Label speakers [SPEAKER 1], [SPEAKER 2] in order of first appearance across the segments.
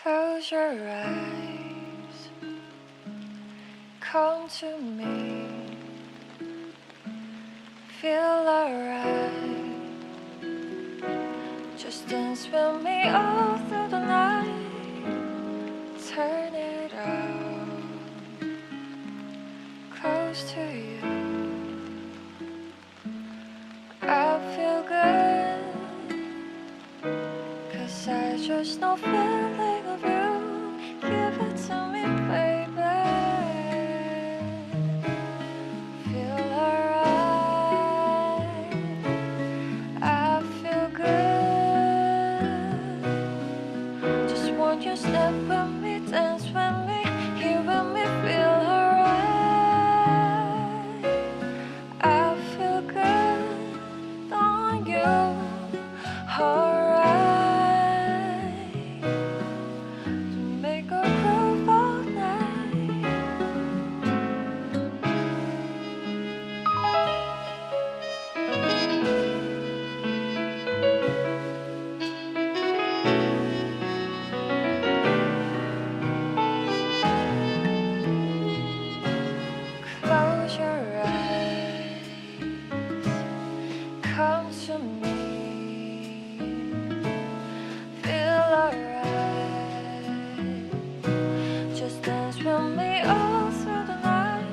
[SPEAKER 1] Close your eyes, come to me, feel alright. Just dance with me all through the night, turn it out, close to you. I feel good, 'cause I just know feeling of you. Give it to me, baby. Feel alright. I feel good. Just want you step with me, dance with me, here with me, feel alright. I feel good on you, alright. To make a groove all night. Close your eyes, come to me, feel alright. Just dance with me all through the night,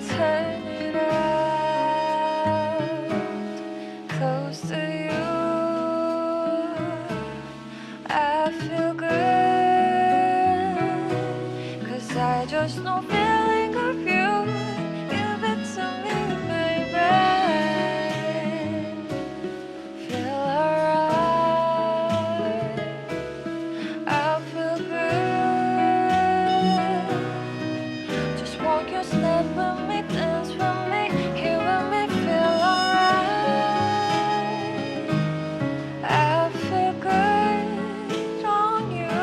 [SPEAKER 1] turn it out, close to you. I feel good, 'cause I just know feeling of you. Give it to me, baby. Feel alright. I feel good. Just walk your step with me, dance with me, here with me, feel alright. I feel good on you,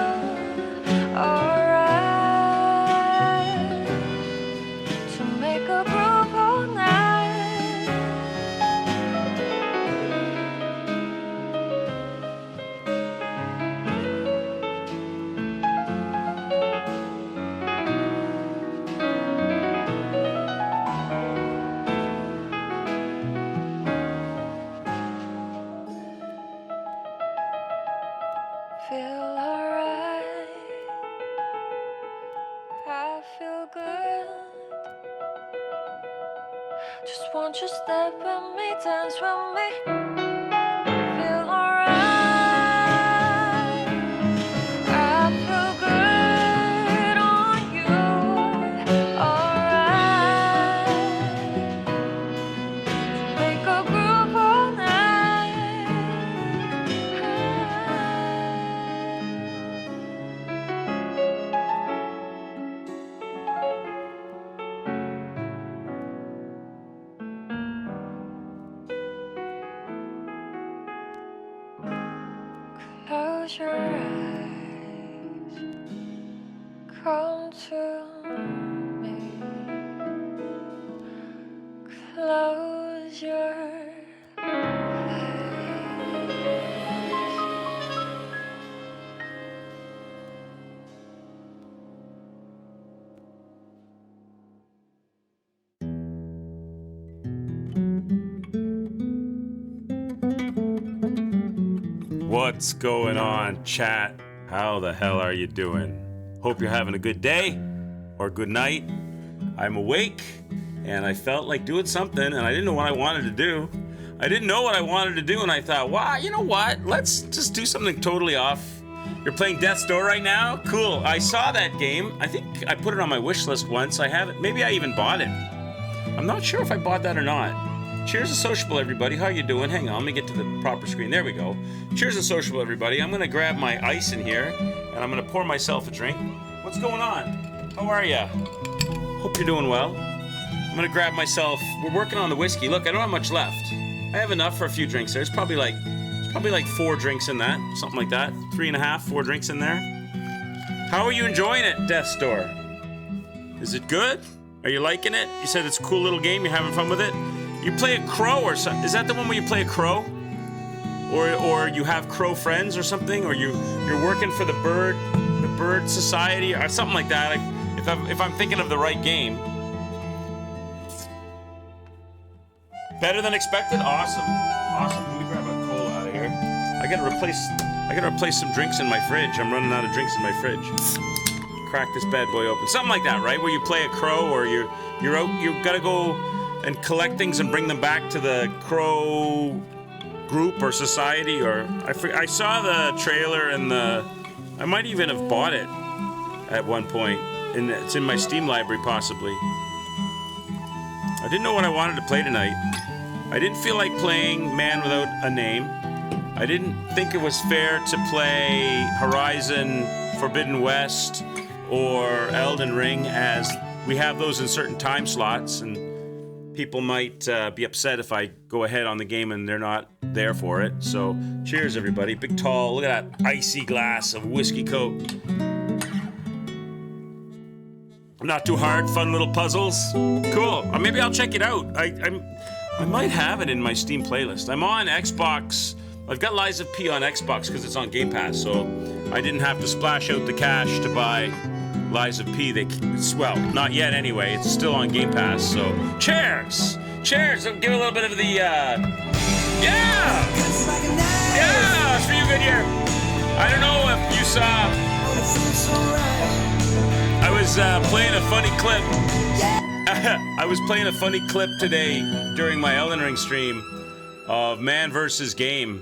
[SPEAKER 1] alright. To make a groove all night. Feel alright. I feel good. Just want you step with me, dance with me, feel alright. I feel good on you, alright. Make a groove all night. Close your eyes, come to me, close your
[SPEAKER 2] What's going on, chat? How the hell are you doing? Hope you're having a good day or good night. I'm awake and I felt like doing something and I didn't know what I wanted to do. And I thought, wow, you know what? Let's just do something totally off. You're playing Death's Door right now? Cool. I saw that game. I think I put it on my wish list once. I have it. Maybe I even bought it. I'm not sure if I bought that or not. Cheers to Sociable, everybody. How you doing? Hang on, let me get to the proper screen. There we go. Cheers to Sociable, everybody. I'm going to grab my ice in here, and I'm going to pour myself a drink. What's going on? How are ya? Hope you're doing well. I'm going to grab myself... We're working on the whiskey. Look, I don't have much left. I have enough for a few drinks. There's probably like 4 drinks in that. Something like that. 3.5, 4 drinks in there. How are you enjoying it, Death's Door? Is it good? Are you liking it? You said it's a cool little game. You're having fun with it? You play a crow or something. Is that the one where you play a crow? or you have crow friends or something, or you're working for the bird society or something like that. If I'm thinking of the right game. Better than expected. Awesome. Let me grab a cola out of here. I gotta replace some drinks in my fridge. I'm running out of drinks in my fridge. Crack this bad boy open. Something like that, right? Where you play a crow, or you gotta go and collect things and bring them back to the crow group or society. Or I saw the trailer and I might even have bought it at one point. And it's in my Steam library, possibly. I didn't know what I wanted to play tonight. I didn't feel like playing Man Without a Name. I didn't think it was fair to play Horizon Forbidden West or Elden Ring, as we have those in certain time slots, and people might be upset if I go ahead on the game and they're not there for it. So, cheers, everybody. Big tall, look at that icy glass of whiskey Coke. Not too hard, fun little puzzles. Cool. Or maybe I'll check it out. I might have it in my Steam playlist. I'm on Xbox. I've got Lies of P on Xbox because it's on Game Pass, so I didn't have to splash out the cash to buy Lies of P. Well, not yet anyway. It's still on Game Pass, so cheers! Cheers! Give a little bit of the, yeah! Yeah! It's for you, Goodyear. I don't know if you saw... I was playing a funny clip. I was playing a funny clip today during my Elden Ring stream of Man vs. Game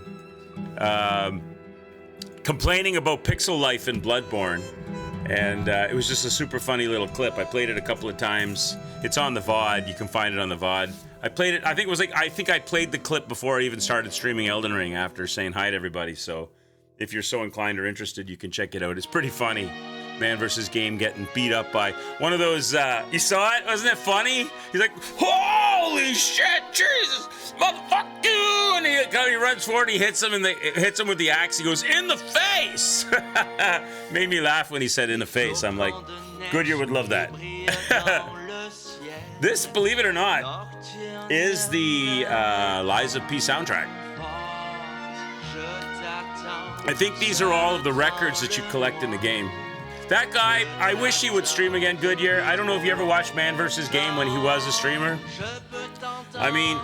[SPEAKER 2] complaining about pixel life in Bloodborne. And it was just a super funny little clip. I played it a couple of times. It's on the VOD. You can find it on the VOD. I played it, I think I played the clip before I even started streaming Elden Ring after saying hi to everybody. So if you're so inclined or interested, you can check it out. It's pretty funny. Man versus Game getting beat up by one of those, you saw it? Wasn't it funny? He's like, holy shit, Jesus, motherfucker, you! And he runs forward, he hits him, and hits him with the axe. He goes, in the face! Made me laugh when he said in the face. I'm like, Goodyear would love that. This, believe it or not, is the Lies of P soundtrack. I think these are all of the records that you collect in the game. That guy, I wish he would stream again, Goodyear. I don't know if you ever watched Man vs. Game when he was a streamer. I mean,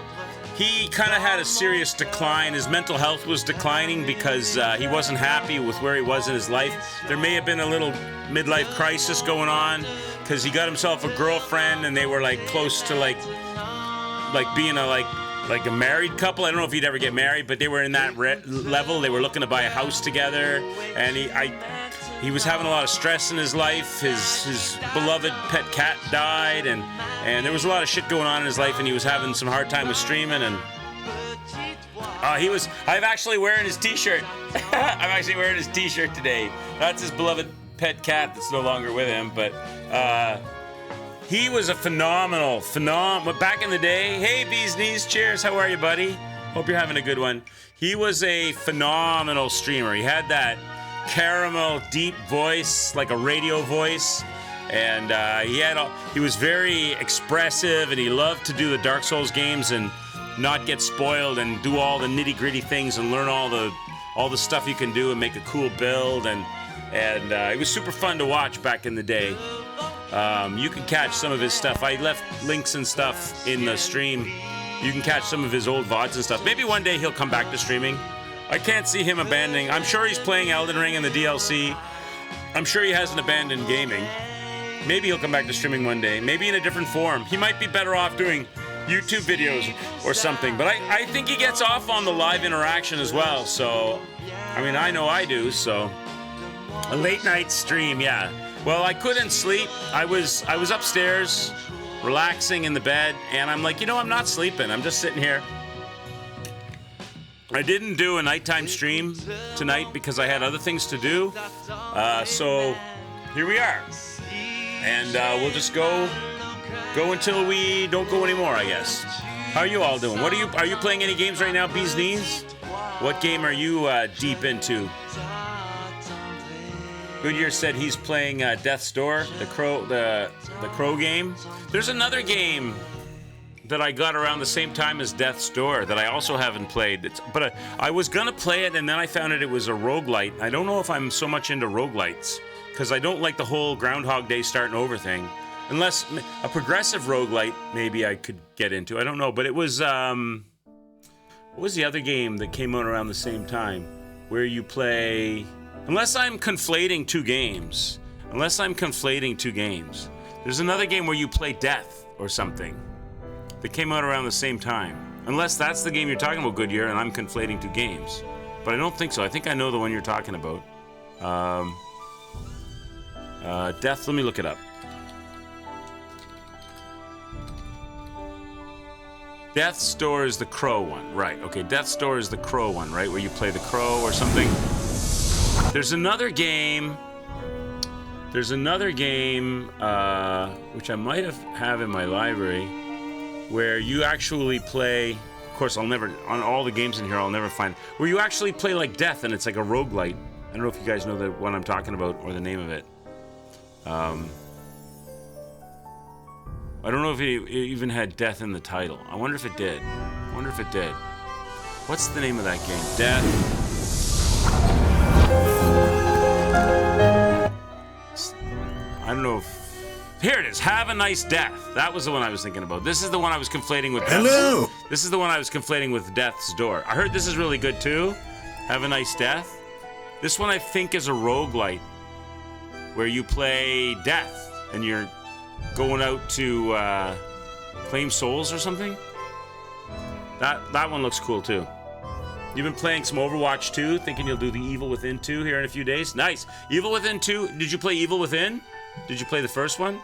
[SPEAKER 2] he kind of had a serious decline. His mental health was declining because he wasn't happy with where he was in his life. There may have been a little midlife crisis going on because he got himself a girlfriend and they were like close to like being like a married couple. I don't know if he'd ever get married, but they were in that level. They were looking to buy a house together, and he was having a lot of stress in his life. His beloved pet cat died, and there was a lot of shit going on in his life, and he was having some hard time with streaming. And I'm actually wearing his t-shirt. I'm actually wearing his t-shirt today. That's his beloved pet cat that's no longer with him, but he was a phenomenal. Back in the day, hey, Bee's Knees, cheers. How are you, buddy? Hope you're having a good one. He was a phenomenal streamer. He had that caramel deep voice, like a radio voice, and he was very expressive, and he loved to do the Dark Souls games and not get spoiled and do all the nitty-gritty things and learn all the stuff you can do and make a cool build, and it was super fun to watch back in the day. You can catch some of his stuff. I left links and stuff in the stream. You can catch some of his old VODs and stuff. Maybe one day he'll come back to streaming. I can't see him abandoning. I'm sure he's playing Elden Ring in the DLC. I'm sure he hasn't abandoned gaming. Maybe he'll come back to streaming one day. Maybe in a different form. He might be better off doing YouTube videos or something. But I think he gets off on the live interaction as well. So, I mean, I know I do. So, a late night stream, yeah. Well, I couldn't sleep. I was upstairs, relaxing in the bed, and I'm like, I'm not sleeping. I'm just sitting here. I didn't do a nighttime stream tonight because I had other things to do. So here we are, and we'll just go until we don't go anymore, I guess. How are you all doing? Are you playing any games right now, Bee's Knees? What game are you deep into? Goodyear said he's playing Death's Door, the Crow game. There's another game that I got around the same time as Death's Door that I also haven't played. But I was gonna play it, and then I found out it was a roguelite. I don't know if I'm so much into roguelites, because I don't like the whole Groundhog Day starting over thing. Unless a progressive roguelite, maybe I could get into. I don't know, but it was, what was the other game that came out around the same time? Where you play, unless I'm conflating two games. There's another game where you play death or something that came out around the same time. Unless that's the game you're talking about, Goodyear, and I'm conflating two games. But I don't think so. I think I know the one you're talking about. Death, let me look it up. Death's Door is the crow one, right? Okay, Death's Door is the crow one, right? Where you play the crow or something. There's another game. Which I might have in my library, where you actually play. Of course, I'll never on all the games in here. I'll never find where you actually play like Death, and it's like a roguelite. I don't know if you guys know the one I'm talking about or the name of it. I don't know if it even had Death in the title. I wonder if it did. What's the name of that game? Death. I don't know if... Here it is. Have a Nice Death. That was the one I was thinking about. This is the one I was conflating with
[SPEAKER 3] Hello!
[SPEAKER 2] This is the one I was conflating with Death's Door. I heard this is really good too. Have a Nice Death. This one I think is a roguelite, where you play Death and you're going out to claim souls or something. That one looks cool too. You've been playing some Overwatch 2, thinking you'll do the Evil Within 2 here in a few days. Nice. Evil Within 2. Did you play Evil Within? Did you play the first one?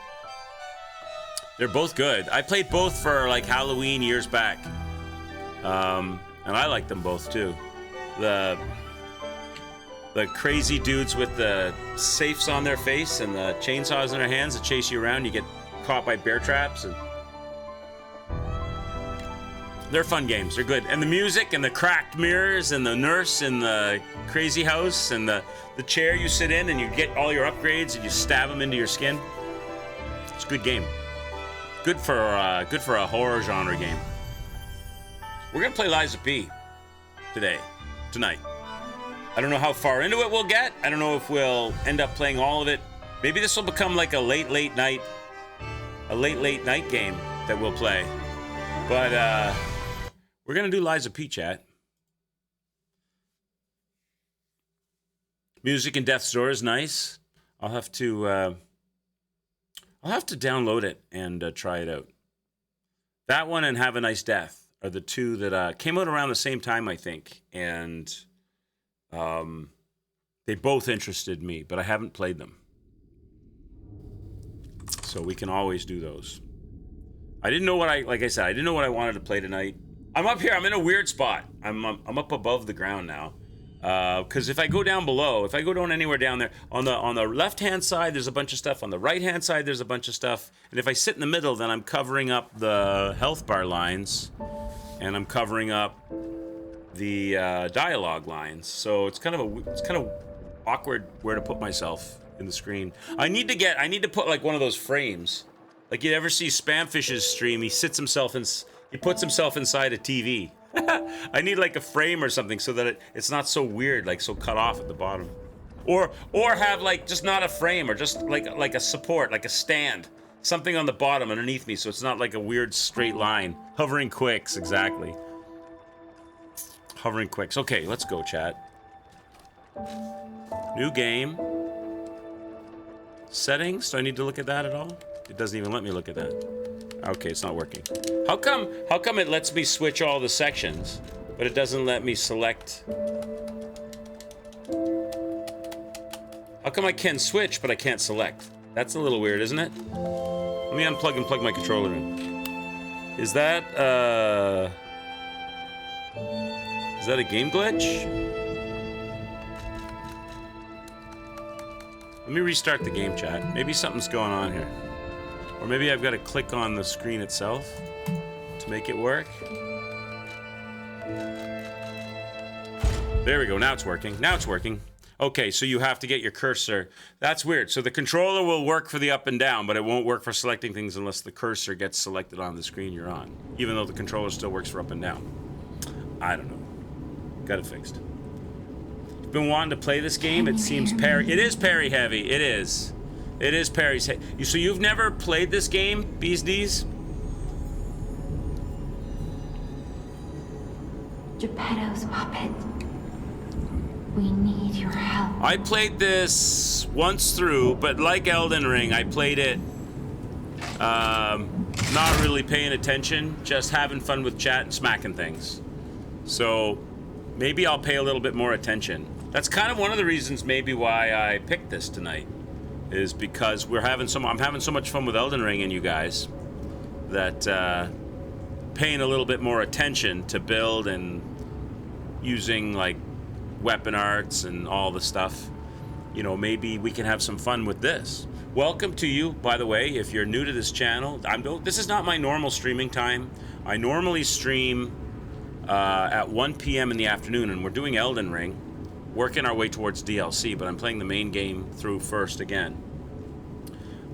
[SPEAKER 2] They're both good. I played both for like Halloween years back. And I like them both too. The crazy dudes with the safes on their face and the chainsaws in their hands that chase you around. You get caught by bear traps. And they're fun games. They're good. And the music and the cracked mirrors and the nurse in the crazy house and the chair you sit in and you get all your upgrades and you stab them into your skin. It's a good game. Good for a horror genre game. We're gonna play Lies of P tonight. I don't know how far into it we'll get. I don't know if we'll end up playing all of it. Maybe this will become like a late night game that we'll play. But we're gonna do Lies of P, chat. Music in Death's Door is nice. I'll have to download it and try it out. That one and Have a Nice Death are the two that came out around the same time, I think, and they both interested me, but I haven't played them. So we can always do those. I didn't know what I wanted to play tonight. I'm up here. I'm in a weird spot. I'm up above the ground now. Because if I go down below, if I go down anywhere down there, on the left-hand side, there's a bunch of stuff. On the right-hand side, there's a bunch of stuff. And if I sit in the middle, then I'm covering up the health bar lines, and I'm covering up the dialogue lines. So it's kind of awkward where to put myself in the screen. I need to put like one of those frames. Like you ever see Spamfish's stream? He puts himself inside a TV. I need like a frame or something so that it's not so weird, like so cut off at the bottom. Or have like just not a frame, or just like a support, like a stand. Something on the bottom underneath me so it's not like a weird straight line. Hovering quicks, exactly. Hovering quicks. Okay, let's go, chat. New game. Settings, do I need to look at that at all? It doesn't even let me look at that. Okay, it's not working. How come it lets me switch all the sections, but it doesn't let me select? How come I can switch, but I can't select? That's a little weird, isn't it? Let me unplug and plug my controller in. Is that a game glitch? Let me restart the game, chat. Maybe something's going on here. Or maybe I've got to click on the screen itself to make it work. There we go. Now it's working. Okay, so you have to get your cursor. That's weird. So the controller will work for the up and down, but it won't work for selecting things unless the cursor gets selected on the screen you're on, even though the controller still works for up and down. I don't know. Got it fixed. You've been wanting to play this game. It seems parry. It is parry heavy. It is. It is parry's heavy. So you've never played this game, Bees Knees?
[SPEAKER 3] Geppetto's puppet. We need your help.
[SPEAKER 2] I played this once through, but like Elden Ring, I played it not really paying attention, just having fun with chat and smacking things. So maybe I'll pay a little bit more attention. That's kind of one of the reasons maybe why I picked this tonight, is because I'm having so much fun with Elden Ring and you guys that paying a little bit more attention to build and using like weapon arts and all the stuff, you know, maybe we can have some fun with this. Welcome to you, by the way, if you're new to this channel. This is not my normal streaming time. I normally stream at 1 p.m. in the afternoon, and we're doing Elden Ring, working our way towards DLC, but I'm playing the main game through first again.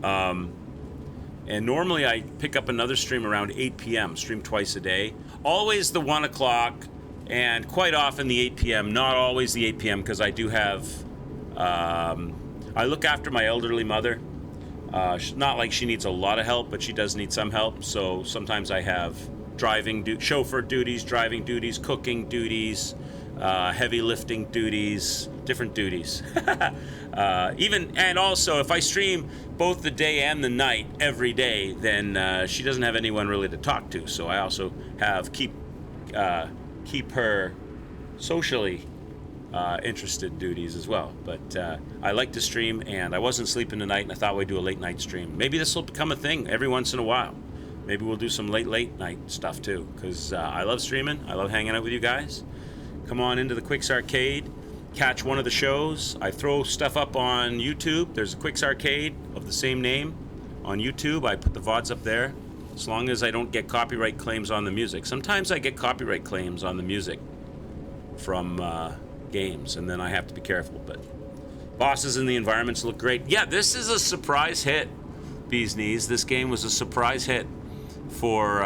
[SPEAKER 2] And normally I pick up another stream around 8 p.m., stream twice a day. Always the 1 o'clock, and quite often the 8 p.m., not always the 8 p.m., because I do have, I look after my elderly mother. Not like she needs a lot of help, but she does need some help. So sometimes I have chauffeur duties, driving duties, cooking duties, heavy lifting duties, different duties. And also if I stream both the day and the night every day, then she doesn't have anyone really to talk to. So I also have keep her socially interested duties as well. But I like to stream, and I wasn't sleeping tonight, and I thought we'd do a late night stream. Maybe this will become a thing every once in a while. Maybe we'll do some late night stuff too, because I love streaming. I love hanging out with you guys. Come on into the Quicks Arcade, catch one of the shows. I throw stuff up on YouTube. There's a Quicks Arcade of the same name on YouTube. I put the VODs up there, as long as I don't get copyright claims on the music. Sometimes I get copyright claims on the music from games, and then I have to be careful. But bosses and the environments look great. Yeah, this is a surprise hit, Bees Knees. This game was a surprise hit for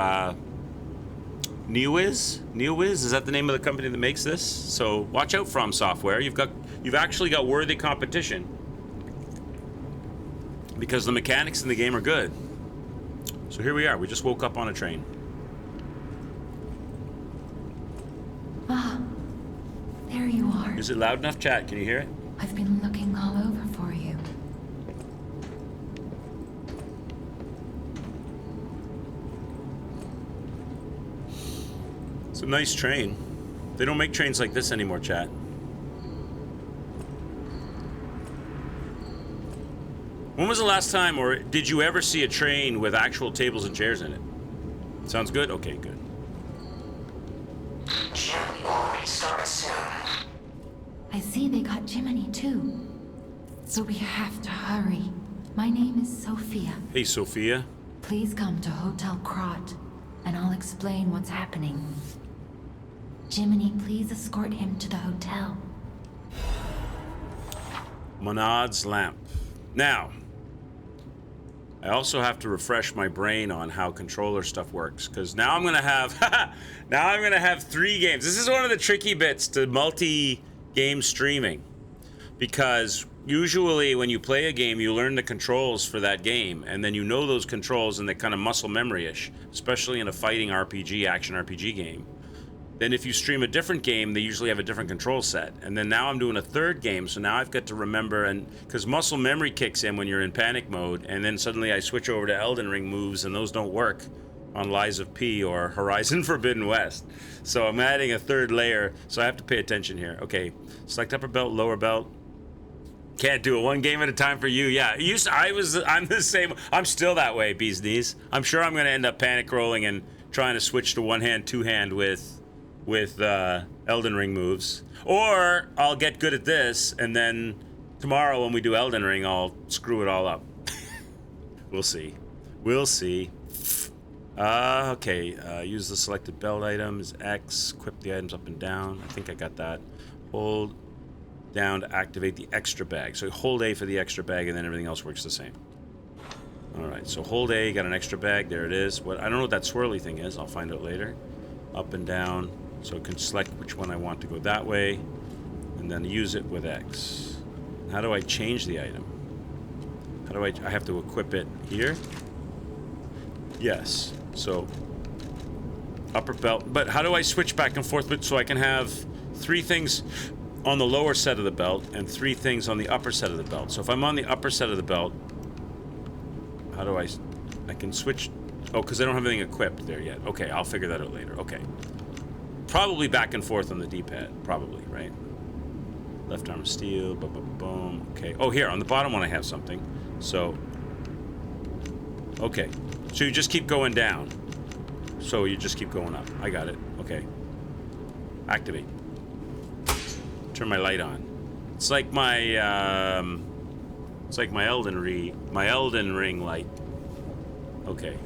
[SPEAKER 2] Neowiz. Neowiz, is that the name of the company that makes this? So watch out, From Software. You've actually got worthy competition, because the mechanics in the game are good. So here we are. We just woke up on a train.
[SPEAKER 3] Ah, there you are.
[SPEAKER 2] Is it loud enough, chat? Can you hear it?
[SPEAKER 3] I've been looking all over for you.
[SPEAKER 2] It's a nice train. They don't make trains like this anymore, chat. When was the last time, or did you ever see a train with actual tables and chairs in it? Sounds good? Okay, good.
[SPEAKER 4] Jiminy will start soon.
[SPEAKER 3] I see they got Jiminy too. So we have to hurry. My name is Sophia.
[SPEAKER 2] Hey, Sophia.
[SPEAKER 3] Please come to Hotel Krot, and I'll explain what's happening. Jiminy, please escort him to the hotel.
[SPEAKER 2] Monad's lamp. Now, I also have to refresh my brain on how controller stuff works, because now I'm gonna have 3 games. This is one of the tricky bits to multi-game streaming, because usually when you play a game, you learn the controls for that game, and then you know those controls, and they're kind of muscle memory-ish, especially in a fighting RPG, action RPG game. Then if you stream a different game, they usually have a different control set. And then now I'm doing a 3rd game, so now I've got to remember, and because muscle memory kicks in when you're in panic mode, and then suddenly I switch over to Elden Ring moves, and those don't work on Lies of P or Horizon Forbidden West. So I'm adding a 3rd layer, so I have to pay attention here. Okay, select upper belt, lower belt. Can't do it 1 game at a time for you. Yeah, I'm the same. I'm still that way, Bees Knees. I'm sure I'm going to end up panic rolling and trying to switch to 1-hand, 2-hand with Elden Ring moves. Or I'll get good at this, and then tomorrow when we do Elden Ring, I'll screw it all up. We'll see. We'll see. Okay, use the selected belt items. X, equip the items up and down. I think I got that. Hold down to activate the extra bag. So hold A for the extra bag, and then everything else works the same. All right, so hold A, got an extra bag. There it is. What I don't know what that swirly thing is. I'll find out later. Up and down, so I can select which one I want to go that way, and then use it with X. How do I change the item? How do I have to equip it here? Yes. So upper belt. But how do I switch back and forth so I can have 3 things on the lower set of the belt and 3 things on the upper set of the belt? So if I'm on the upper set of the belt, how do I can switch? Oh, because I don't have anything equipped there yet. Okay, I'll figure that out later. Okay. Probably back and forth on the D-pad. Probably, right? Left arm steel, boom, boom, boom. Okay. Oh, here, on the bottom one I have something. So, okay. So you just keep going down. So you just keep going up. I got it. Okay. Activate. Turn my light on. It's like my Elden Ring light. Okay.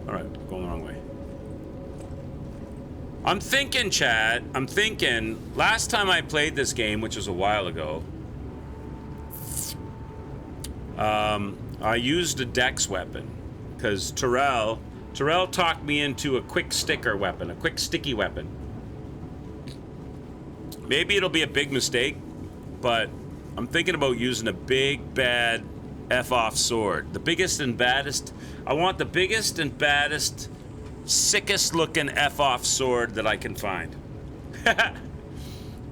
[SPEAKER 2] All right, going the wrong way. I'm thinking, Chad. Last time I played this game, which was a while ago, I used a dex weapon because Terrell talked me into a quick sticky weapon. Maybe it'll be a big mistake, but I'm thinking about using a big bad F-off sword. The biggest and baddest. I want the biggest and baddest, sickest looking F-off sword that I can find.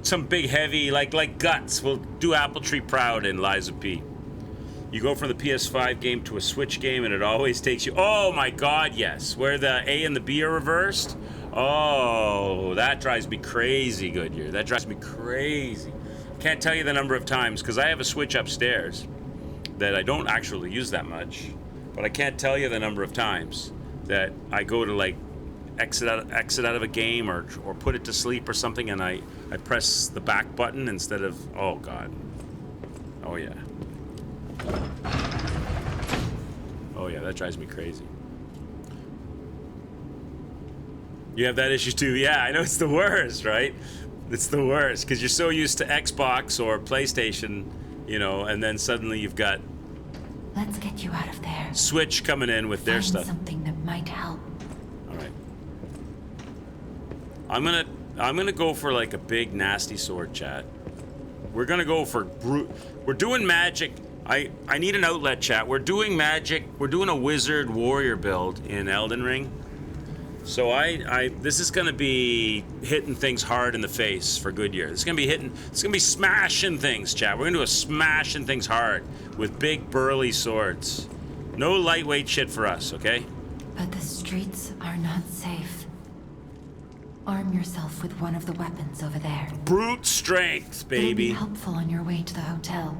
[SPEAKER 2] Some big heavy, like Guts. We'll do Appletree proud in Lies of P. You go from the PS5 game to a Switch game and it always takes you... Oh my god, yes. Where the A and the B are reversed. Oh, that drives me crazy, Goodyear. That drives me crazy. Can't tell you the number of times, because I have a Switch upstairs that I don't actually use that much. But I can't tell you the number of times that I go to, like, exit out of a game or put it to sleep or something, and I press the back button instead of... Oh, God. Oh, yeah. Oh, yeah, that drives me crazy. You have that issue, too? Yeah, I know, it's the worst, right? It's the worst, because you're so used to Xbox or PlayStation, you know, and then suddenly you've got...
[SPEAKER 3] Let's get you out of there.
[SPEAKER 2] Switch coming in with their
[SPEAKER 3] Find
[SPEAKER 2] stuff.
[SPEAKER 3] something that might help.
[SPEAKER 2] All right. I'm gonna go for like a big nasty sword, chat. We're gonna go for we're doing magic. I need an outlet, chat. We're doing magic. We're doing a wizard warrior build in Elden Ring. So this is gonna be hitting things hard in the face for Goodyear. It's gonna be smashing things, chat. We're gonna do a smashing things hard with big burly swords. No lightweight shit for us, okay?
[SPEAKER 3] But the streets are not safe. Arm yourself with one of the weapons over there.
[SPEAKER 2] Brute strength,
[SPEAKER 3] It'll
[SPEAKER 2] baby.
[SPEAKER 3] be helpful on your way to the hotel.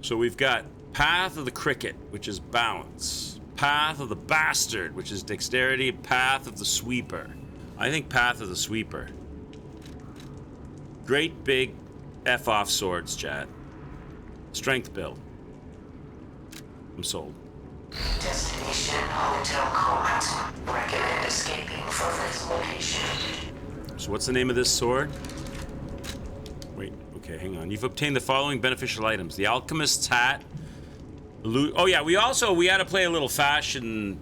[SPEAKER 2] So we've got Path of the Cricket, which is balance. Path of the Bastard, which is dexterity. Path of the Sweeper. I think Path of the Sweeper. Great big F-off swords, chat. Strength build. I'm sold.
[SPEAKER 4] Destination Hotel Krat. Recommend escaping from this location.
[SPEAKER 2] So what's the name of this sword? Wait, okay, hang on. You've obtained the following beneficial items. The Alchemist's Hat. Oh yeah, we had to play a little fashion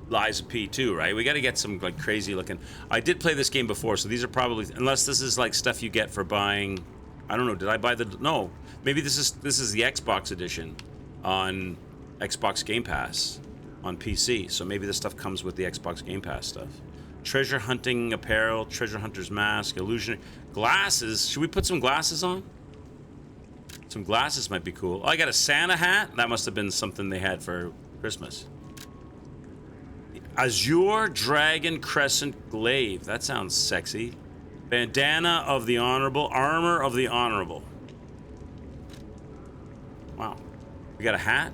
[SPEAKER 2] Lies of P too, right? We got to get some like crazy looking. I did play this game before, so these are probably, unless this is like stuff you get for buying. I don't know. Did I buy the? No, maybe this is the Xbox edition on Xbox Game Pass on PC. So maybe this stuff comes with the Xbox Game Pass stuff. Treasure hunting apparel, treasure hunter's mask, illusion glasses. Should we put some glasses on? Some glasses might be cool. Oh, I got a Santa hat. That must have been something they had for Christmas. Azure Dragon Crescent Glaive. That sounds sexy. Bandana of the Honorable. Armor of the Honorable. Wow. We got a hat?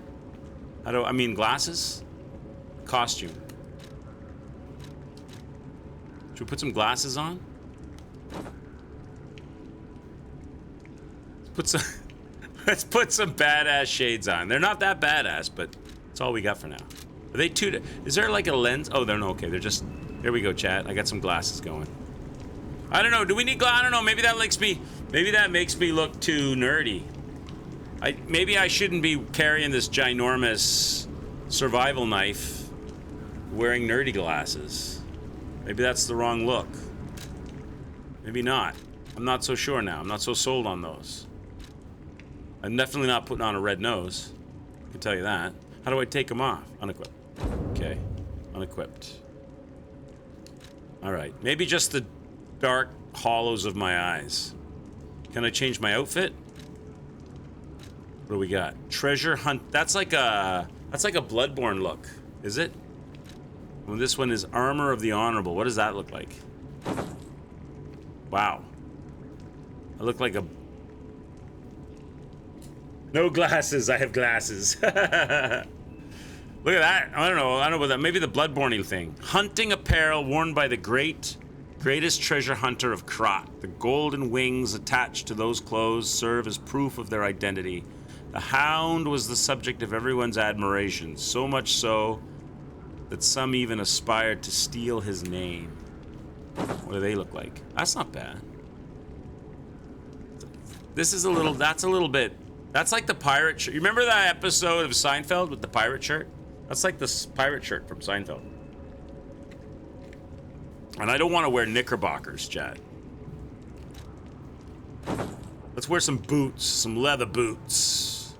[SPEAKER 2] Glasses? Costume. Should we put some glasses on? Let's put some badass shades on. They're not that badass, but that's all we got for now. Are they is there like a lens? Oh, they're no, okay. They're just, there we go, chat. I got some glasses going. I don't know. Do we need I don't know. Maybe that makes me look too nerdy. Maybe I shouldn't be carrying this ginormous survival knife wearing nerdy glasses. Maybe that's the wrong look. Maybe not. I'm not so sure now. I'm not so sold on those. I'm definitely not putting on a red nose. I can tell you that. How do I take them off? Unequipped. Okay. Unequipped. Alright. Maybe just the dark hollows of my eyes. Can I change my outfit? What do we got? Treasure hunt. That's like a Bloodborne look. Is it? Well, this one is Armor of the Honorable. What does that look like? Wow. I look like a... No glasses. I have glasses. Look at that. I don't know about that. Maybe the Bloodborne thing. Hunting apparel worn by the greatest treasure hunter of Krat. The golden wings attached to those clothes serve as proof of their identity. The hound was the subject of everyone's admiration, so much so that some even aspired to steal his name. What do they look like? That's not bad. That's a little bit. That's like the pirate shirt. You remember that episode of Seinfeld with the pirate shirt? That's like the pirate shirt from Seinfeld. And I don't want to wear knickerbockers, Chad. Let's wear some boots, some leather boots.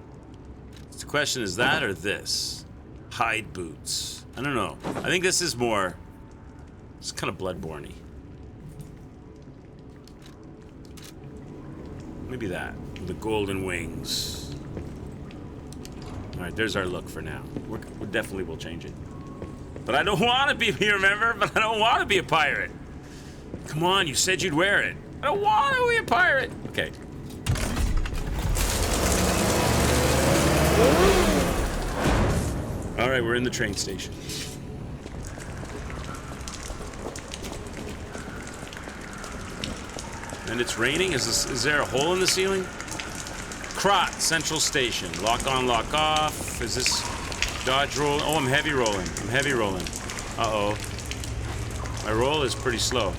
[SPEAKER 2] The question is that or this? Hide boots. I don't know. I think this is more... It's kind of Bloodborne-y. Maybe that. The golden wings. Alright, there's our look for now. We definitely will change it. But I don't want to be... You remember? But I don't want to be a pirate. Come on, you said you'd wear it. I don't want to be a pirate. Okay. Alright, we're in the train station. And it's raining? Is there a hole in the ceiling? Krat, Central Station. Lock on, lock off. Is this dodge roll? Oh, I'm heavy rolling. I'm heavy rolling. Uh-oh. My roll is pretty slow.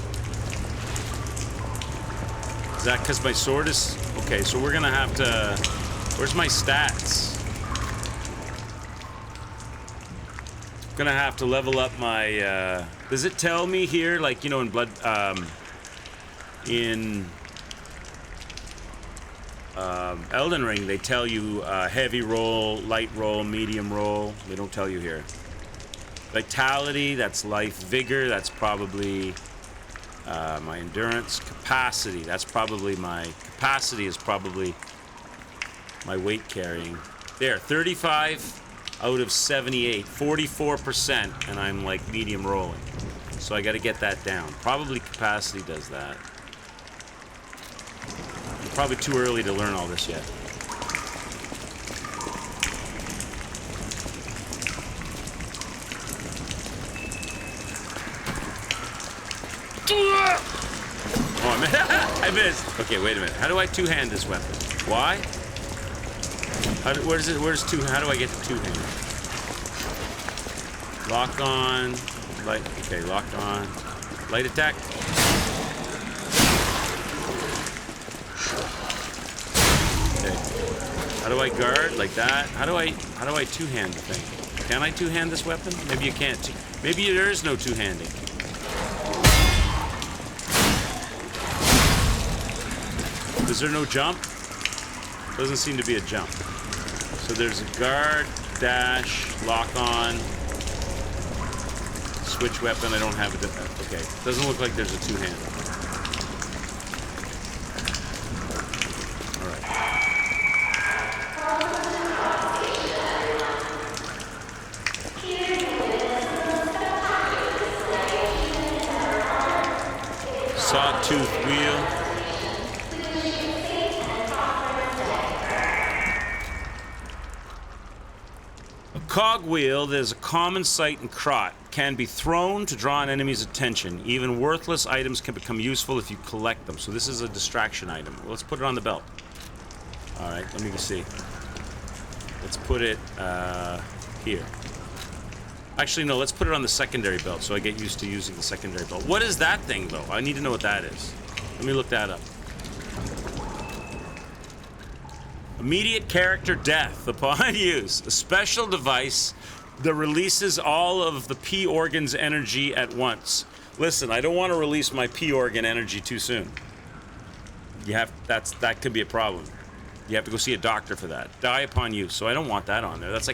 [SPEAKER 2] Is that because my sword is... Okay, so we're gonna have to... Where's my stats? Gonna have to level up my... Does it tell me here, like, you know, in Blood... in Elden Ring, they tell you heavy roll, light roll, medium roll. They don't tell you here. Vitality, that's life. Vigor, that's probably my endurance. Capacity, that's probably my... Capacity is probably my weight carrying. There, 35 out of 78. 44%, and I'm like medium rolling. So I gotta get that down. Probably capacity does that. Probably too early to learn all this yet. Oh, I missed. Okay, wait a minute. How do I two-hand this weapon? Why? How do I get to two-hand? Lock on. Light. Okay, locked on. Light attack. How do I guard like that? How do I two-hand the thing? Can I two-hand this weapon? Maybe you can't. Maybe there is no two-handing. Is there no jump? Doesn't seem to be a jump. So there's a guard, dash, lock on, switch weapon. I don't have it. Okay, doesn't look like there's a two-hand. Sawtooth wheel. A cogwheel that is a common sight in Krat can be thrown to draw an enemy's attention. Even worthless items can become useful if you collect them. So this is a distraction item. Let's put it on the belt. Alright, let me see. Let's put it here. Actually, no, let's put it on the secondary belt so I get used to using the secondary belt. What is that thing, though? I need to know what that is. Let me look that up. Immediate character death upon use. A special device that releases all of the P organ's energy at once. Listen, I don't want to release my P organ energy too soon. That could be a problem. You have to go see a doctor for that. Die upon use. So I don't want that on there. That's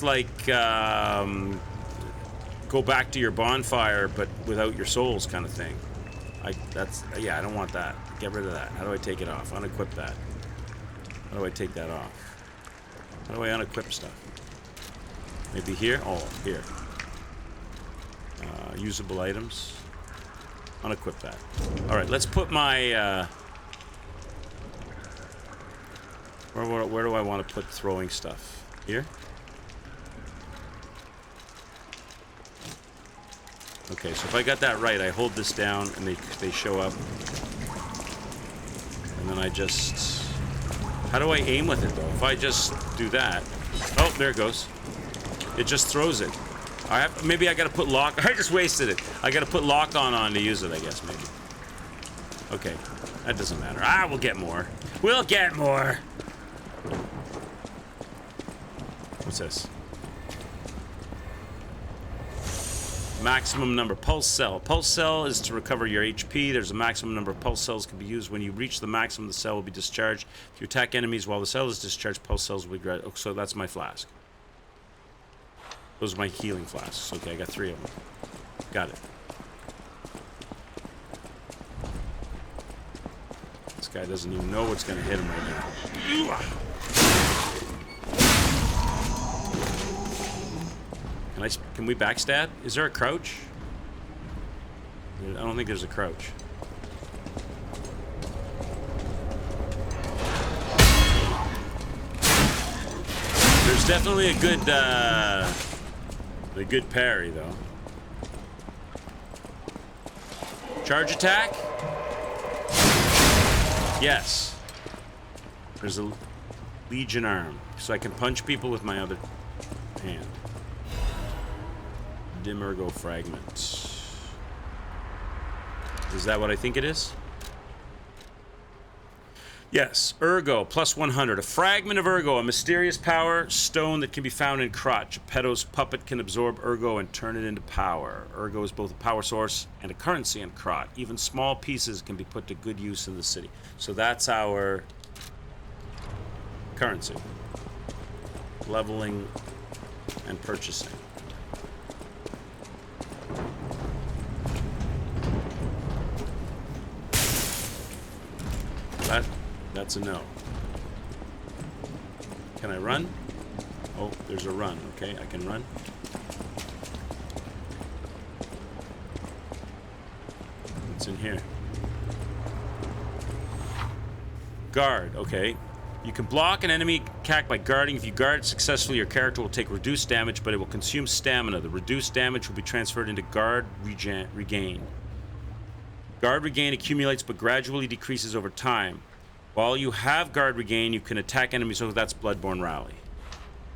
[SPEAKER 2] like go back to your bonfire but without your souls kind of thing. I don't want that. Get rid of that. How do I take it off? Unequip that. How do I take that off? How do I unequip stuff? Maybe here? Oh, here. Usable items. Unequip that. Alright, let's put my... Where do I want to put throwing stuff? Here? Okay, so if I got that right, I hold this down and they show up. And then I just... How do I aim with it, though? If I just do that... Oh, there it goes. It just throws it. Maybe I gotta put lock... I just wasted it. I gotta put lock on to use it, I guess, maybe. Okay, that doesn't matter. We'll get more. We'll get more! What's this? Maximum number pulse cell. Pulse cell is to recover your HP. There's a maximum number of pulse cells can be used. When you reach the maximum, the cell will be discharged. If you attack enemies while the cell is discharged, pulse cells will be... Oh, so that's my flask. Those are my healing flasks. Okay, I got 3 of them. Got it. This guy doesn't even know what's going to hit him right now. Can we backstab? Is there a crouch? I don't think there's a crouch. There's definitely a good parry, though. Charge attack? Yes. There's a Legion arm, so I can punch people with my other hand. Dim ergo fragment. Is that what I think it is? Yes, ergo, plus 100. A fragment of ergo, a mysterious power stone that can be found in Krot. Geppetto's puppet can absorb ergo and turn it into power. Ergo is both a power source and a currency in Krot. Even small pieces can be put to good use in the city. So that's our currency. Leveling and purchasing. That's a no. Can I run? Oh, there's a run. Okay, I can run. What's in here? Guard. Okay. You can block an enemy attack by guarding. If you guard successfully, your character will take reduced damage, but it will consume stamina. The reduced damage will be transferred into guard regain. Guard regain accumulates but gradually decreases over time. While you have guard regain, you can attack enemies. Oh, that's Bloodborne Rally.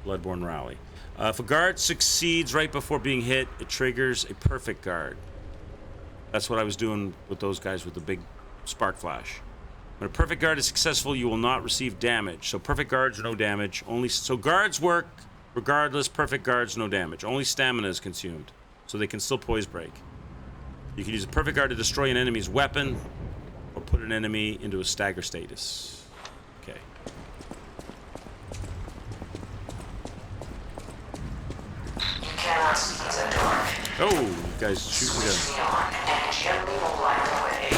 [SPEAKER 2] Bloodborne Rally. If a guard succeeds right before being hit, it triggers a perfect guard. That's what I was doing with those guys with the big spark flash. When a perfect guard is successful, you will not receive damage. So perfect guards, no damage. So guards work regardless. Perfect guards, no damage. Only stamina is consumed, so they can still poise break. You can use a perfect guard to destroy an enemy's weapon, or put an enemy into a stagger status. Okay.
[SPEAKER 4] You cannot see in the dark.
[SPEAKER 2] Oh, you guys shoot me
[SPEAKER 4] Switch me on and gently will light the way.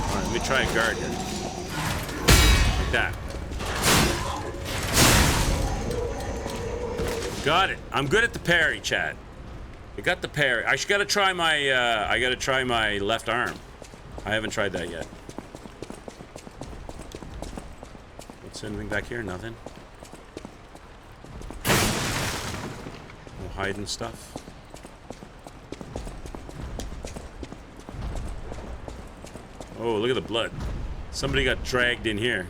[SPEAKER 2] Alright, let me try a guard here. Like that. Got it. I'm good at the parry, chat. I got the parry. I gotta try my left arm. I haven't tried that yet. What's anything back here? Nothing. No hiding stuff. Oh, look at the blood. Somebody got dragged in here.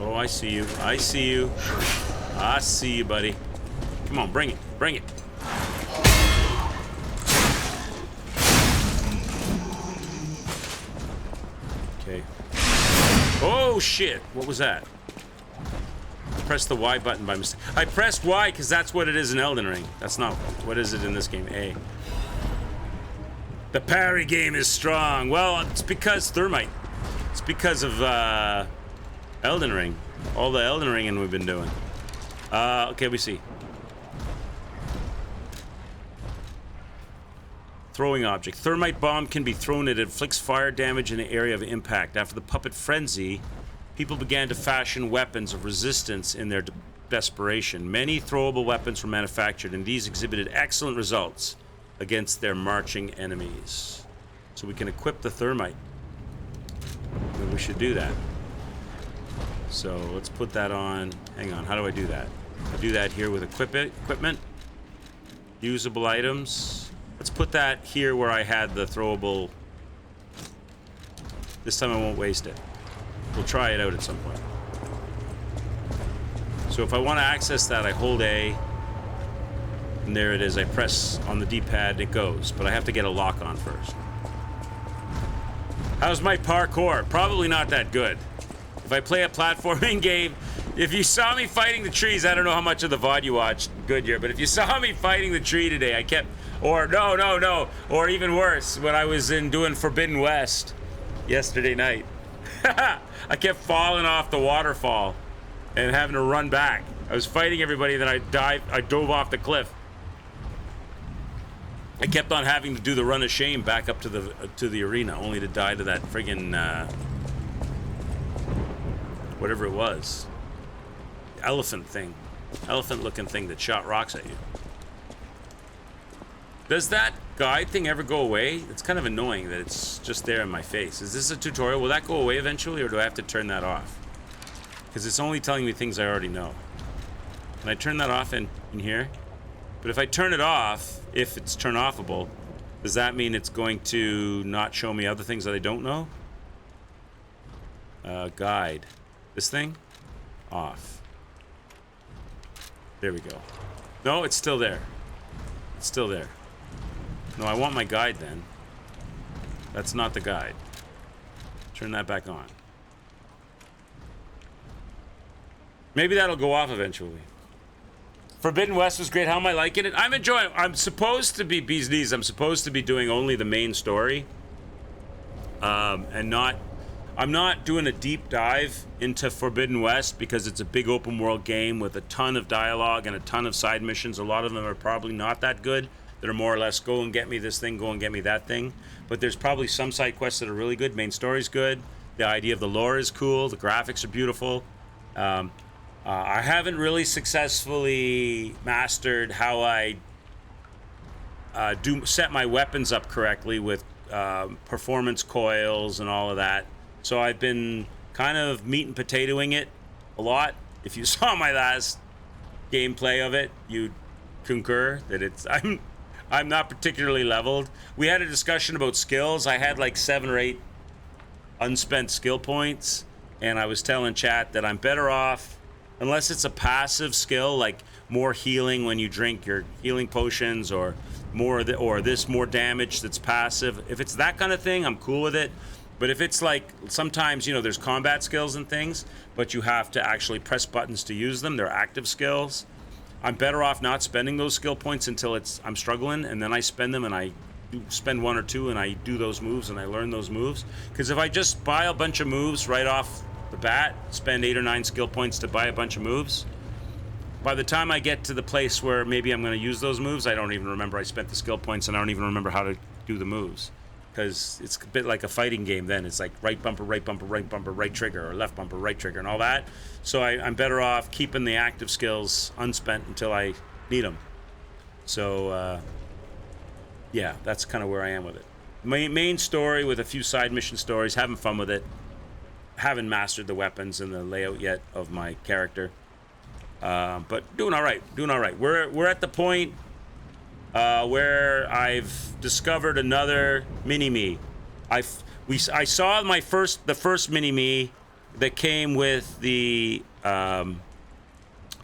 [SPEAKER 2] Oh, I see you. I see you. I see you, buddy. Come on, bring it. Bring it. Okay. Oh, shit. What was that? Press the Y button by mistake. I pressed Y because that's what it is in Elden Ring. That's not what is it in this game. A. The parry game is strong. Well, it's because Thermite. It's because of Elden Ring. All the Elden Ringing we've been doing. Okay, we see. Throwing object. Thermite bomb can be thrown. It inflicts fire damage in the area of impact. After the puppet frenzy, people began to fashion weapons of resistance in their desperation. Many throwable weapons were manufactured, and these exhibited excellent results against their marching enemies. So we can equip the thermite. Maybe we should do that. So let's put that on. Hang on, how do I do that? I do that here with equipment. Usable items. Let's put that here where I had the throwable. This time I won't waste it. We'll try it out at some point. So if I want to access that, I hold A. And there it is. I press on the D-pad and it goes. But I have to get a lock on first. How's my parkour? Probably not that good. If I play a platforming game, if you saw me fighting the trees, I don't know how much of the VOD you watched, Goodyear, but if you saw me fighting the tree today, I kept, or no, or even worse, when I was doing Forbidden West yesterday night, I kept falling off the waterfall and having to run back. I was fighting everybody, then I dove off the cliff. I kept on having to do the run of shame back up to the arena, only to die to that friggin' whatever it was. Elephant looking thing that shot rocks at you. Does that guide thing ever go away? It's kind of annoying that it's just there in my face. Is this a tutorial? Will that go away eventually, or do I have to turn that off? Because it's only telling me things I already know. Can I turn that off in here? But if I turn it off, if it's turn offable, does that mean it's going to not show me other things that I don't know? Guide. This thing? Off. There we go. No, it's still there. It's still there. No, I want my guide then. That's not the guide. Turn that back on. Maybe that'll go off eventually. Forbidden West was great. How am I liking it? I'm enjoying it. I'm supposed to be bee's knees. I'm supposed to be doing only the main story. I'm not doing a deep dive into Forbidden West because it's a big open world game with a ton of dialogue and a ton of side missions. A lot of them are probably not that good. They're more or less go and get me this thing, go and get me that thing. But there's probably some side quests that are really good. Main story's good. The idea of the lore is cool. The graphics are beautiful. I haven't really successfully mastered how I set my weapons up correctly with performance coils and all of that. So I've been kind of meat and potatoing it a lot. If you saw my last gameplay of it, you'd concur that it's I'm not particularly leveled. We had a discussion about skills. I had like 7 or 8 unspent skill points, and I was telling chat that I'm better off, unless it's a passive skill like more healing when you drink your healing potions, or more this more damage that's passive. If it's that kind of thing, I'm cool with it. But if it's like, sometimes, you know, there's combat skills and things, but you have to actually press buttons to use them. They're active skills. I'm better off not spending those skill points until I'm struggling, and then I spend them, and I spend 1 or 2, and I do those moves, and I learn those moves. Because if I just buy a bunch of moves right off the bat, spend 8 or 9 skill points to buy a bunch of moves, by the time I get to the place where maybe I'm going to use those moves, I don't even remember I spent the skill points, and I don't even remember how to do the moves. Because it's a bit like a fighting game then. It's like right bumper, right bumper, right bumper, right trigger, or left bumper, right trigger, and all that. So I'm better off keeping the active skills unspent until I need them. So, yeah, that's kind of where I am with it. Main story with a few side mission stories, having fun with it. Haven't mastered the weapons and the layout yet of my character. But doing all right, We're at the point where I've discovered another mini-me. I saw the first mini-me that came with the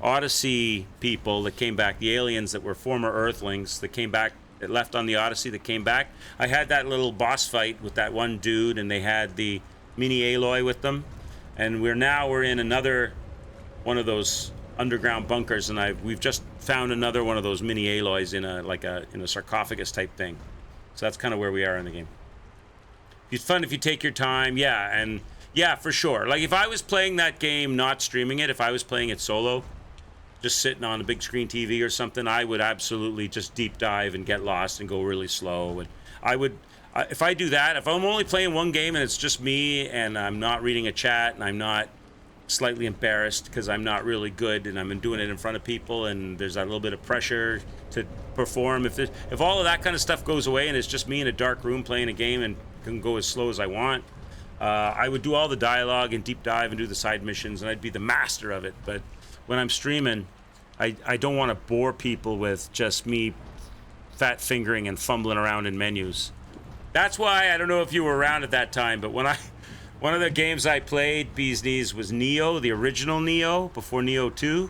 [SPEAKER 2] Odyssey people that came back, the aliens that were former Earthlings that came back, that left on the Odyssey, that came back. I had that little boss fight with that one dude, and they had the mini Aloy with them. And we're in another one of those underground bunkers, and we've just found another one of those mini Aloys in a sarcophagus type thing. So that's kind of where we are in the game. It's fun if you take your time, and for sure. Like if I was playing that game, not streaming it, if I was playing it solo, just sitting on a big screen TV or something, I would absolutely just deep dive and get lost and go really slow. And I would, if I do that, if I'm only playing one game and it's just me and I'm not reading a chat and I'm not slightly embarrassed because I'm not really good and I'm doing it in front of people and there's that little bit of pressure to perform. If all of that kind of stuff goes away and it's just me in a dark room playing a game and can go as slow as I want, I would do all the dialogue and deep dive and do the side missions and I'd be the master of it. But when I'm streaming, I don't want to bore people with just me fat fingering and fumbling around in menus. That's why, I don't know if you were around at that time, but one of the games I played, Bee's Knees, was Neo, the original Neo, before Neo 2.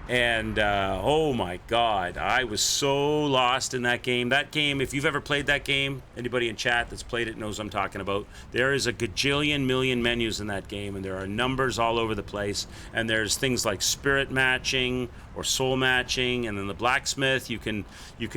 [SPEAKER 2] And, oh my God, I was so lost in that game. That game, if you've ever played that game, anybody in chat that's played it knows what I'm talking about. There is a gajillion million menus in that game, and there are numbers all over the place. And there's things like spirit matching or soul matching, and then the blacksmith, you can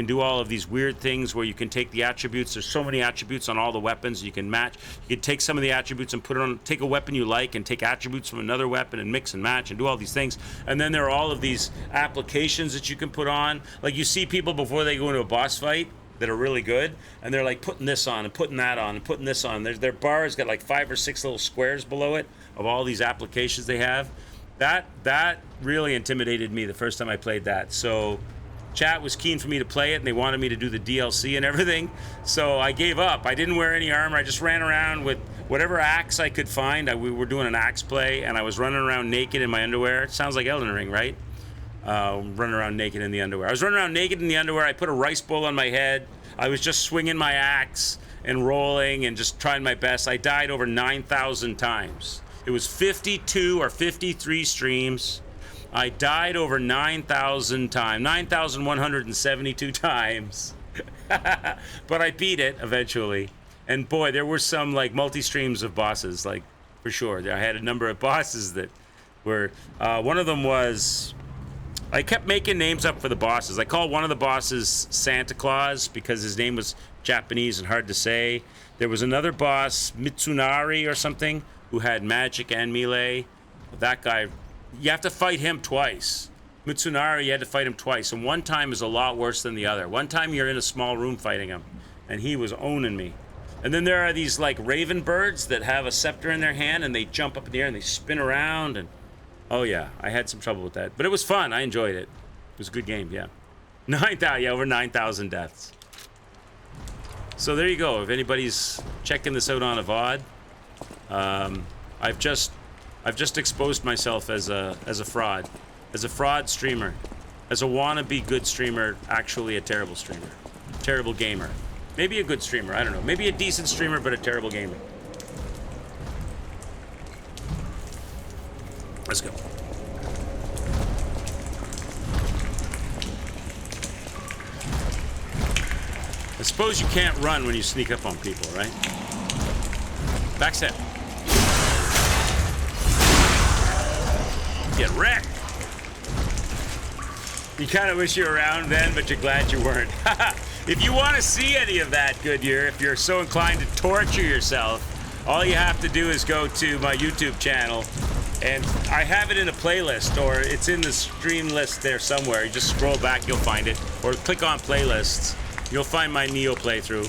[SPEAKER 2] do all of these weird things where you can take the attributes. There's so many attributes on all the weapons you can match. You can take some of the attributes and put it on, take a weapon you like and take attributes from another weapon and mix and match and do all these things. And then there are all of these applications that you can put on. Like you see people before they go into a boss fight that are really good, and they're like putting this on and putting that on and putting this on. Their bar has got like 5 or 6 little squares below it of all these applications they have. That really intimidated me the first time I played that. So chat was keen for me to play it, and they wanted me to do the DLC and everything. So I gave up. I didn't wear any armor. I just ran around with whatever axe I could find. We were doing an axe play, and I was running around naked in my underwear. It sounds like Elden Ring, right? Running around naked in the underwear. I was running around naked in the underwear. I put a rice bowl on my head. I was just swinging my axe and rolling and just trying my best. I died over 9,000 times. It was 52 or 53 streams. I died over 9,000 times, 9,172 times. But I beat it eventually. And boy, there were some like multi-streams of bosses, like for sure. I had a number of bosses that were, one of them was, I kept making names up for the bosses. I called one of the bosses Santa Claus because his name was Japanese and hard to say. There was another boss, Mitsunari or something, who had magic and melee. That guy, you have to fight him twice. Mitsunari, you had to fight him twice. And one time is a lot worse than the other. One time you're in a small room fighting him, and he was owning me. And then there are these like raven birds that have a scepter in their hand, and they jump up in the air and they spin around. And oh yeah, I had some trouble with that. But it was fun. I enjoyed it. It was a good game, yeah. 9,000, yeah, over 9,000 deaths. So there you go. If anybody's checking this out on a VOD, I've just exposed myself as a fraud streamer, as a wannabe good streamer, actually a terrible streamer, terrible gamer, maybe a good streamer, I don't know, maybe a decent streamer but a terrible gamer. Let's go. I suppose you can't run when you sneak up on people, right? Backstep. Get wrecked. You kind of wish you were around then, but you're glad you weren't. If you want to see any of that, Goodyear, if you're so inclined to torture yourself, all you have to do is go to my YouTube channel, and I have it in a playlist, or it's in the stream list there somewhere. You just scroll back, you'll find it, or click on playlists. You'll find my Neo playthrough,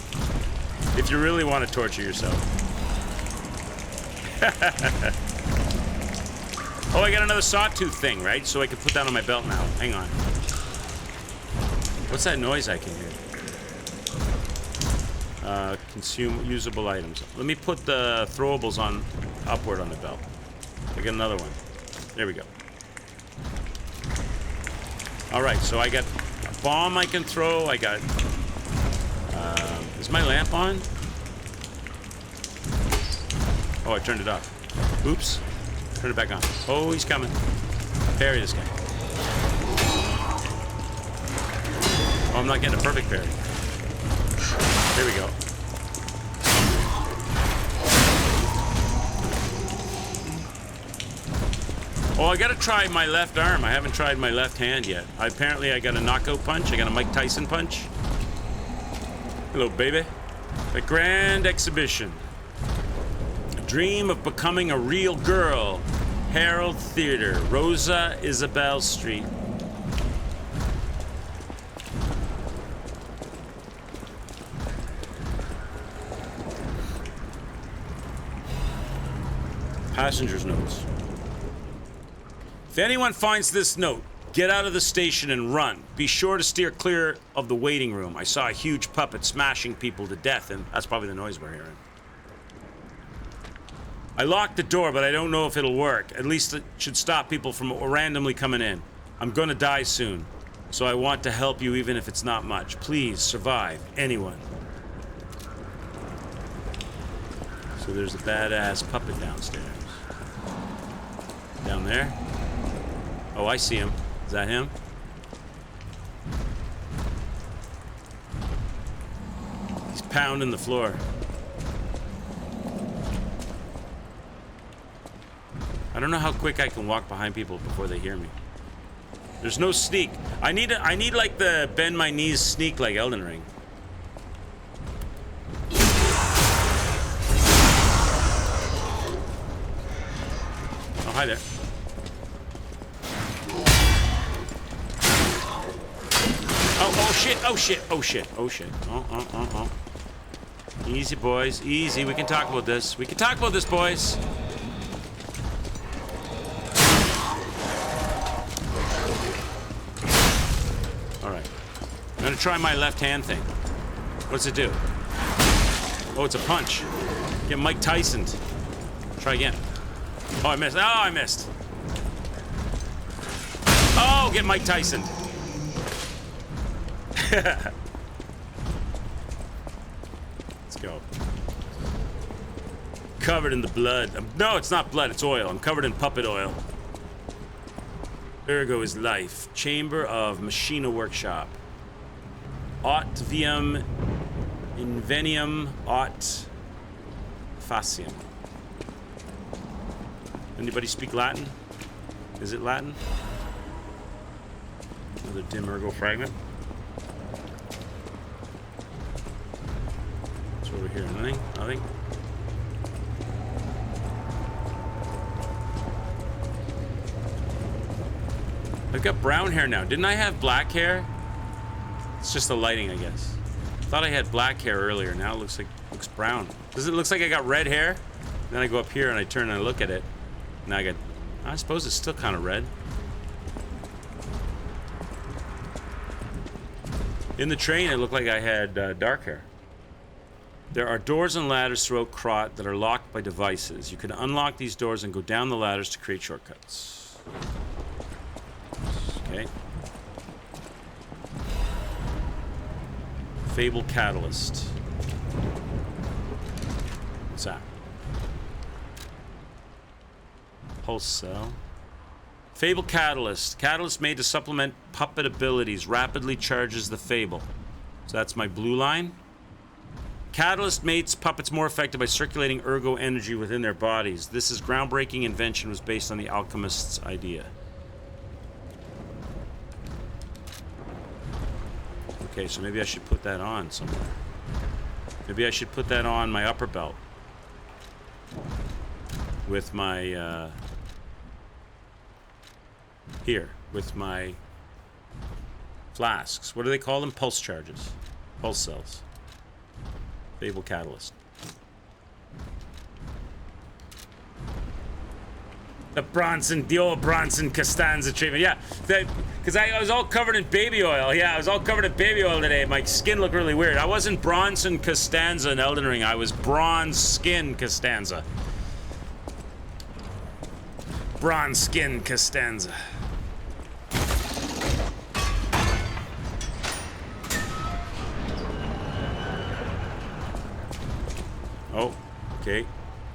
[SPEAKER 2] if you really want to torture yourself. Oh, I got another sawtooth thing, right? So I can put that on my belt now. Hang on. What's that noise I can hear? Consume usable items. Let me put the throwables on upward on the belt. I got another one. There we go. All right, so I got a bomb I can throw. I got... is my lamp on? Oh, I turned it off. Oops. Turn it back on. Oh, he's coming. Parry this guy. I'm not getting a perfect parry. Here we go. Oh, I gotta try my left arm. I haven't tried my left hand yet. Apparently, I got a knockout punch. I got a Mike Tyson punch. Hello, baby. The Grand Exhibition. A dream of becoming a real girl. Herald Theater, Rosa Isabel Street. Passenger's notes. If anyone finds this note, get out of the station and run. Be sure to steer clear of the waiting room. I saw a huge puppet smashing people to death, and that's probably the noise we're hearing. I locked the door, but I don't know if it'll work. At least it should stop people from randomly coming in. I'm gonna die soon, so I want to help you even if it's not much. Please, survive. Anyone. So there's a badass puppet downstairs. Down there? Oh, I see him. Is that him? He's pounding the floor. I don't know how quick I can walk behind people before they hear me. There's no sneak. I need like the bend my knees sneak like Elden Ring. Oh, hi there. Oh shit, oh shit, oh shit, oh shit. Oh. Easy, boys, easy. We can talk about this. We can talk about this, boys. Alright. I'm gonna try my left hand thing. What's it do? Oh, it's a punch. Get Mike Tyson. Try again. Oh, I missed. Oh, I missed. Oh, get Mike Tyson. Let's go. Covered in the blood. No, it's not blood, it's oil. I'm covered in puppet oil. Ergo is life. Chamber of Machina Workshop. Aut viam invenium aut faciam. Anybody speak Latin? Is it Latin? Another dim ergo fragment. What's over here? Nothing? Nothing? I've got brown hair now. Didn't I have black hair? It's just the lighting, I guess. Thought I had black hair earlier. Now it looks brown. Does it look like I got red hair? Then I go up here and I turn and I look at it. Now I suppose it's still kind of red. In the train, it looked like I had dark hair. There are doors and ladders throughout Krot that are locked by devices. You can unlock these doors and go down the ladders to create shortcuts. Okay. Fable Catalyst. What's that? Pulse cell. Fable Catalyst. Catalyst made to supplement puppet abilities. Rapidly charges the Fable. So that's my blue line. Catalyst makes puppets more effective by circulating ergo energy within their bodies. This is groundbreaking invention was based on the alchemist's idea. Okay, so maybe I should put that on somewhere. Maybe I should put that on my upper belt. With my, here, with my flasks. What do they call them? Pulse charges. Pulse cells. Fable Catalyst. The old Bronson Costanza treatment. Yeah, because I was all covered in baby oil. Yeah, I was all covered in baby oil today. My skin looked really weird. I wasn't Bronson Costanza in Elden Ring. I was Bronze Skin Costanza. Bronze Skin Costanza. Oh, okay.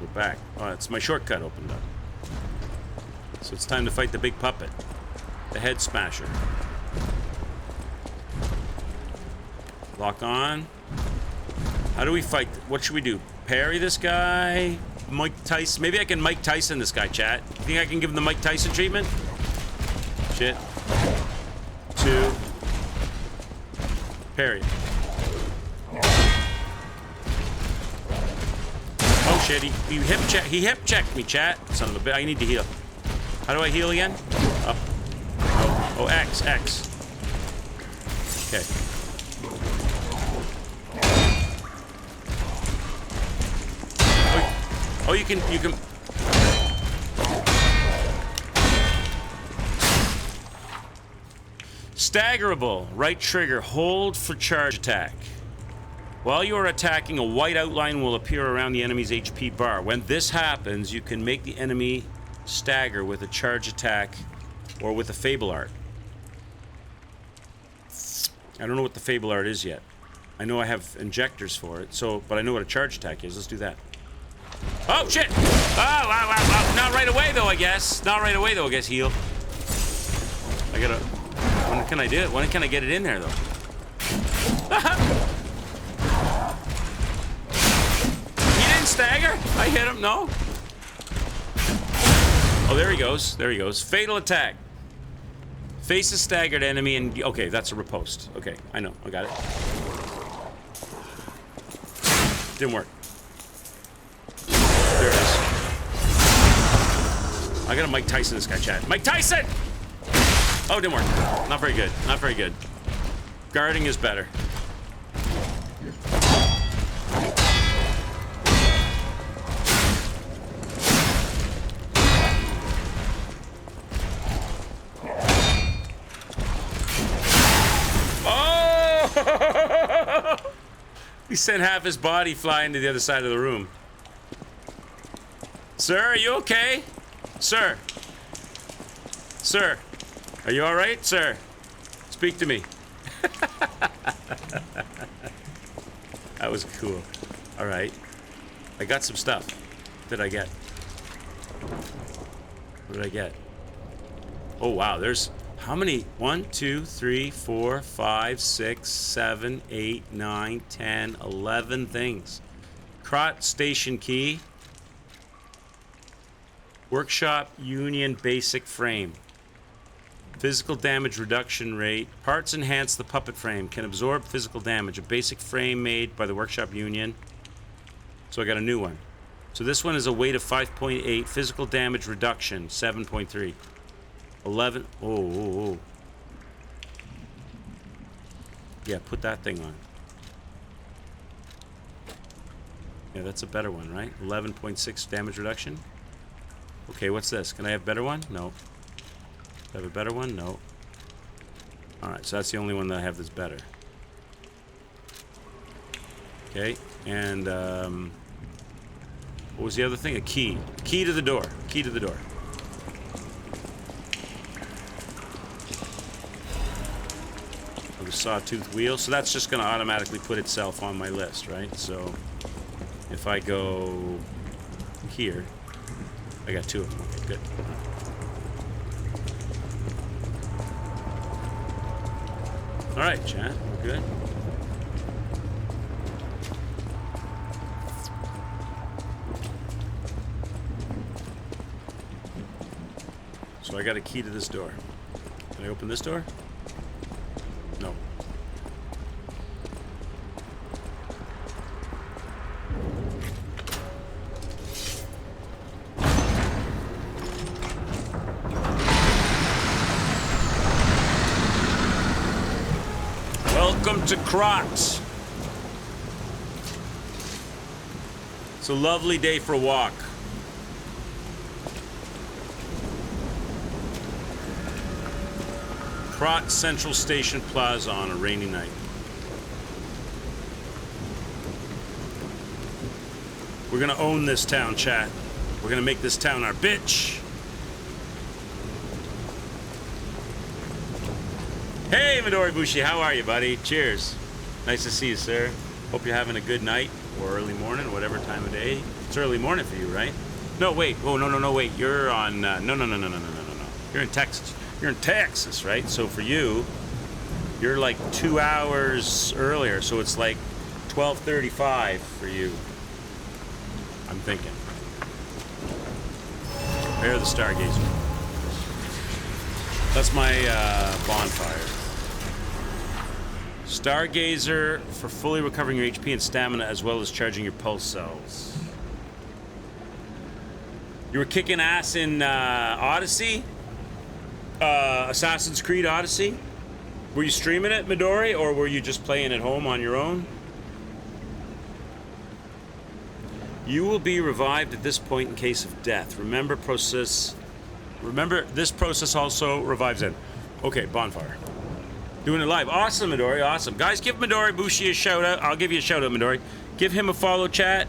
[SPEAKER 2] We're back. Oh, it's my shortcut opened up. So it's time to fight the big puppet. The head smasher. Lock on. How do we fight? What should we do? Parry this guy? Mike Tyson? Maybe I can Mike Tyson this guy, chat. You think I can give him the Mike Tyson treatment? Shit. 2. Parry. Oh shit, he hip checked me, chat. Son of a bitch, I need to heal. How do I heal again? Up. Oh, X. Okay. Oh, you can. Staggerable. Right trigger. Hold for charge attack. While you are attacking, a white outline will appear around the enemy's HP bar. When this happens, you can make the enemy stagger with a charge attack or with a Fable Art. I don't know what the Fable Art is yet. I know I have injectors for it, but I know what a charge attack is. Let's do that. Oh, shit! Oh, wow. Not right away, though, I guess. Heal. I gotta... When can I do it? When can I get it in there, though? He didn't stagger? I hit him, no? Oh, there he goes. Fatal attack. Face a staggered enemy and... Okay, that's a riposte. Okay, I know. I got it. Didn't work. There it is. I gotta Mike Tyson this guy, chat. Mike Tyson! Oh, didn't work. Not very good. Guarding is better. Oh! He sent half his body flying to the other side of the room. Sir, are you okay? Sir. Are you all right, sir? Speak to me. That was cool. All right. I got some stuff. What did I get? What did I get? Oh, wow. There's how many? 1, 2, 3, 4, 5, 6, 7, 8, 9, 10, 11 things. Crot station key. Workshop Union basic frame. Physical damage reduction rate. Parts enhance the puppet frame. Can absorb physical damage. A basic frame made by the Workshop Union. So I got a new one. So this one is a weight of 5.8. Physical damage reduction 7.3. 11. Oh. Yeah, put that thing on. Yeah, that's a better one, right? 11.6 damage reduction. Okay, what's this? Can I have a better one? No. Do I have a better one? No. Alright, so that's the only one that I have that's better. Okay, and what was the other thing? A key. Key to the door. Key to the door. The sawtooth wheel. So that's just going to automatically put itself on my list, right? So if I go here, I got 2 of them. Okay, good. All right, chat. We're good. So I got a key to this door. Can I open this door? No. Welcome to Crot. It's a lovely day for a walk. Crot Central Station Plaza on a rainy night. We're gonna own this town, chat. We're gonna make this town our bitch. Hey, Midori Bushi, how are you, buddy? Cheers. Nice to see you, sir. Hope you're having a good night or early morning, whatever time of day. It's early morning for you, right? No, wait. Oh, no, wait. You're on. No. You're in Texas. You're in Texas, right? So for you, You're like 2 hours earlier, so it's like 12:35 for you. I'm thinking. Prepare the Stargazer. That's my bonfire. Stargazer for fully recovering your HP and stamina, as well as charging your pulse cells. You were kicking ass in Odyssey? Assassin's Creed Odyssey? Were you streaming it, Midori, or were you just playing at home on your own? You will be revived at this point in case of death. Remember this process also revives it. Okay, bonfire. Doing it live. Awesome, Midori, awesome. Guys, give Midori Bushi a shout out. I'll give you a shout out, Midori. Give him a follow, chat.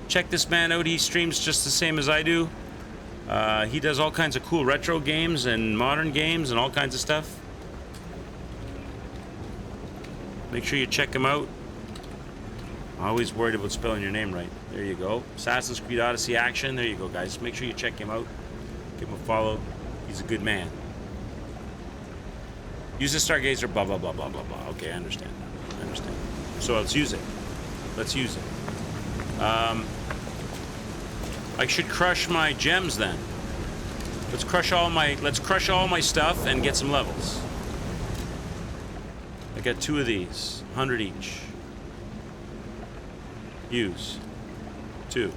[SPEAKER 2] Check this man out. He streams just the same as I do. He does all kinds of cool retro games and modern games and all kinds of stuff. Make sure you check him out. Always worried about spelling your name right. There you go. Assassin's Creed Odyssey action. There you go, guys. Make sure you check him out. Give him a follow. He's a good man. Use the Stargazer, blah, blah, blah, blah, blah, blah. Okay, I understand. I understand. So let's use it. Let's use it. I should crush my gems then. Let's crush all my stuff and get some levels. I got 2 of these, 100 each. Use 2.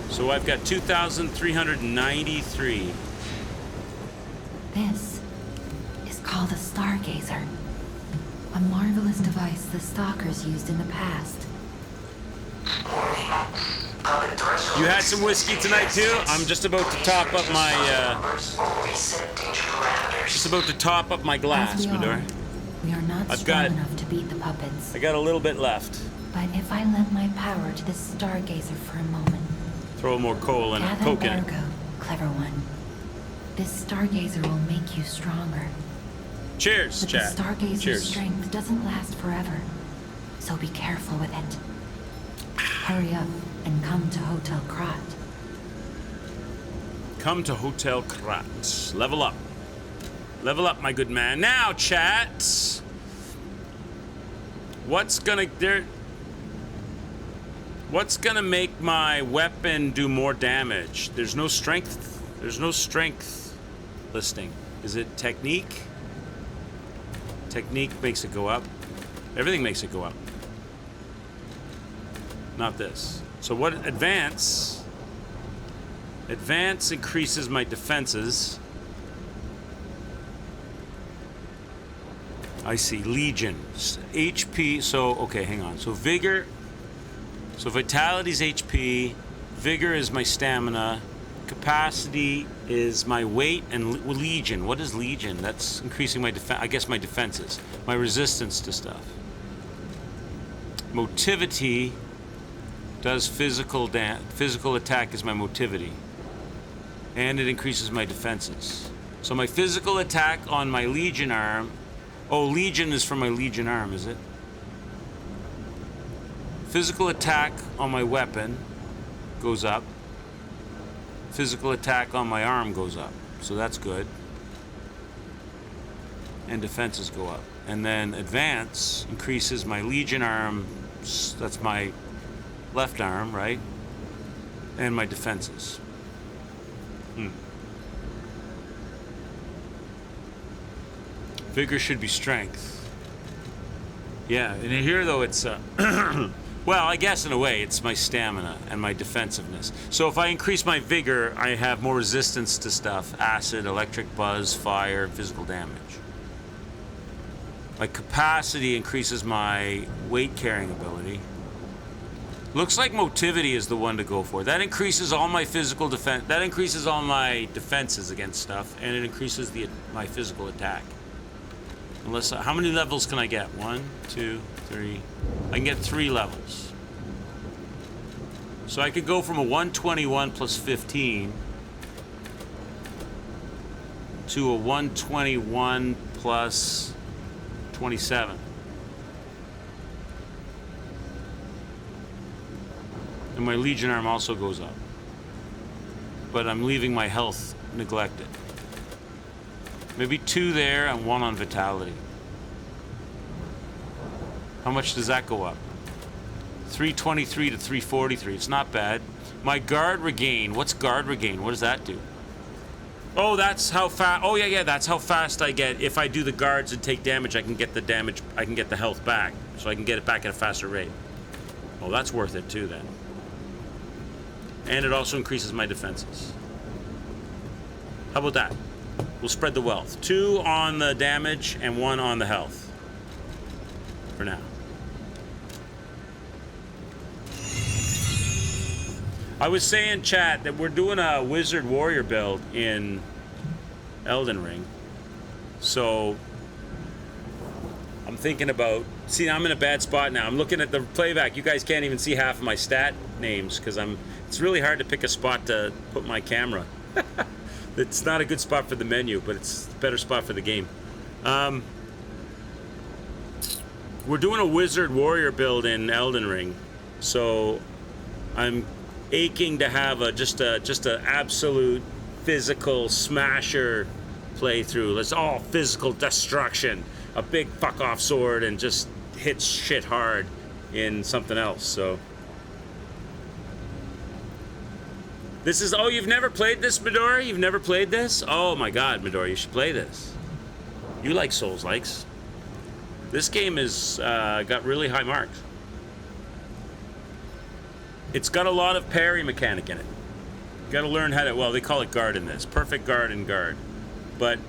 [SPEAKER 2] So I've got 2,393.
[SPEAKER 3] This is called a Stargazer. A marvelous device the Stalkers used in the past.
[SPEAKER 2] You had some whiskey tonight too? I'm just about to top up my glass,
[SPEAKER 3] As we are,
[SPEAKER 2] Midori.
[SPEAKER 3] we are not
[SPEAKER 2] I've
[SPEAKER 3] strong
[SPEAKER 2] got-
[SPEAKER 3] enough to beat the puppets.
[SPEAKER 2] I got a little bit left.
[SPEAKER 3] But if I lend my power to this Stargazer for a moment,
[SPEAKER 2] Throw more coal and
[SPEAKER 3] gather
[SPEAKER 2] coke in it.
[SPEAKER 3] Virgo, clever one. This Stargazer will make you stronger.
[SPEAKER 2] Cheers,
[SPEAKER 3] But
[SPEAKER 2] chat.
[SPEAKER 3] the Stargazer's
[SPEAKER 2] Cheers.
[SPEAKER 3] strength doesn't last forever, so be careful with it. Hurry up and come to Hotel Krat.
[SPEAKER 2] Come to Hotel Krat. Level up. Level up, my good man. Now, chat. What's gonna make my weapon do more damage? There's no strength. There's no strength listing. Is it technique? Technique makes it go up. Everything makes it go up. Not this. So what advance? Advance increases my defenses. I see. Legion. HP. So, okay, hang on. So vigor. So vitality's HP. Vigor is my stamina. Capacity is my weight. And legion. What is legion? That's increasing my defense. I guess my defenses. My resistance to stuff. Motivity does physical attack is my motivity. And it increases my defenses. So my physical attack on my Legion arm. Oh, Legion is for my Legion arm, is it? Physical attack on my weapon goes up. Physical attack on my arm goes up. So that's good. And defenses go up. And then advance increases my Legion arm. That's my left arm, right? And my defenses. Vigor should be strength. Yeah, and here though it's well, I guess in a way it's my stamina and my defensiveness. So if I increase my vigor, I have more resistance to stuff: acid, electric buzz, fire, physical damage. My capacity increases my weight carrying ability. Looks like motivity is the one to go for. That increases all my physical defense. That increases all my defenses against stuff, and it increases my physical attack. Unless, how many levels can I get? 1, 2, 3. I can get 3 levels. So I could go from a 121 plus 15 to a 121 plus 27. And my Legion arm also goes up. But I'm leaving my health neglected. Maybe 2 there and 1 on vitality. How much does that go up? 323 to 343. It's not bad. My guard regain. What's guard regain? What does that do? Oh, that's how fast. Oh, yeah. That's how fast I get. If I do the guards and take damage, I can get the damage. I can get the health back. So I can get it back at a faster rate. Oh, that's worth it too then. And it also increases my defenses. How about that? We'll spread the wealth. 2 on the damage and 1 on the health. For now. I was saying, chat, that we're doing a Wizard Warrior build in Elden Ring. So I'm thinking about... See, I'm in a bad spot now. I'm looking at the playback. You guys can't even see half of my stat names because it's really hard to pick a spot to put my camera. It's not a good spot for the menu, but it's a better spot for the game. We're doing a Wizard Warrior build in Elden Ring. So I'm aching to have just a absolute physical smasher playthrough. Let's all physical destruction. A big fuck off sword and just hits shit hard in something else. So this is... Oh, you've never played this, Midori? You've never played this? Oh my god, Midori, you should play this. You like Souls-likes. This game has got really high marks. It's got a lot of parry mechanic in it. You gotta learn how to... Well, they call it guard in this. Perfect guard and guard. But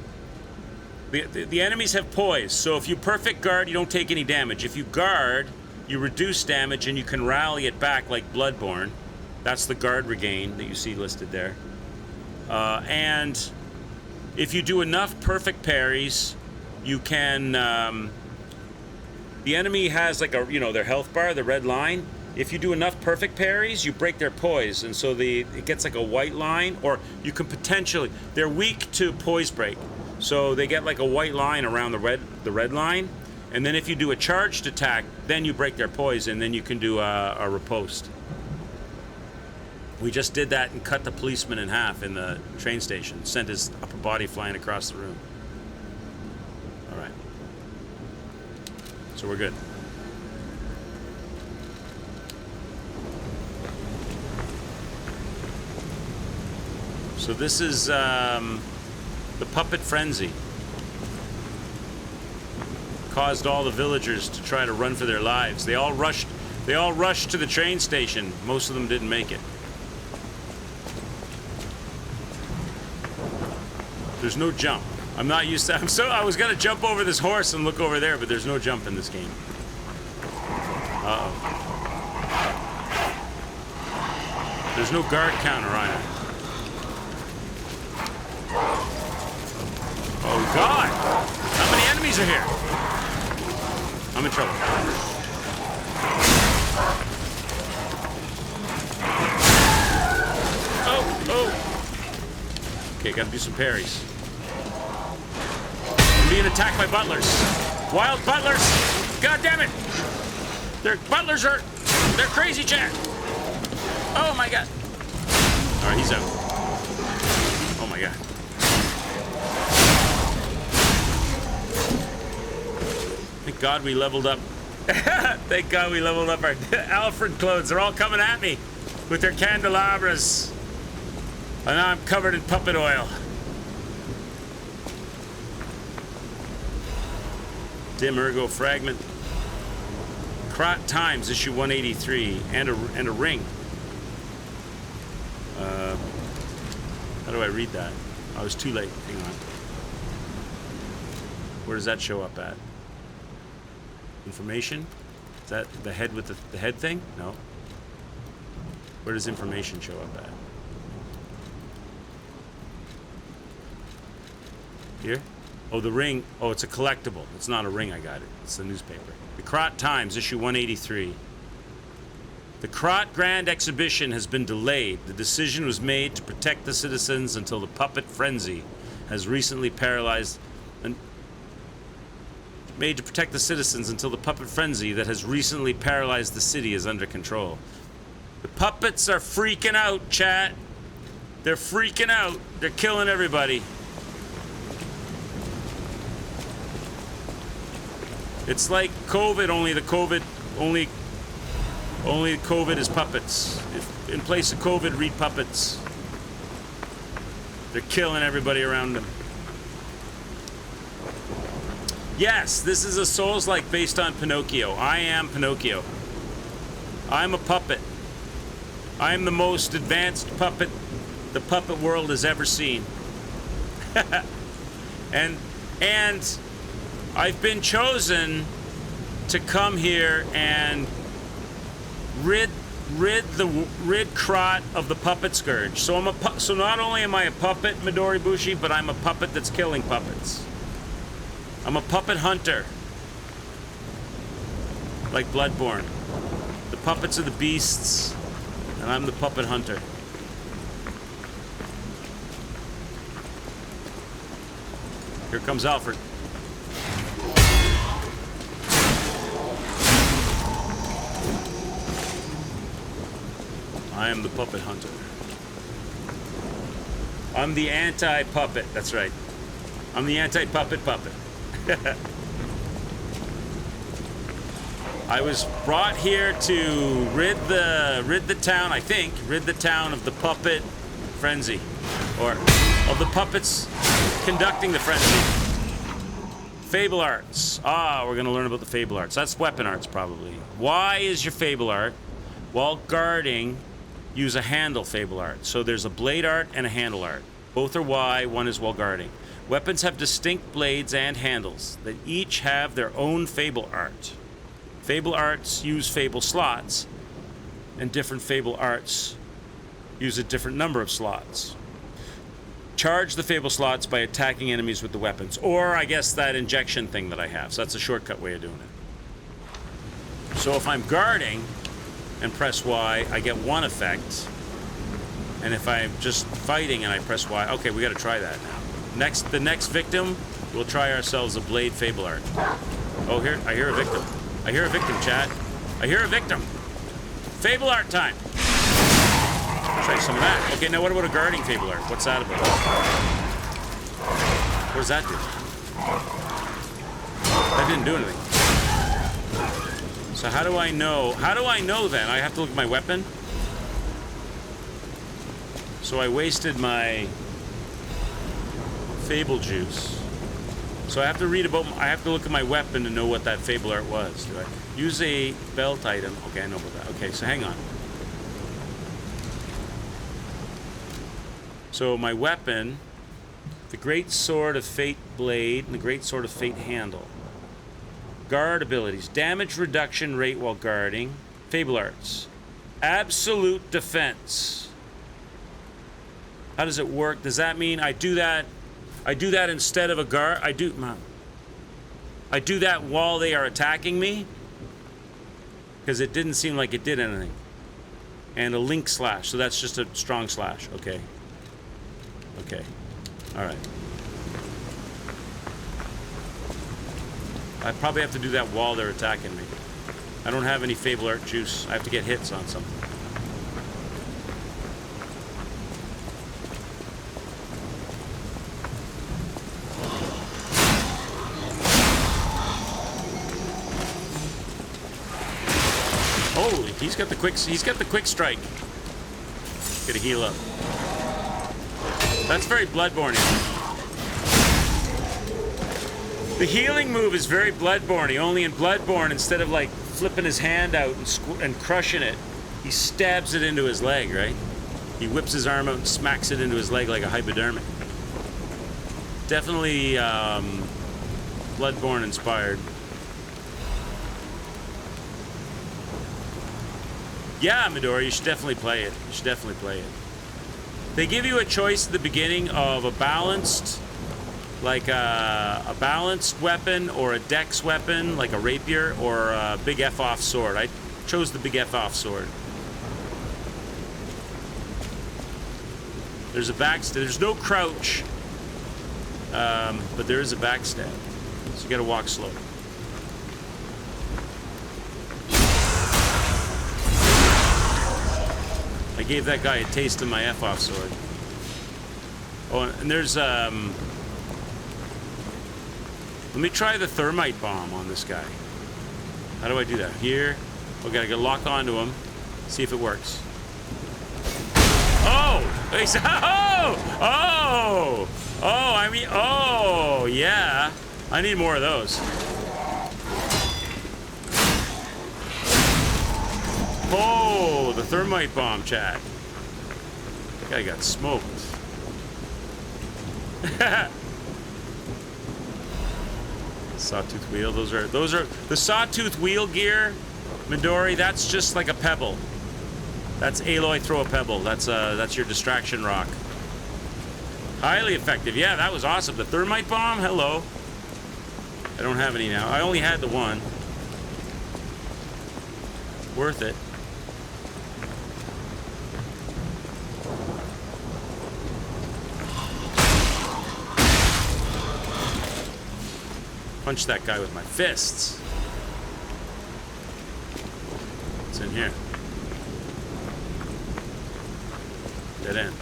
[SPEAKER 2] the enemies have poise, so if you perfect guard, you don't take any damage. If you guard, you reduce damage and you can rally it back like Bloodborne. That's the guard regain that you see listed there. And if you do enough perfect parries, you can... the enemy has like a, their health bar, the red line. If you do enough perfect parries, you break their poise, and so it gets like a white line, or you can potentially... They're weak to poise break. So they get like a white line around the red line, and then if you do a charged attack, then you break their poise, and then you can do a riposte. We just did that and cut the policeman in half in the train station, sent his upper body flying across the room. All right. So we're good. So this is the puppet frenzy. Caused all the villagers to try to run for their lives. They all rushed to the train station. Most of them didn't make it. There's no jump. I'm not used to... I was gonna jump over this horse and look over there, but there's no jump in this game. Uh-oh. There's no guard counter either. Oh god! How many enemies are here? I'm in trouble. Oh! Okay, gotta do some parries. I'm being attacked by butlers. Wild butlers! God damn it! They're crazy, chat! Oh my god! Alright, he's out. Oh my god. Thank God we leveled up. Thank God we leveled up our Alfred clothes. They're all coming at me with their candelabras. And now I'm covered in puppet oil. Dim Ergo Fragment. Krot Times, issue 183. And a ring. How do I read that? I was too late. Hang on. Where does that show up at? Information? Is that the head with the head thing? No. Where does information show up at? Here? Oh, the ring. Oh, it's a collectible. It's not a ring, I got it. It's the newspaper. The Krot Times, issue 183. The Krot Grand Exhibition has been delayed. The decision was made to protect the citizens until the puppet frenzy has recently paralyzed... Made to protect the citizens until the puppet frenzy that has recently paralyzed the city is under control. The puppets are freaking out, chat. They're freaking out. They're killing everybody. It's like COVID, only COVID is puppets. If in place of COVID, read puppets. They're killing everybody around them. Yes, this is a Souls-like based on Pinocchio. I am Pinocchio. I'm a puppet. I'm the most advanced puppet the puppet world has ever seen. and I've been chosen to come here and rid Krot of the puppet scourge. So so not only am I a puppet, Midori Bushi, but I'm a puppet that's killing puppets. I'm a puppet hunter. Like Bloodborne. The puppets are the beasts, and I'm the puppet hunter. Here comes Alfred. I am the puppet hunter. I'm the anti-puppet, that's right. I'm the anti-puppet puppet. I was brought here to rid the town, I think, rid the town of the puppet frenzy. Or of the puppets conducting the frenzy. Fable arts. We're gonna learn about the fable arts. That's weapon arts, probably. Why is your fable art? While guarding, use a handle fable art. So there's a blade art and a handle art. Both are Y, one is while guarding. Weapons have distinct blades and handles that each have their own fable art. Fable arts use fable slots, and different fable arts use a different number of slots. Charge the fable slots by attacking enemies with the weapons, or I guess that injection thing that I have. So that's a shortcut way of doing it. So if I'm guarding and press Y, I get one effect. And if I'm just fighting and I press Y, okay, we got to try that now. The next victim, we'll try ourselves a blade fable art. Oh, I hear a victim. I hear a victim, chat. I hear a victim. Fable art time. Try some of that. Okay, now what about a guarding fable art? What's that about? What does that do? That didn't do anything. So how do I know? How do I know then? I have to look at my weapon? So I wasted my fable juice. So I have to look at my weapon to know what that fable art was. Do I use a belt item? Okay, I know about that. Okay, so hang on. So my weapon, the Great Sword of Fate blade and the Great Sword of Fate handle. Guard abilities, damage reduction rate while guarding. Fable arts, absolute defense. How does it work? Does that mean I do that instead of a guard? I do that while they are attacking me? Because it didn't seem like it did anything. And a link slash, so that's just a strong slash. Okay. Okay. All right. I probably have to do that while they're attacking me. I don't have any fable art juice. I have to get hits on something. Holy, he's got the quick strike. Gotta heal up. That's very Bloodborne. The healing move is very Bloodborne. Only in Bloodborne, instead of like flipping his hand out and crushing it, he stabs it into his leg, right? He whips his arm out and smacks it into his leg like a hypodermic. Definitely Bloodborne inspired. Yeah, Midori, you should definitely play it. You should definitely play it. They give you a choice at the beginning of a balanced, like a balanced weapon or a dex weapon, like a rapier, or a big F-off sword. I chose the big F-off sword. There's a backstab. There's no crouch, but there is a backstab. So you gotta walk slow. I gave that guy a taste of my F-off sword. Oh, and there's Let me try the thermite bomb on this guy. How do I do that? Here. Okay, I gotta lock onto him. See if it works. Oh! Oh! Oh! I mean, oh, yeah. I need more of those. Oh, the thermite bomb, chat. That guy got smoked. Sawtooth wheel. Those are the sawtooth wheel gear, Midori. That's just like a pebble. That's Aloy throw a pebble. That's your distraction rock. Highly effective. Yeah, that was awesome. The thermite bomb. Hello. I don't have any now. I only had the one. Worth it. Punch that guy with my fists. What's in here? Dead end.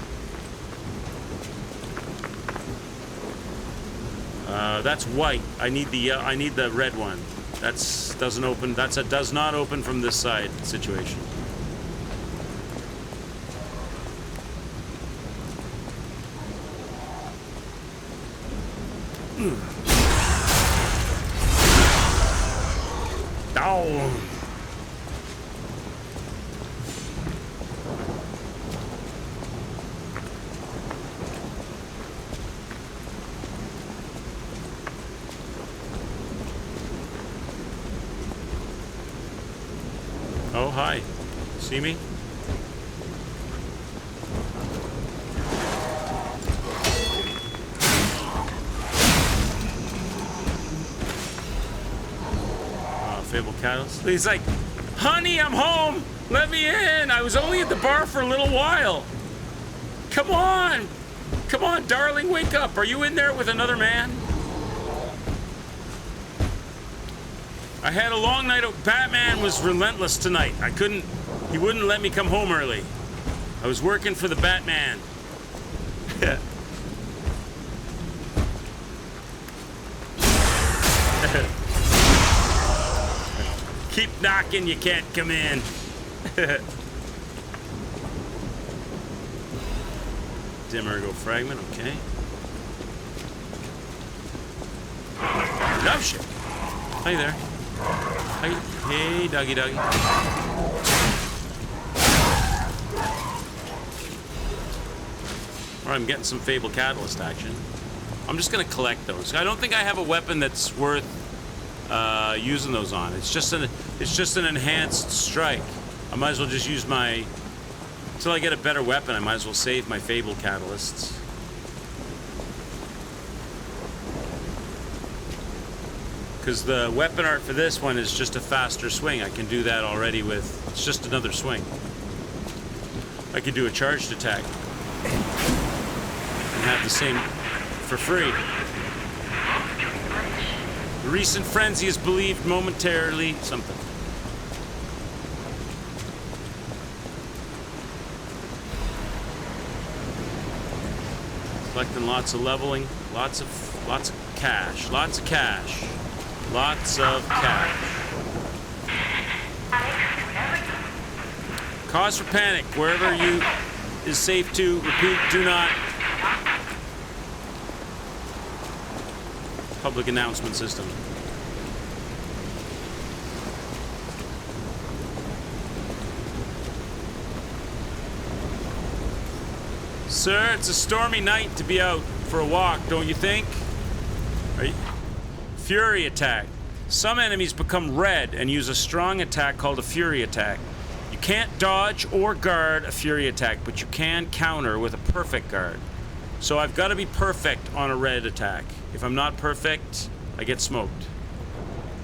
[SPEAKER 2] That's white. I need the red one. That's doesn't open. That's a does not open from this side situation. Down. Oh, hi. See me? Fable Catalyst. He's like, honey, I'm home. Let me in. I was only at the bar for a little while. Come on. Come on, darling, wake up. Are you in there with another man? I had a long night. Batman was relentless tonight. He wouldn't let me come home early. I was working for the Batman. Keep knocking, you can't come in. Dim ergo fragment, okay. Oh shit. Hi there. Hi. Hey, doggy doggy. Alright, I'm getting some Fable Catalyst action. I'm just gonna collect those. I don't think I have a weapon that's worth using those on. It's just an enhanced strike. I might as well just use my until I get a better weapon. I might as well save my Fable Catalysts. Because the weapon art for this one is just a faster swing. I can do that already with it's just another swing. I could do a charged attack and have the same for free. The recent frenzy is believed momentarily something. Collecting lots of leveling, lots of cash, lots of cash, lots of cash. Cause for panic wherever you is safe to repeat. Do not. Public announcement system. Sir, it's a stormy night to be out for a walk, don't you think? Right? Fury attack. Some enemies become red and use a strong attack called a fury attack. You can't dodge or guard a fury attack, but you can counter with a perfect guard. So I've got to be perfect on a red attack. If I'm not perfect, I get smoked.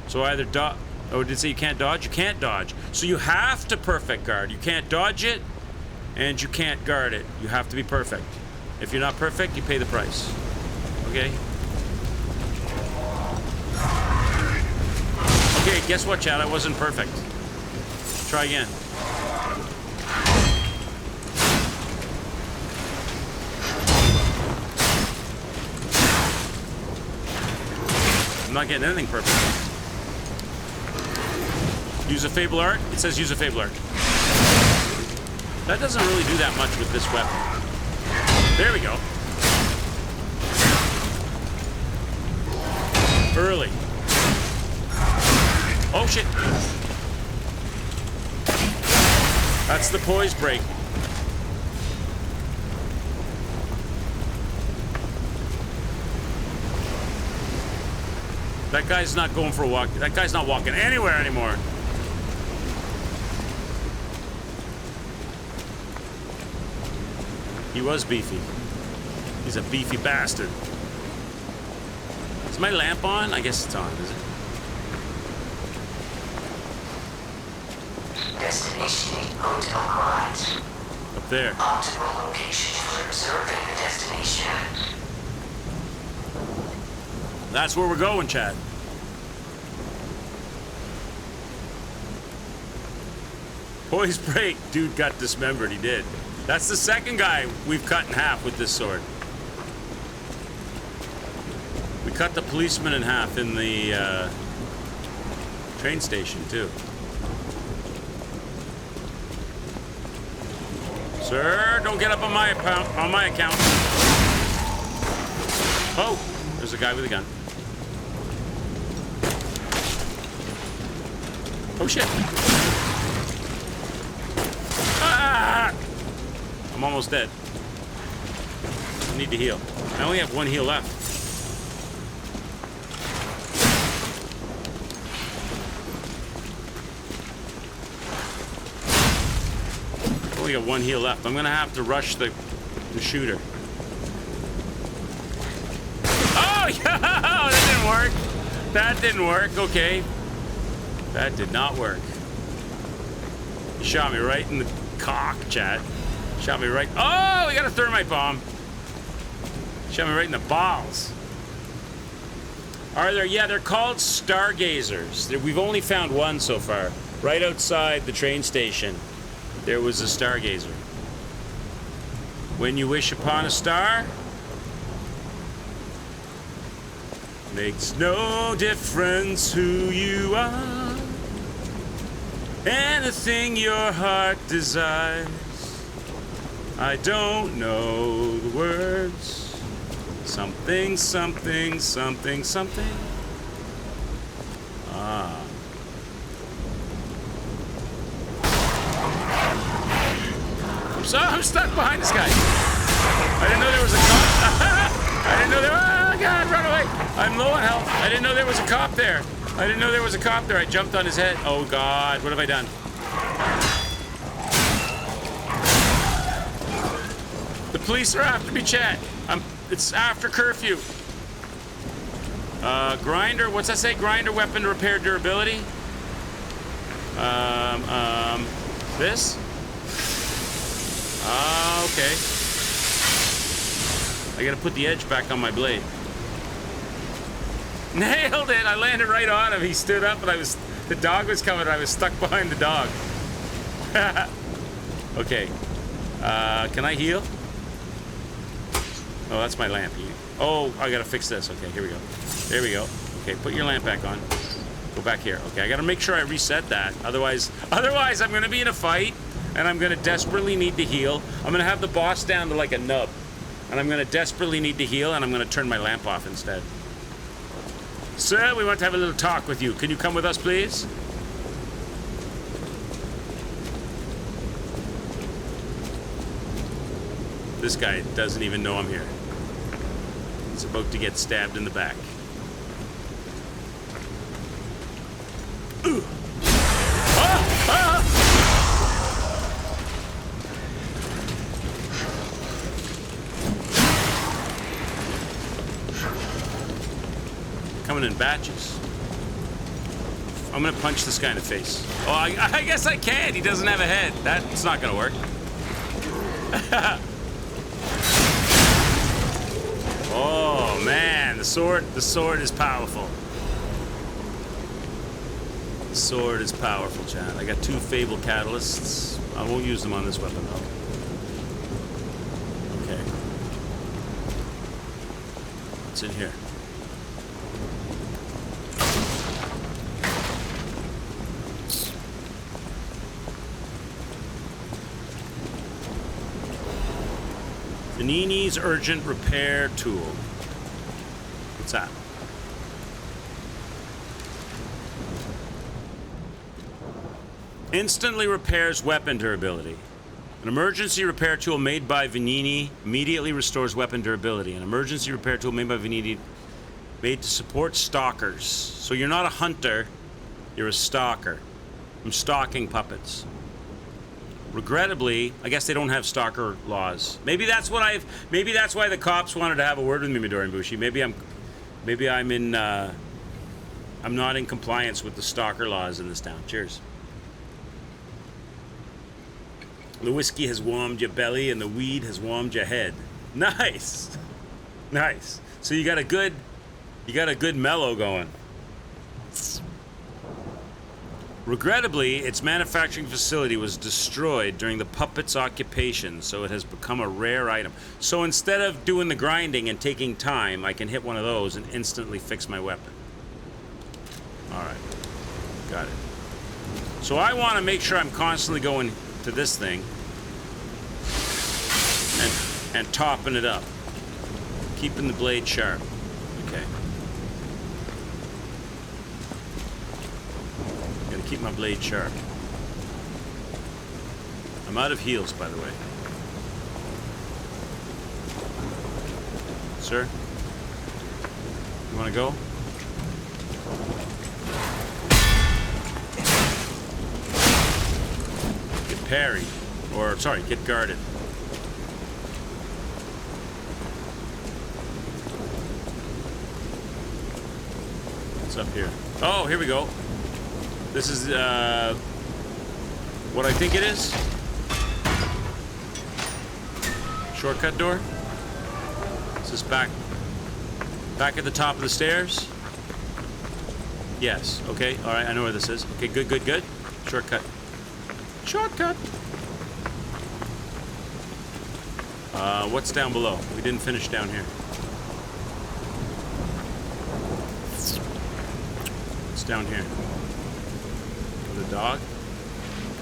[SPEAKER 2] So either dodge. Oh, did it say you can't dodge? You can't dodge. So you have to perfect guard. You can't dodge it, and you can't guard it. You have to be perfect. If you're not perfect, you pay the price. Okay? Okay, guess what, Chad? I wasn't perfect. Try again. I'm not getting anything perfect. Use a Fable Art? It says use a Fable Art. That doesn't really do that much with this weapon. There we go. Early. Oh shit. That's the poise break. That guy's not going for a walk. That guy's not walking anywhere anymore. He was beefy. He's a beefy bastard. Is my lamp on? I guess it's on, is it?
[SPEAKER 4] Destination Hotel Krat.
[SPEAKER 2] Up there.
[SPEAKER 4] Optimal location for observing the destination.
[SPEAKER 2] That's where we're going, Chad. Poise break. Dude got dismembered. He did. That's the second guy we've cut in half with this sword. We cut the policeman in half in the train station, too. Sir, don't get up on my account. Oh, there's a guy with a gun. Oh shit. Ah! I'm almost dead. I need to heal. I only have one heal left. Only got one heal left. I'm gonna have to rush the shooter. Oh yeah! That didn't work. That didn't work. Okay. That did not work. He shot me right in the cock, Chad. Shot me right. Oh, we got a thermite bomb. Shot me right in the balls. Are there? Yeah, they're called stargazers. We've only found one so far. Right outside the train station, there was a stargazer. When you wish upon a star, makes no difference who you are. Anything your heart desires. I don't know the words. Something, something, something, something. Ah. I'm stuck behind this guy. I didn't know there was a cop. I didn't know there. Oh God, run away! I'm low on health. I didn't know there was a cop there. I didn't know there was a cop there. I jumped on his head. Oh God, what have I done? The police are after me, Chad. It's after curfew. Grinder. What's that say? Grinder weapon repair durability. This. Okay. I gotta put the edge back on my blade. Nailed it! I landed right on him. He stood up, and the dog was coming. I was stuck behind the dog. Okay. Can I heal? Oh, that's my lamp. Oh, I gotta fix this. Okay, here we go. There we go. Okay, put your lamp back on. Go back here. Okay, I gotta make sure I reset that. Otherwise, I'm gonna be in a fight, and I'm gonna desperately need to heal. I'm gonna have the boss down to like a nub, and I'm gonna desperately need to heal, and I'm gonna turn my lamp off instead. Sir, we want to have a little talk with you. Can you come with us, please? This guy doesn't even know I'm here. He's about to get stabbed in the back. Ooh. Ah! Ah! Coming in batches. I'm gonna punch this guy in the face. Oh, I guess I can't. He doesn't have a head. That's not gonna work. Oh man, the sword is powerful. The sword is powerful, Chad. I got 2 Fable catalysts. I won't use them on this weapon though. Okay. What's in here? Vanini's urgent repair tool. What's that? Instantly repairs weapon durability. An emergency repair tool made by Vanini immediately restores weapon durability. An emergency repair tool made by Vanini made to support stalkers. So you're not a hunter, you're a stalker. I'm stalking puppets. Regrettably, I guess they don't have stalker laws. Maybe that's why the cops wanted to have a word with me, Midori and Bushi. I'm not in compliance with the stalker laws in this town. Cheers. The whiskey has warmed your belly and the weed has warmed your head. Nice. Nice. So you got a good mellow going. Regrettably, its manufacturing facility was destroyed during the puppet's occupation, so it has become a rare item. So instead of doing the grinding and taking time, I can hit one of those and instantly fix my weapon. Alright. Got it. So I want to make sure I'm constantly going to this thing and topping it up, keeping the blade sharp. Okay, gotta keep my blade sharp. I'm out of heals, by the way. Sir, you want to go? Get parried. Or, sorry, get guarded. What's up here? Oh, here we go. This is, what I think it is. Shortcut door. Is this back at the top of the stairs? Yes. Okay. All right. I know where this is. Okay. Good. Good. Good. Shortcut. Shortcut. What's down below? We didn't finish down here. What's down here? The dog?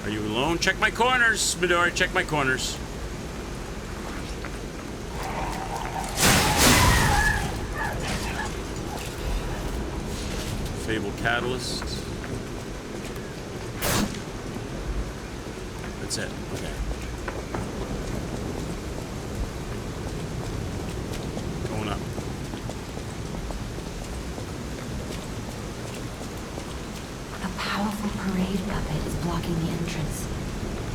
[SPEAKER 2] Are you alone? Check my corners, Midori. Check my corners. Fable Catalyst. That's it. Okay. Going up.
[SPEAKER 3] A powerful parade puppet is blocking the entrance,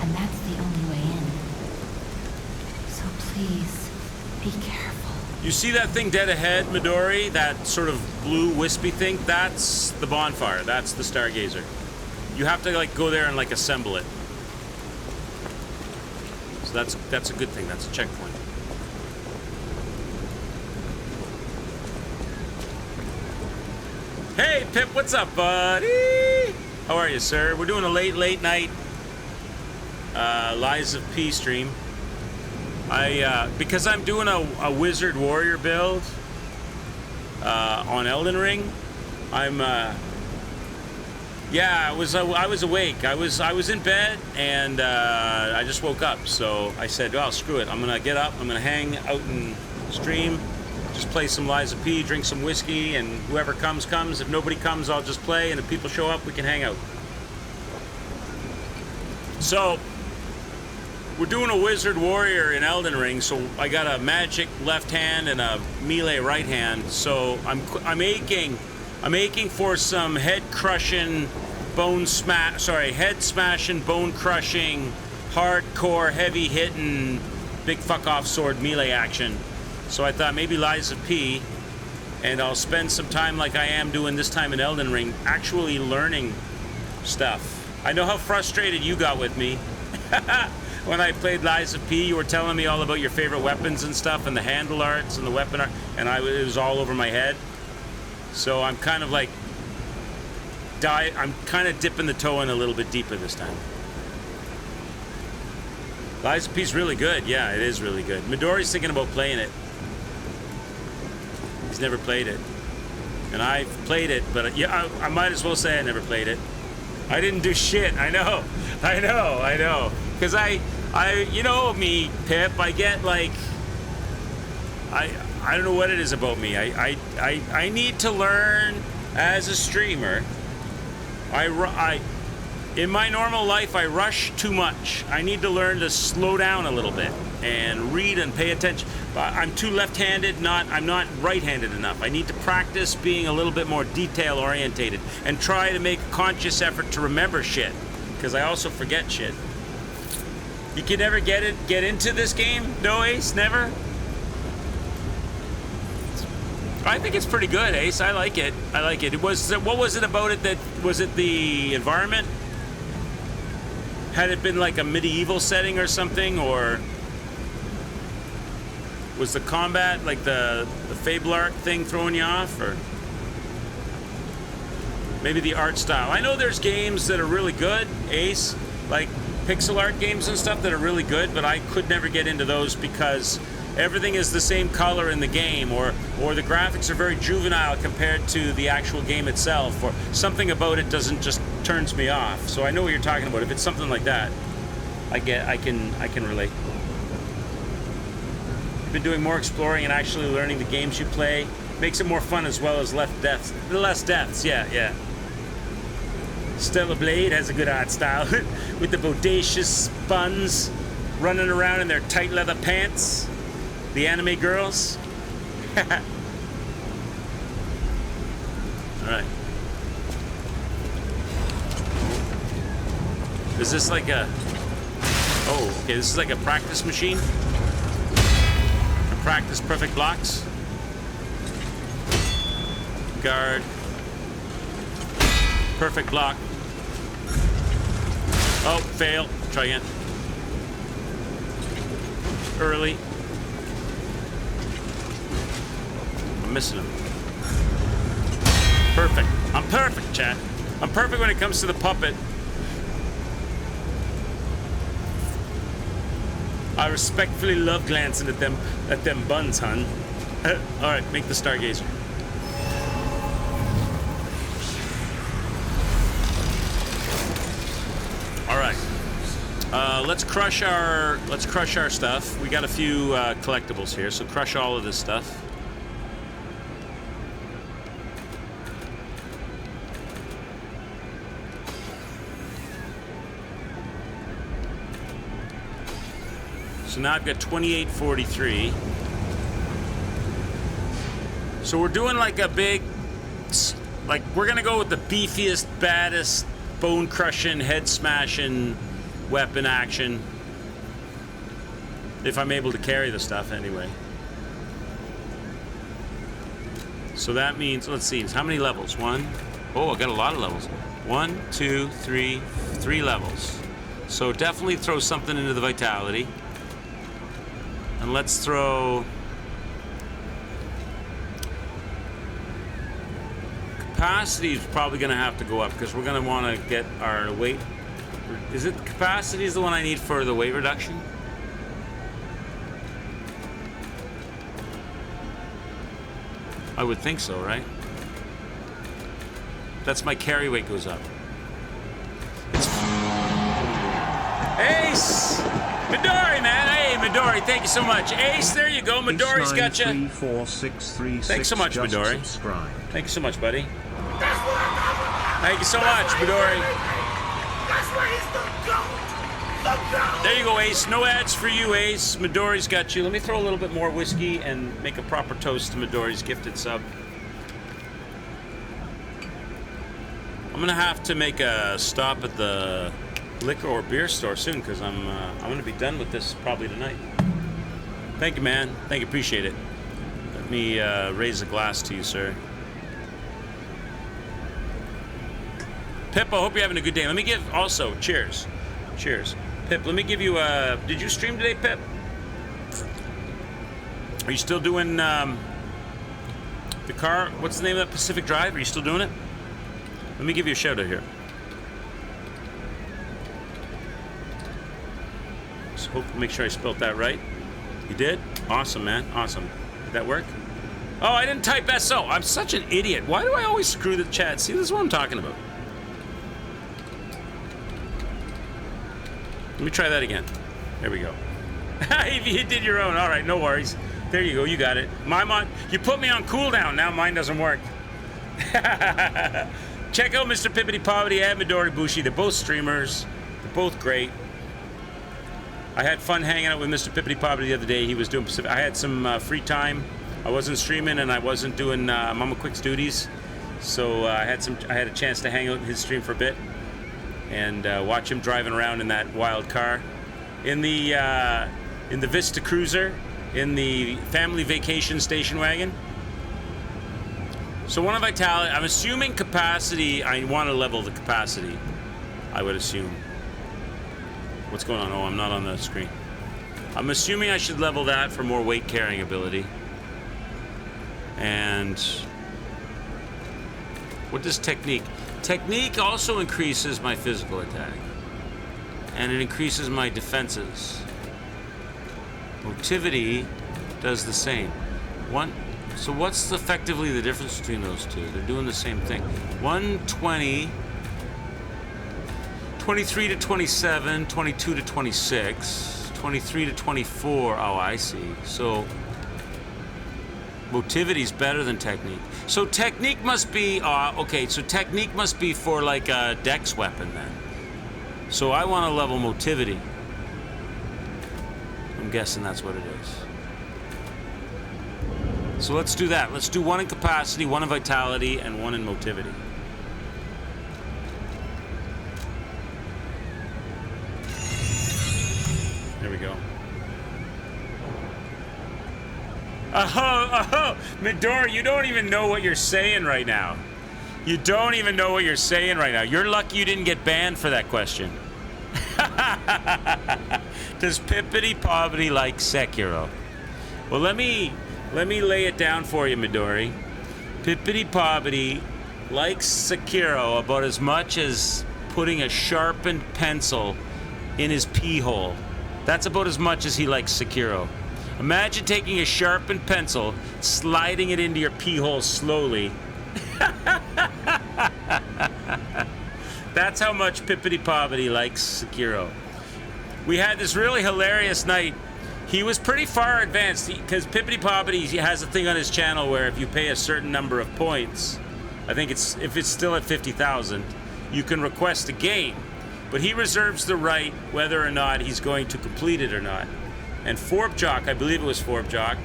[SPEAKER 3] and that's the only way in. So please, be careful.
[SPEAKER 2] You see that thing dead ahead, Midori? That sort of blue wispy thing? That's the bonfire. That's the Stargazer. You have to like go there and like assemble it. So that's a good thing. That's a checkpoint. Hey, Pip, what's up, buddy? How are you, sir? We're doing a late night Lies of P stream. Because I'm doing a Wizard Warrior build on Elden Ring. I was awake. I was in bed and I just woke up. So I said, well, screw it. I'm gonna get up. I'm gonna hang out and stream. Just play some Lies of P, drink some whiskey, and whoever comes, comes. If nobody comes, I'll just play, and if people show up, we can hang out. So we're doing a Wizard Warrior in Elden Ring, so I got a magic left hand and a melee right hand. So I'm aching for some head smashing, bone crushing, hardcore, heavy hitting, big fuck off sword melee action. So I thought maybe Lies of P, and I'll spend some time like I am doing this time in Elden Ring, actually learning stuff. I know how frustrated you got with me. When I played Lies of P, you were telling me all about your favorite weapons and stuff, and the handle arts and the weapon art, and it was all over my head. So I'm kind of like, I'm kind of dipping the toe in a little bit deeper this time. Lies of P is really good. Yeah, it is really good. Midori's thinking about playing it. He's never played it. And I've played it, but yeah, I might as well say I never played it. I didn't do shit. I know. Because I, you know me, Pip, I get like I don't know what it is about me. I need to learn as a streamer. In my normal life, I rush too much. I need to learn to slow down a little bit and read and pay attention. I'm too left-handed, I'm not right-handed enough. I need to practice being a little bit more detail-orientated and try to make a conscious effort to remember shit, because I also forget shit. You can never get into this game? No, Ace? Never? I think it's pretty good, Ace. I like it. I like it. What was it about it that... Was it the environment? Had it been like a medieval setting or something, or... Was the combat, like the Fablark thing, throwing you off, or... Maybe the art style. I know there's games that are really good, Ace, like pixel art games and stuff that are really good, but I could never get into those because everything is the same color in the game, or the graphics are very juvenile compared to the actual game itself, or something about it just turns me off. So I know what you're talking about. If it's something like that, I can relate. You've been doing more exploring and actually learning the games you play. Makes it more fun as well as less deaths. Yeah. Stellar Blade has a good art style with the bodacious buns running around in their tight leather pants. The anime girls. Alright. Is this like a... Oh, okay, this is like a practice machine. To practice perfect blocks. Guard. Perfect block. Oh, fail. Try again. Early. I'm missing him. Perfect. I'm perfect, chat. I'm perfect when it comes to the puppet. I respectfully love glancing at them buns, hun. Alright, make the Stargazer. Alright. Let's crush our stuff. We got a few collectibles here, so crush all of this stuff. So now I've got 2843. So we're doing like a big, like we're gonna go with the beefiest, baddest, bone-crushing, head-smashing weapon action. If I'm able to carry the stuff anyway. So that means, let's see, how many levels? One. Oh, I got a lot of levels. 1, 2, 3, 3 levels. So definitely throw something into the vitality. And let's throw... Capacity is probably going to have to go up because we're going to want to get our weight. Is it capacity is the one I need for the weight reduction? I would think so, right? That's my carry weight goes up. Ace! Midori, man! Hey, Midori, thank you so much. Ace, there you go. Midori's got you. Thanks so much, Midori. Thank you so much, buddy. Thank you so much, Midori. There you go, Ace. No ads for you, Ace. Midori's got you. Let me throw a little bit more whiskey and make a proper toast to Midori's gifted sub. I'm gonna have to make a stop at the liquor or beer store soon because I'm gonna be done with this probably tonight. Thank you, man. Thank you. Appreciate it. Let me raise a glass to you, sir. Pip, I hope you're having a good day. Let me give also cheers. Cheers. Pip, let me give you a... Did you stream today, Pip? Are you still doing the car? What's the name of that Pacific Drive? Are you still doing it? Let me give you a shout out here. Just hope make sure I spelled that right. You did? Awesome, man. Awesome. Did that work? Oh, I didn't type SO. I'm such an idiot. Why do I always screw the chat? See, this is what I'm talking about. Let me try that again. There we go. You did your own. All right, no worries. There you go. You got it. You put me on cooldown. Now mine doesn't work. Check out Mr. Pippity Poppity and Midori Bushi. They're both streamers. They're both great. I had fun hanging out with Mr. Pippity Poppity the other day. He was doing Pacific. I had some free time. I wasn't streaming and I wasn't doing Mama Quick's duties, so I had a chance to hang out in his stream for a bit and watch him driving around in that wild car, in the Vista Cruiser, in the family vacation station wagon. So one of Vitality, I'm assuming capacity, I want to level the capacity, I would assume. What's going on? Oh, I'm not on the screen. I'm assuming I should level that for more weight carrying ability. And what does technique? Technique also increases my physical attack. And it increases my defenses. Motivity does the same. So what's effectively the difference between those two? They're doing the same thing. 120, 23 to 27, 22 to 26, 23 to 24. Oh, I see. So motivity's better than technique. So technique must be, okay, so technique must be for like a dex weapon then. So I want to level motivity. I'm guessing that's what it is. So let's do that. Let's do one in capacity, one in vitality, and one in motivity. There we go. Oh, Midori, you don't even know what you're saying right now. You don't even know what you're saying right now. You're lucky you didn't get banned for that question. Does Pippity Poppity like Sekiro? Well, let me lay it down for you, Midori. Pippity Poppity likes Sekiro about as much as putting a sharpened pencil in his pee hole. That's about as much as he likes Sekiro. Imagine taking a sharpened pencil, sliding it into your pee hole slowly. That's how much Pippity Poppity likes Sekiro. We had this really hilarious night. He was pretty far advanced because Pippity Poppity has a thing on his channel where if you pay a certain number of points, I think if it's still at 50,000, you can request a game. But he reserves the right whether or not he's going to complete it or not. And Forbjock, I believe it was Forbjock,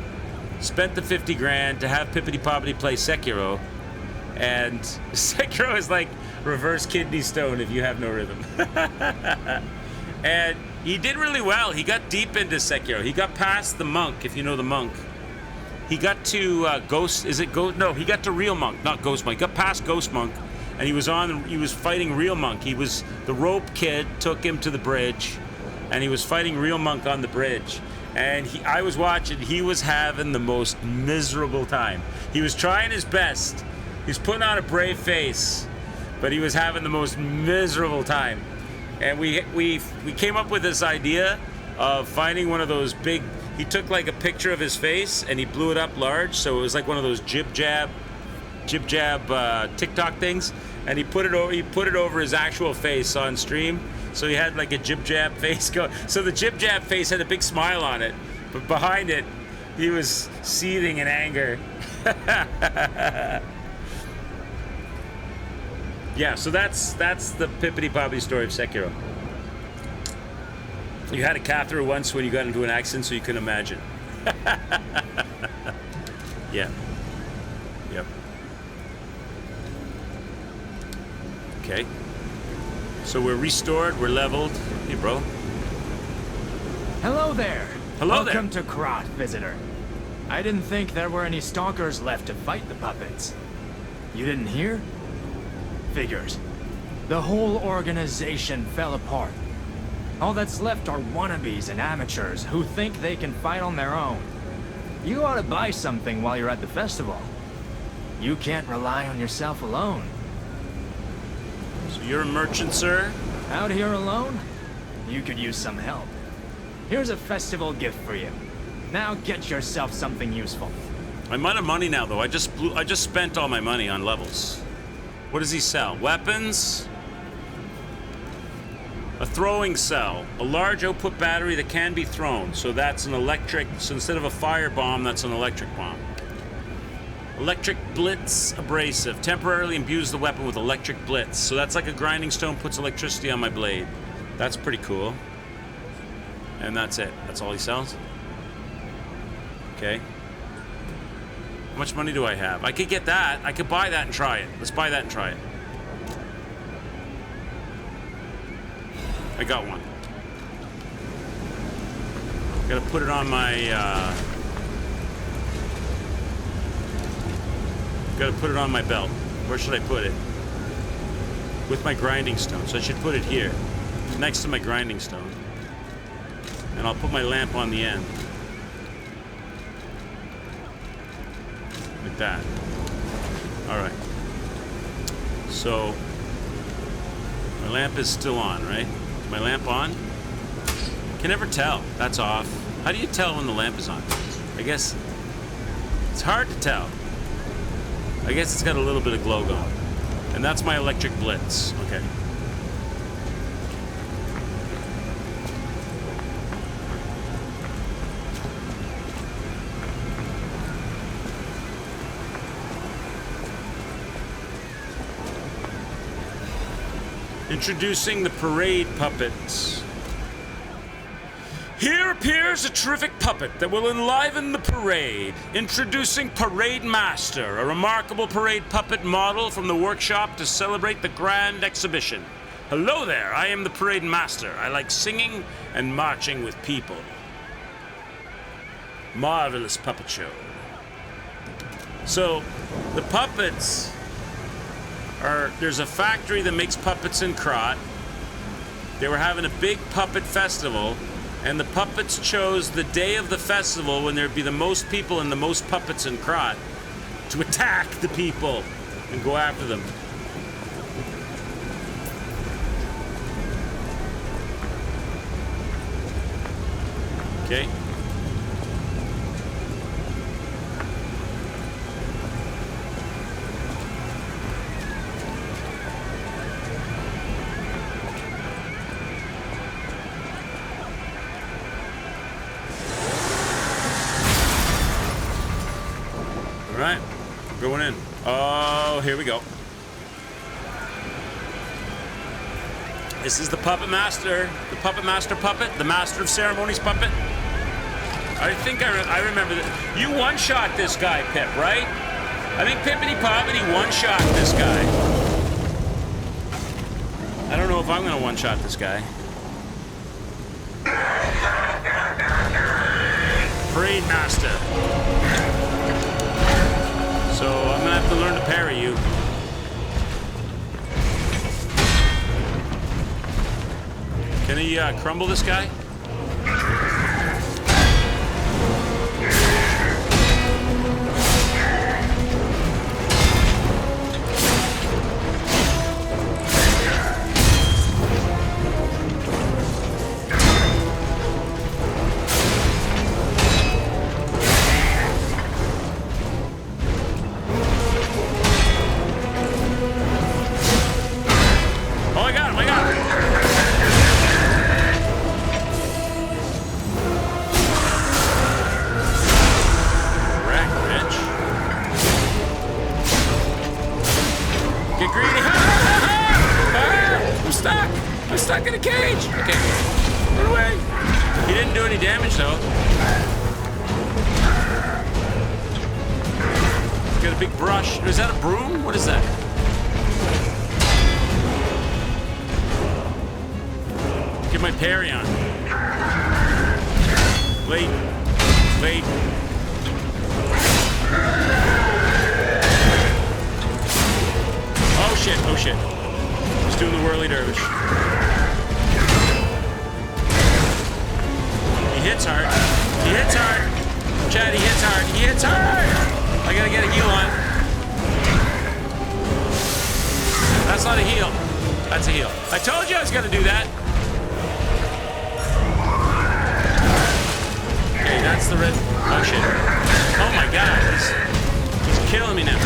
[SPEAKER 2] spent the 50 grand to have Pippity Poppity play Sekiro. And Sekiro is like reverse kidney stone if you have no rhythm. And he did really well. He got deep into Sekiro. He got past the monk, if you know the monk. He got to Ghost, is it Ghost? No, he got to Real Monk, not Ghost Monk. He got past Ghost Monk, and he was fighting Real Monk. The rope kid took him to the bridge, and he was fighting Real Monk on the bridge. And I was watching, he was having the most miserable time. He was trying his best. He was putting on a brave face, but he was having the most miserable time. And we came up with this idea of finding one of those big, he took like a picture of his face and he blew it up large, so it was like one of those jib jab TikTok things, and he put it over his actual face on stream, so he had like a jib jab face go. So the jib jab face had a big smile on it, but behind it he was seething in anger. Yeah, so that's the Pippity Poppity story of Sekiro. You had a catheter once when you got into an accident, so you can imagine. Yeah. Yep. Okay. So we're restored, we're leveled. Hey, bro.
[SPEAKER 5] Hello there.
[SPEAKER 2] Hello there.
[SPEAKER 5] Welcome to Krat, visitor. I didn't think there were any stalkers left to fight the puppets. You didn't hear? Figures. The whole organization fell apart. All that's left are wannabes and amateurs who think they can fight on their own. You ought to buy something while you're at the festival. You can't rely on yourself alone.
[SPEAKER 2] So you're a merchant, sir?
[SPEAKER 5] Out here alone? You could use some help. Here's a festival gift for you. Now get yourself something useful.
[SPEAKER 2] I'm out of money now, though. I just spent all my money on levels. What does he sell? Weapons? A throwing cell. A large output battery that can be thrown. So that's an electric... So instead of a fire bomb, that's an electric bomb. Electric Blitz Abrasive. Temporarily imbues the weapon with electric blitz. So that's like a grinding stone puts electricity on my blade. That's pretty cool. And that's it. That's all he sells? Okay. How much money do I have? I could get that. I could buy that and try it. Let's buy that and try it. I got one. Gotta put it on my, gotta put it on my belt. Where should I put it? With my grinding stone. So I should put it here. Next to my grinding stone. And I'll put my lamp on the end. Like that. Alright. So, my lamp is still on, right? My lamp on? Can never tell. That's off. How do you tell when the lamp is on? I guess it's hard to tell. I guess it's got a little bit of glow going. And that's my electric blitz. Okay. Introducing the parade puppets. Here appears a terrific puppet that will enliven the parade. Introducing Parade Master, a remarkable parade puppet model from the workshop to celebrate the grand exhibition. Hello there, I am the Parade Master. I like singing and marching with people. Marvelous puppet show. So, the puppets are... There's a factory that makes puppets in Krat. They were having a big puppet festival, and the puppets chose the day of the festival when there'd be the most people and the most puppets in Krat to attack the people and go after them. Okay. Alright, going in. Oh, here we go. This is the Puppet Master. The Puppet Master puppet. The Master of Ceremonies puppet. I think I remember that. You one-shot this guy, Pip, right? I think Pippity Poppity one-shot this guy. I don't know if I'm gonna one-shot this guy. Parade Master. So I'm gonna have to learn to parry you. Can he crumble this guy? Stuck in a cage! Okay, run away! He didn't do any damage though. Got a big brush. Is that a broom? What is that? Get my parry on. Wait. Wait. Oh shit, oh shit. He's doing the whirly dervish. He hits hard. He hits hard. Chad, he hits hard. He hits hard. I gotta get a heal on. That's not a heal. That's a heal. I told you I was gonna do that. Okay, that's the red. Oh shit. Oh my god. He's killing me now.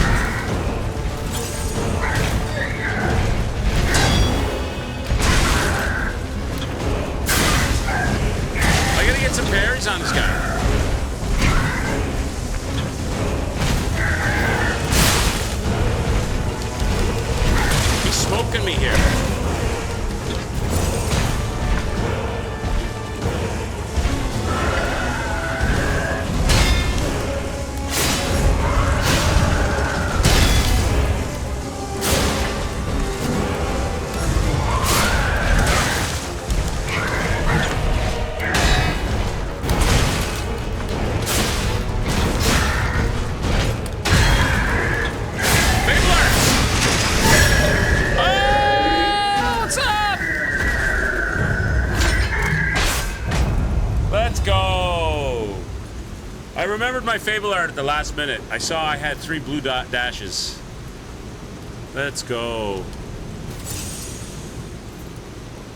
[SPEAKER 2] poking me here? I remembered my Fable art at the last minute. I saw I had 3 blue dashes. Let's go.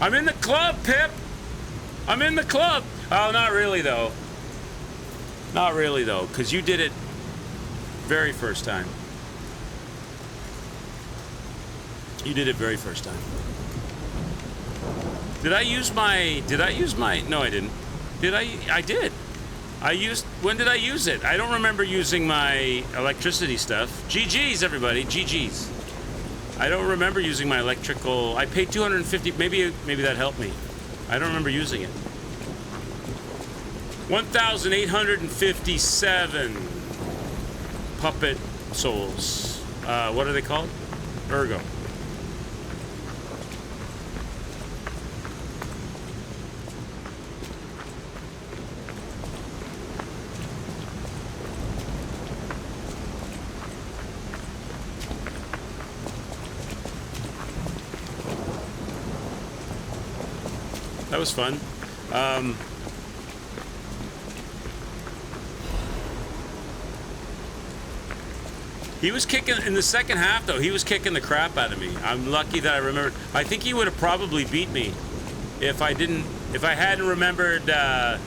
[SPEAKER 2] I'm in the club, Pip! I'm in the club! Oh, not really, though. Not really, though, because you did it very first time. You did it very first time. Did I use my... No, I didn't. Did I? I did. When did I use it? I don't remember using my electricity stuff. GG's, everybody. GG's. I don't remember using my electrical... I paid 250... Maybe that helped me. I don't remember using it. 1,857 puppet souls. What are they called? Ergo. That was fun. He was kicking in the second half, though. He was kicking the crap out of me. I'm lucky that I remembered. I think he would have probably beat me if I hadn't remembered that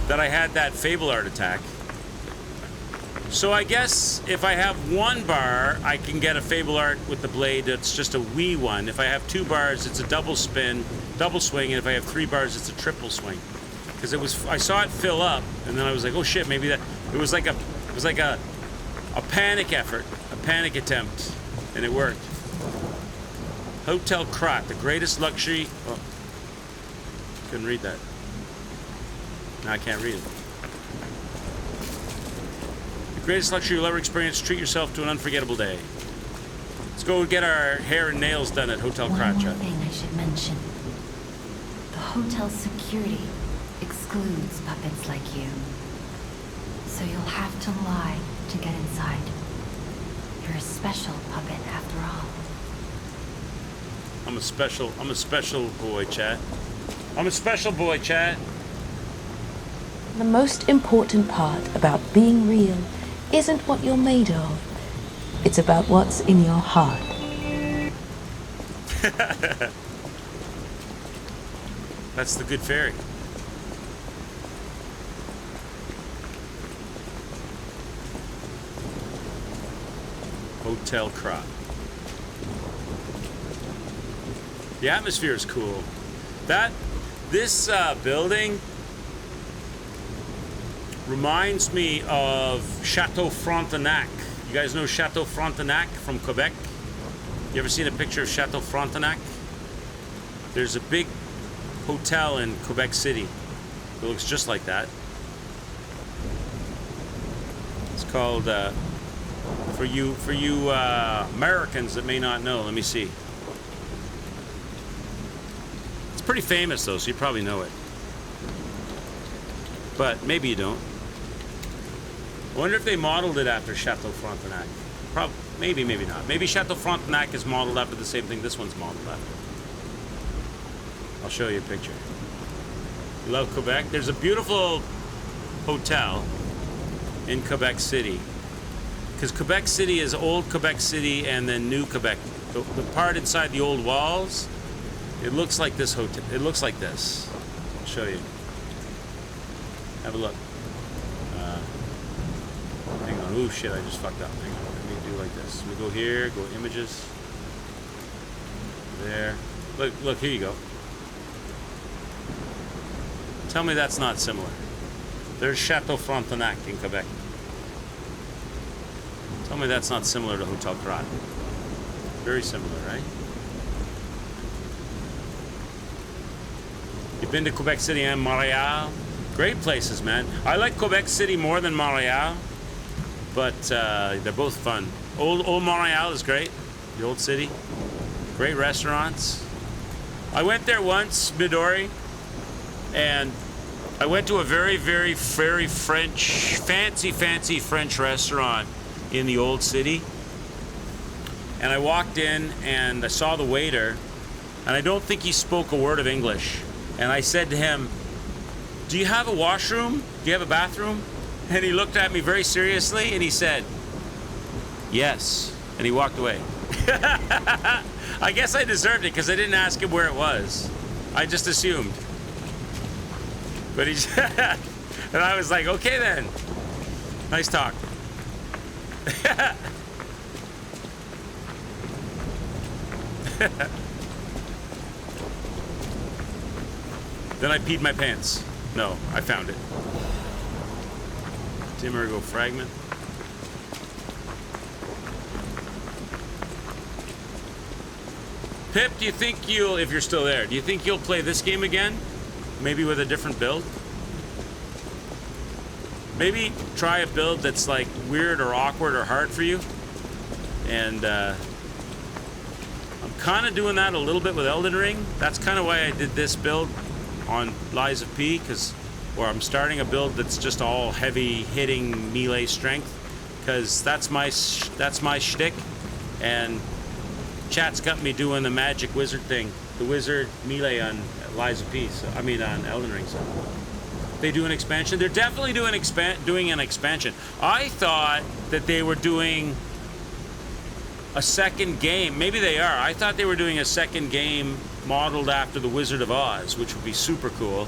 [SPEAKER 2] I had that Fable art attack. So I guess if I have 1 bar, I can get a Fable art with the blade that's just a wee one. If I have 2 bars, it's a double spin, double swing, and if I have 3 bars, it's a triple swing. Because I saw it fill up, and then I was like, oh shit, maybe that. It was like a panic effort, a panic attempt, and it worked. Hotel Krat, the greatest luxury. Oh, couldn't read that. Now I can't read it. The greatest luxury you'll ever experience. Treat yourself to an unforgettable day. Let's go get our hair and nails done at Hotel Krat.
[SPEAKER 3] One more thing I should mention. The hotel's security excludes puppets like you. So you'll have to lie to get inside. You're a special puppet after all.
[SPEAKER 2] I'm a special boy, chat. I'm a special boy, chat.
[SPEAKER 6] The most important part about being real isn't what you're made of. It's about what's in your heart.
[SPEAKER 2] That's the good fairy. Hotel Krat. The atmosphere is cool. This building reminds me of Chateau Frontenac. You guys know Chateau Frontenac from Quebec? You ever seen a picture of Chateau Frontenac? There's a big hotel in Quebec City that looks just like that. It's called, for you Americans that may not know, let me see. It's pretty famous though, so you probably know it. But maybe you don't. I wonder if they modeled it after Chateau Frontenac. Maybe, maybe not. Maybe Chateau Frontenac is modeled after the same thing this one's modeled after. I'll show you a picture. Love Quebec. There's a beautiful hotel in Quebec City. Because Quebec City is old Quebec City and then new Quebec. The part inside the old walls, it looks like this hotel. It looks like this. I'll show you. Have a look. Hang on. Ooh, shit, I just fucked up. Hang on. Let me do like this. We go here, go images. There. Look, here you go. Tell me that's not similar. There's Chateau Frontenac in Quebec. Tell me that's not similar to Hotel Krat. Very similar, right? I've been to Quebec City and Montreal. Great places, man. I like Quebec City more than Montreal, but they're both fun. Old Montreal is great. The old city. Great restaurants. I went there once, Midori, and I went to a very, very, very fancy French restaurant in the old city. And I walked in and I saw the waiter, and I don't think he spoke a word of English. And I said to him, "Do you have a washroom? Do you have a bathroom?" And he looked at me very seriously and he said, "Yes." And he walked away. I guess I deserved it because I didn't ask him where it was. I just assumed. But he and I was like, okay then. Nice talk. Then I peed my pants. No, I found it. Dim Ergo fragment. Pip, do you think you'll, if you're still there, do you think you'll play this game again? Maybe with a different build? Maybe try a build that's like weird or awkward or hard for you. And I'm kind of doing that a little bit with Elden Ring. That's kind of why I did this build on Lies of P, or I'm starting a build that's just all heavy hitting melee strength, because that's my shtick, and chat's got me doing the magic wizard thing, the wizard melee on Lies of P. So, I mean on Elden Ring. So they do an expansion. They're definitely doing an expansion. I thought that they were doing a second game. Maybe they are. I thought they were doing a second game modeled after the Wizard of Oz, which would be super cool.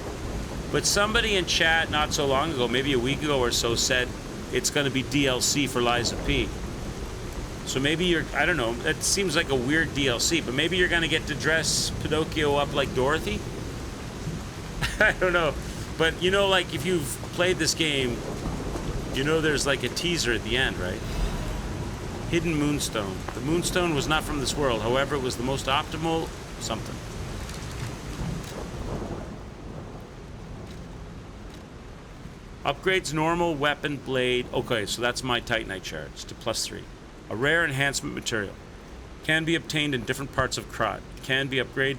[SPEAKER 2] But somebody in chat not so long ago, maybe a week ago or so, said it's going to be DLC for Lies of P. So maybe you're, I don't know, it seems like a weird DLC, but maybe you're going to get to dress Pinocchio up like Dorothy? I don't know. But you know, like if you've played this game, you know there's like a teaser at the end, right? Hidden Moonstone. The Moonstone was not from this world. However, it was the most optimal something. Upgrades normal weapon blade. Okay, so that's my Titanite shards to +3. A rare enhancement material. Can be obtained in different parts of Krat. Can be upgraded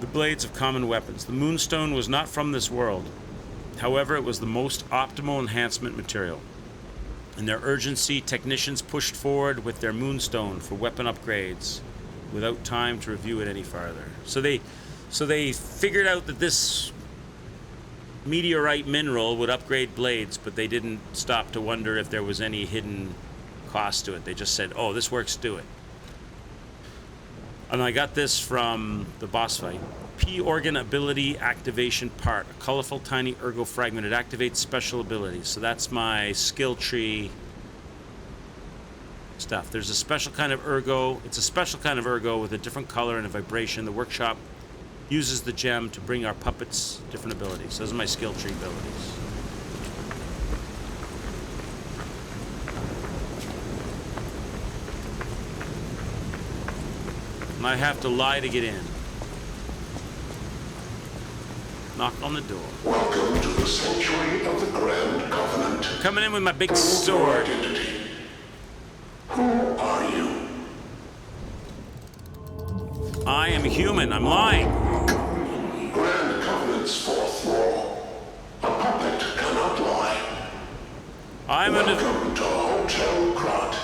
[SPEAKER 2] the blades of common weapons. The Moonstone was not from this world. However, it was the most optimal enhancement material. In their urgency, technicians pushed forward with their Moonstone for weapon upgrades without time to review it any farther. So they figured out that this meteorite mineral would upgrade blades, but they didn't stop to wonder if there was any hidden cost to it. They just said, "Oh, this works, do it." And I got this from the boss fight. P organ ability activation part. A colorful tiny ergo fragment. It activates special abilities. So that's my skill tree stuff. There's a special kind of ergo. It's a special kind of ergo with a different color and a vibration. The workshop uses the gem to bring our puppets different abilities. Those are my skill tree abilities. And I have to lie to get in. Knock on the door.
[SPEAKER 7] Welcome to the Sanctuary of the Grand Covenant.
[SPEAKER 2] Coming in with my big sword.
[SPEAKER 7] Identity. Who are you?
[SPEAKER 2] I am human. I'm lying.
[SPEAKER 7] Grand Covenant's fourth law. A puppet cannot lie.
[SPEAKER 2] I'm an.
[SPEAKER 7] Welcome to Hotel Krat.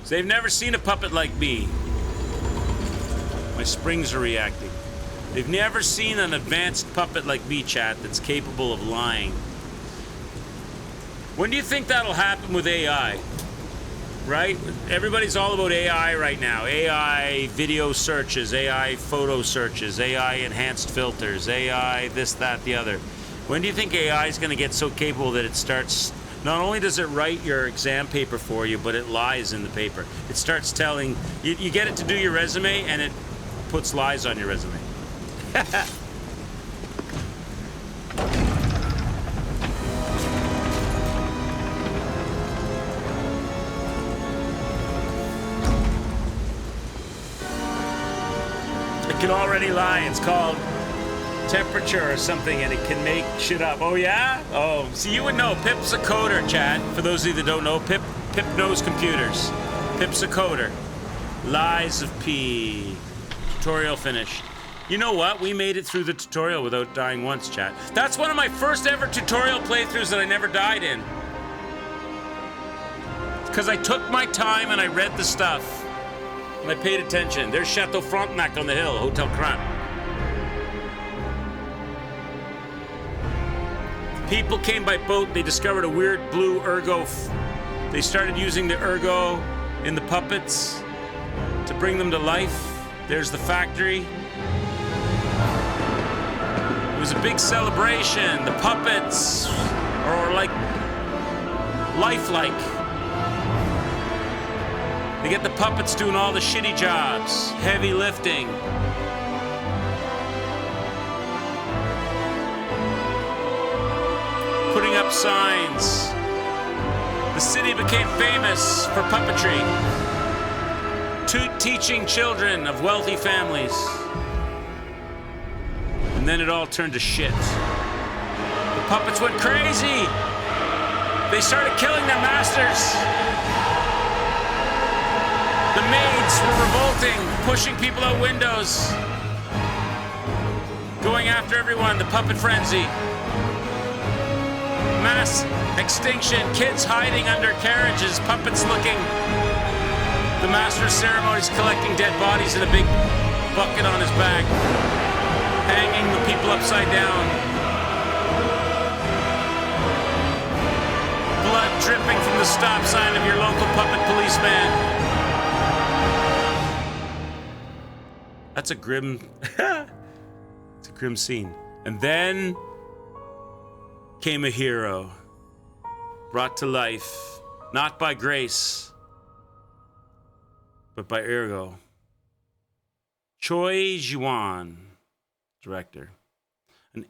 [SPEAKER 2] They've never seen a puppet like me. My springs are reacting. They've never seen an advanced puppet like me, chat, that's capable of lying. When do you think that'll happen with AI? Right? Everybody's all about AI right now. AI video searches, AI photo searches, AI enhanced filters, AI this, that, the other. When do you think AI is going to get so capable that it starts... Not only does it write your exam paper for you, but it lies in the paper. It starts telling... You get it to do your resume, and it puts lies on your resume. It can already lie. It's called temperature or something and it can make shit up. Oh yeah? Oh, see, you would know. Pip's a coder, Chad. For those of you that don't know, Pip knows computers. Pip's a coder. Lies of P. Tutorial finished. You know what? We made it through the tutorial without dying once, chat. That's one of my first ever tutorial playthroughs that I never died in. Because I took my time and I read the stuff. And I paid attention. There's Chateau Frontenac on the hill, Hotel Krat. People came by boat. They discovered a weird blue ergo. They started using the ergo in the puppets to bring them to life. There's the factory. It was a big celebration. The puppets are like lifelike. They get the puppets doing all the shitty jobs, heavy lifting. Putting up signs. The city became famous for puppetry. Teaching children of wealthy families. And then it all turned to shit. The puppets went crazy. They started killing their masters. The maids were revolting, pushing people out windows. Going after everyone, the puppet frenzy. Mass extinction, kids hiding under carriages, puppets looking. The master of ceremonies collecting dead bodies in a big bucket on his back, hanging the people upside down. Blood dripping from the stop sign of your local puppet policeman. That's a grim, it's a grim scene. And then came a hero, brought to life, not by grace, but by ergo. Choi Ji-won, director. And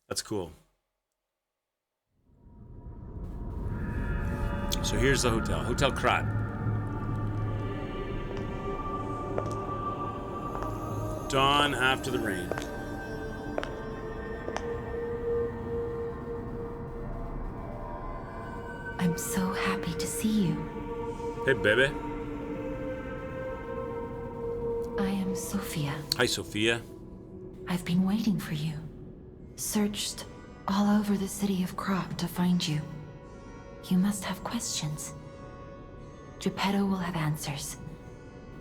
[SPEAKER 2] that's cool. So here's the hotel, Hotel Krat. Dawn after the rain.
[SPEAKER 3] I'm so happy to see you.
[SPEAKER 2] Hey, baby.
[SPEAKER 3] I am Sophia.
[SPEAKER 2] Hi, Sophia.
[SPEAKER 3] I've been waiting for you. Searched all over the city of Krop to find you. You must have questions. Geppetto will have answers.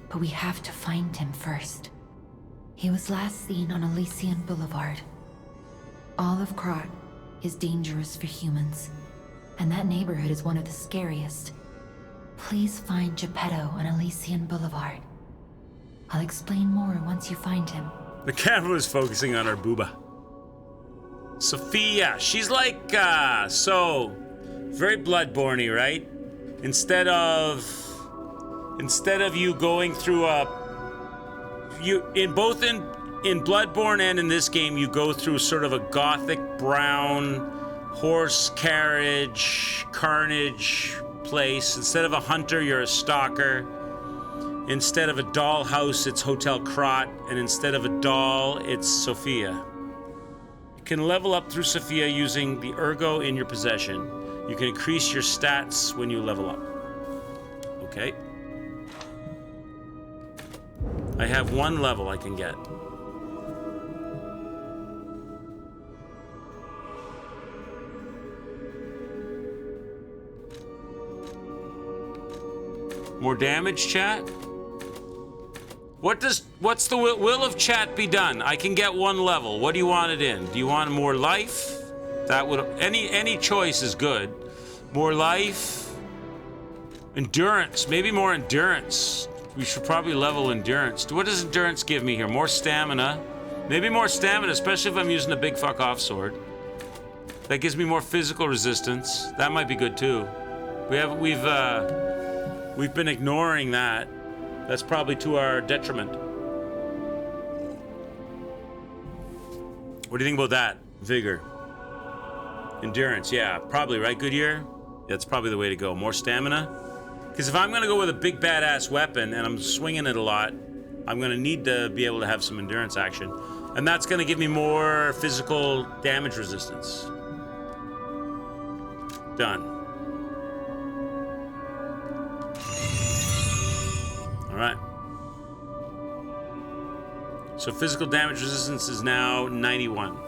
[SPEAKER 3] But we have to find him first. He was last seen on Elysian Boulevard. All of Krot is dangerous for humans. And that neighborhood is one of the scariest. Please find Geppetto on Elysian Boulevard. I'll explain more once you find him.
[SPEAKER 2] The camera was focusing on our booba. Sophia, she's like, so, very Bloodborne-y, right? Instead of you going through in Bloodborne and in this game, you go through sort of a gothic brown horse carriage, carnage place. Instead of a hunter, you're a stalker. Instead of a dollhouse, it's Hotel Krat. And instead of a doll, it's Sophia. You can level up through Sophia using the ergo in your possession. You can increase your stats when you level up. Okay. I have one level I can get. More damage, chat? What's the will of chat be done? I can get one level. What do you want it in? Do you want more life? That would any choice is good. More life. Endurance, maybe more endurance. We should probably level endurance. What does endurance give me here? More stamina. Maybe more stamina, especially if I'm using a big fuck off sword. That gives me more physical resistance. That might be good too. We've been ignoring that. That's probably to our detriment. What do you think about that? Vigor. Endurance, yeah, probably, right, Goodyear? That's probably the way to go. More stamina? Because if I'm gonna go with a big badass weapon and I'm swinging it a lot, I'm going to need to be able to have some endurance action. And that's going to give me more physical damage resistance. Done. Alright. So physical damage resistance is now 91.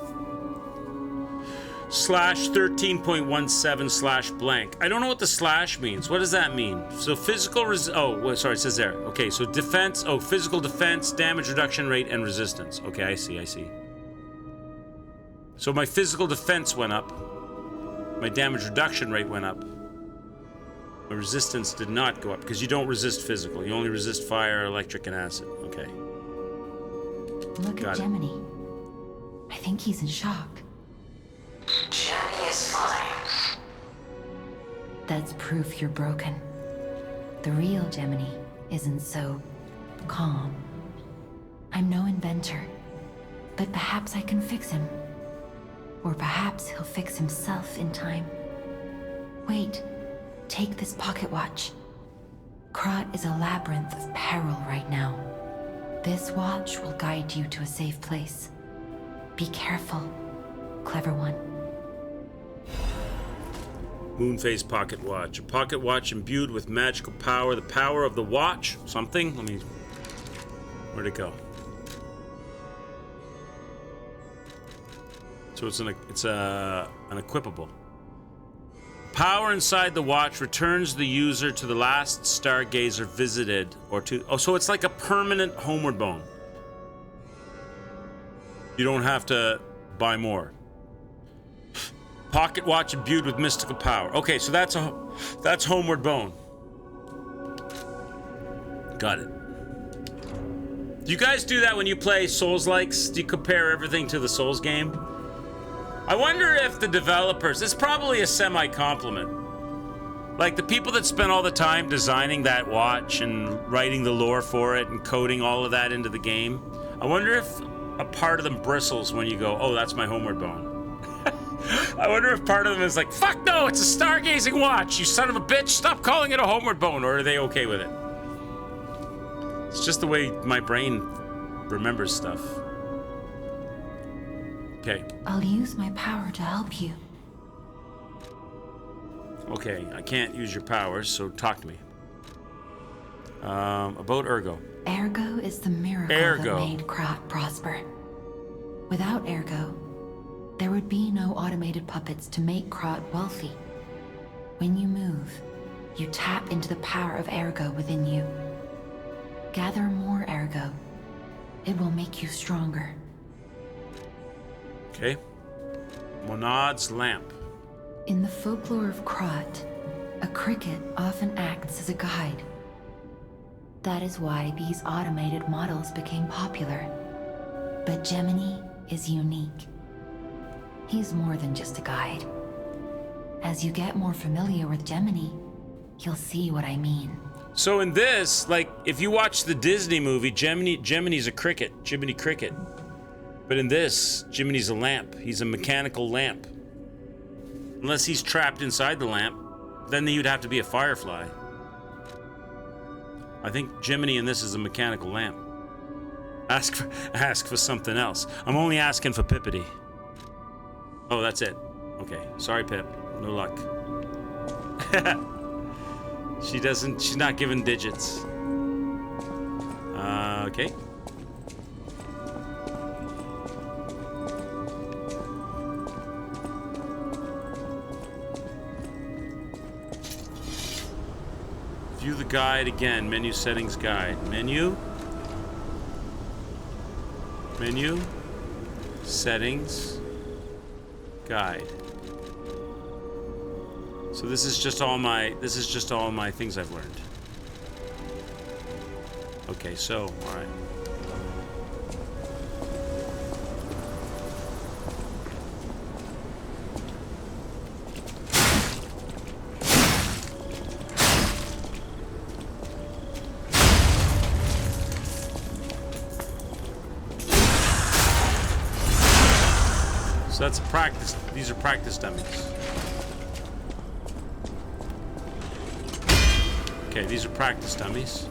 [SPEAKER 2] Slash 13.17 slash blank. I don't know what the slash means. What does that mean? So physical oh, sorry, it says there. Okay, so defense, physical defense, damage reduction rate, and resistance. Okay, I see. So my physical defense went up. My damage reduction rate went up. My resistance did not go up, because you don't resist physical. You only resist fire, electric, and acid. Okay.
[SPEAKER 3] Look at Gemini. I think he's in shock.
[SPEAKER 4] Gemini is fine.
[SPEAKER 3] That's proof you're broken. The real Gemini isn't so calm. I'm no inventor, but perhaps I can fix him. Or perhaps he'll fix himself in time. Wait, take this pocket watch. Krat is a labyrinth of peril right now. This watch will guide you to a safe place. Be careful, clever one.
[SPEAKER 2] Moonphase pocket watch. A pocket watch imbued with magical power. The power of the watch. Something? Where'd it go? So it's an equipable. Power inside the watch returns the user to the last stargazer visited, or to... Oh, so it's like a permanent homeward bone. You don't have to buy more. Pocket watch imbued with mystical power. Okay, so that's homeward bone. Got it. Do you guys do that when you play Souls-likes? Do you compare everything to the Souls game? I wonder if the developers, it's probably a semi-compliment. Like the people that spent all the time designing that watch and writing the lore for it and coding all of that into the game. I wonder if a part of them bristles when you go, oh, that's my homeward bone. I wonder if part of them is like, fuck no, it's a stargazing watch, you son of a bitch, stop calling it a homeward bone, or are they okay with it? It's just the way my brain remembers stuff. Okay.
[SPEAKER 3] I'll use my power to help you.
[SPEAKER 2] Okay, I can't use your powers, so talk to me. About Ergo.
[SPEAKER 3] Ergo is the miracle that made Krat prosper. Without Ergo, there would be no automated puppets to make Krat wealthy. When you move, you tap into the power of Ergo within you. Gather more Ergo. It will make you stronger.
[SPEAKER 2] Okay. Monad's lamp.
[SPEAKER 3] In the folklore of Krat, a cricket often acts as a guide. That is why these automated models became popular. But Gemini is unique. He's more than just a guide. As you get more familiar with Gemini, you'll see what I mean.
[SPEAKER 2] So in this, like, if you watch the Disney movie, Gemini's a cricket. Jiminy Cricket. But in this, Gemini's a lamp. He's a mechanical lamp. Unless he's trapped inside the lamp, then you'd have to be a firefly. I think Gemini in this is a mechanical lamp. Ask for something else. I'm only asking for Pippity. Oh, that's it. Okay. Sorry, Pip. No luck. She's not giving digits. Okay. View the guide again. Menu settings guide. Menu. Settings. Guide. So this is just all my things I've learned. Okay, so, all right. So that's a practice. These are practice dummies. Okay, these are practice dummies.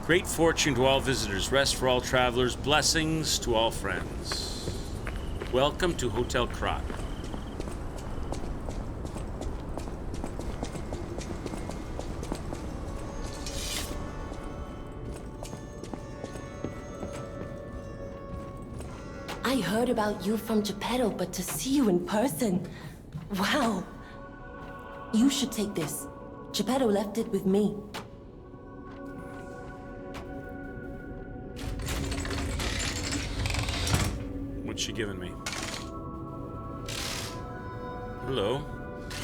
[SPEAKER 2] Great fortune to all visitors, rest for all travelers, blessings to all friends. Welcome to Hotel Krat.
[SPEAKER 8] I heard about you from Geppetto, but to see you in person... Wow. You should take this. Geppetto left it with me.
[SPEAKER 2] What's she giving me? Hello.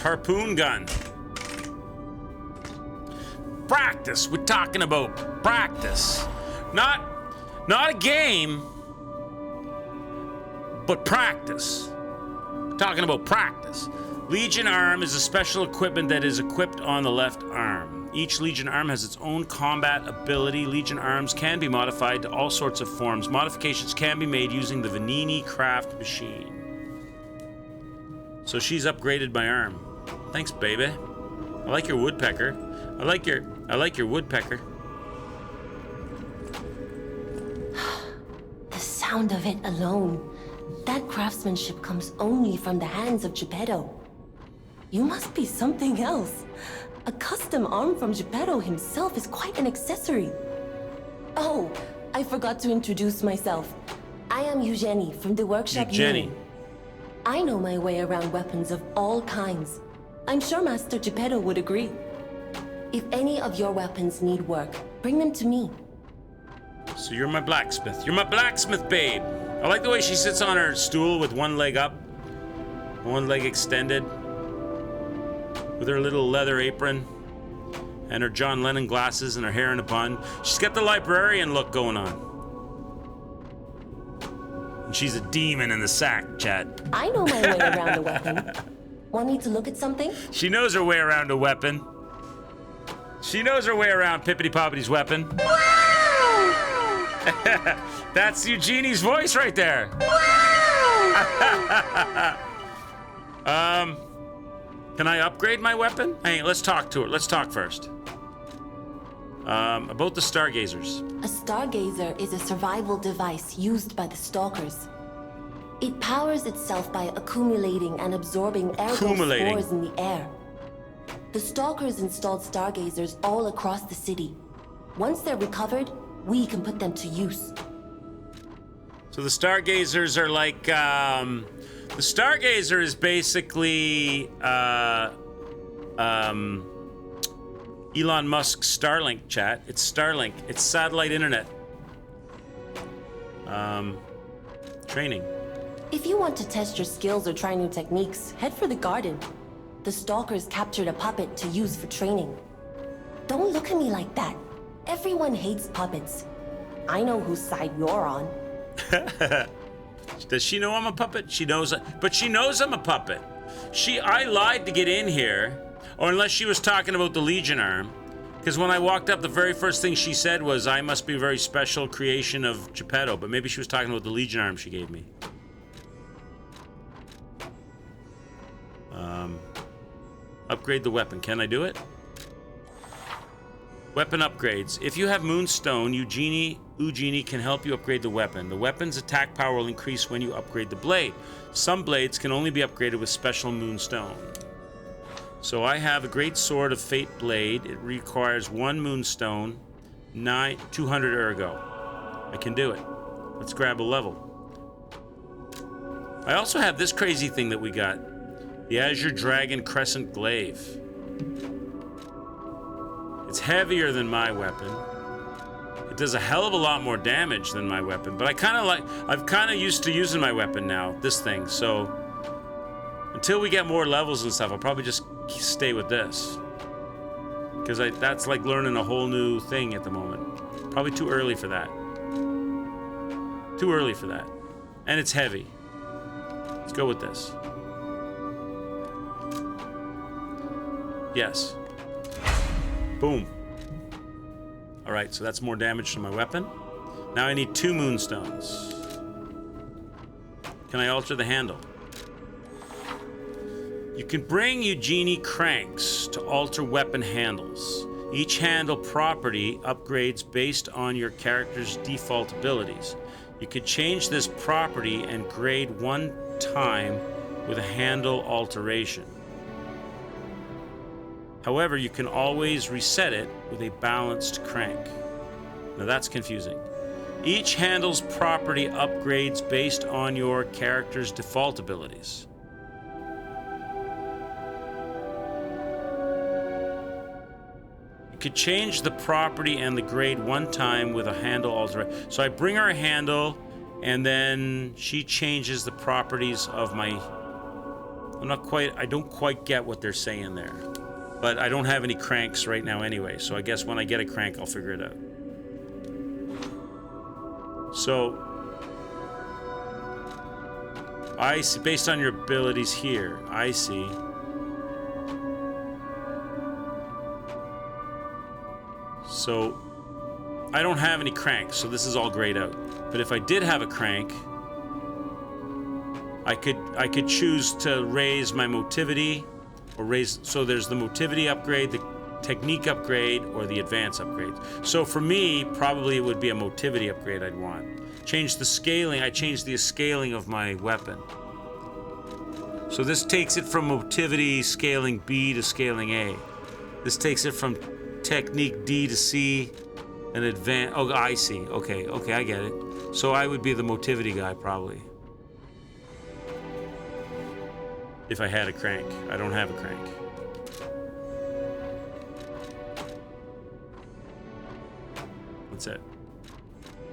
[SPEAKER 2] Harpoon gun. Practice. We're talking about practice. Not a game, but practice. Talking about practice. Legion arm is a special equipment that is equipped on the left arm. Each Legion arm has its own combat ability. Legion arms can be modified to all sorts of forms. Modifications can be made using the Vanini craft machine. So she's upgraded my arm. Thanks, baby. I like your woodpecker. I like your woodpecker.
[SPEAKER 8] The sound of it alone. That craftsmanship comes only from the hands of Geppetto. You must be something else. A custom arm from Geppetto himself is quite an accessory. Oh, I forgot to introduce myself. I am Eugenie from the workshop
[SPEAKER 2] Eugenie.
[SPEAKER 8] Union. I know my way around weapons of all kinds. I'm sure Master Geppetto would agree. If any of your weapons need work, bring them to me.
[SPEAKER 2] So you're my blacksmith. You're my blacksmith, babe. I like the way she sits on her stool with one leg up, one leg extended, with her little leather apron and her John Lennon glasses and her hair in a bun. She's got the librarian look going on. And she's a demon in the sack, chat.
[SPEAKER 8] I know my way around a weapon. Want me to look at something?
[SPEAKER 2] She knows her way around a weapon. She knows her way around Pippity Poppity's weapon. That's Eugenie's voice right there. Can I upgrade my weapon? Hey, let's talk to her. Let's talk first. About the Stargazers.
[SPEAKER 8] A stargazer is a survival device used by the stalkers. It powers itself by accumulating and absorbing ergo spores in the air. The stalkers installed stargazers all across the city. Once they're recovered, we can put them to use.
[SPEAKER 2] So the Stargazers are like, the Stargazer is basically, Elon Musk's Starlink, chat. It's Starlink. It's satellite internet. Training.
[SPEAKER 8] If you want to test your skills or try new techniques, head for the garden. The stalkers captured a puppet to use for training. Don't look at me like that. Everyone hates puppets. I know whose side you're on.
[SPEAKER 2] Does she know I'm a puppet? She knows, but she knows I'm a puppet. I lied to get in here, or unless she was talking about the Legion arm, because when I walked up, the very first thing she said was, "I must be a very special creation of Geppetto," but maybe she was talking about the Legion arm she gave me. Upgrade the weapon. Can I do it? Weapon upgrades. If you have Moonstone, Eugenie can help you upgrade the weapon. The weapon's attack power will increase when you upgrade the blade. Some blades can only be upgraded with special Moonstone. So I have a Great Sword of Fate blade. It requires 1 Moonstone, 200 ergo. I can do it. Let's grab a level. I also have this crazy thing that we got. The Azure Dragon Crescent Glaive. It's heavier than my weapon. It does a hell of a lot more damage than my weapon, but I've kind of used to using my weapon now, this thing, so until we get more levels and stuff, I'll probably just stay with this. Because that's like learning a whole new thing at the moment. Probably too early for that. Too early for that. And it's heavy. Let's go with this. Yes. Boom. Alright, so that's more damage to my weapon. Now I need 2 Moonstones. Can I alter the handle? You can bring Eugenie cranks to alter weapon handles. Each handle property upgrades based on your character's default abilities. You could change this property and grade one time with a handle alteration. However, you can always reset it with a balanced crank. Now that's confusing. Each handle's property upgrades based on your character's default abilities. You could change the property and the grade one time with a handle alteration. So I bring her a handle, and then she changes the properties of my... I don't quite get what they're saying there. But I don't have any cranks right now anyway, so I guess when I get a crank, I'll figure it out. So, I see, based on your abilities here, I see. So, I don't have any cranks, so this is all grayed out. But if I did have a crank, I could choose to raise my motivity, or raise, so there's the motivity upgrade, the technique upgrade, or the advance upgrade. So for me, probably it would be a motivity upgrade I'd want. Change the scaling, I changed the scaling of my weapon. So this takes it from motivity scaling B to scaling A. This takes it from technique D to C, and advance, oh, I see, okay, I get it. So I would be the motivity guy, probably. If I had a crank. I don't have a crank. That's it.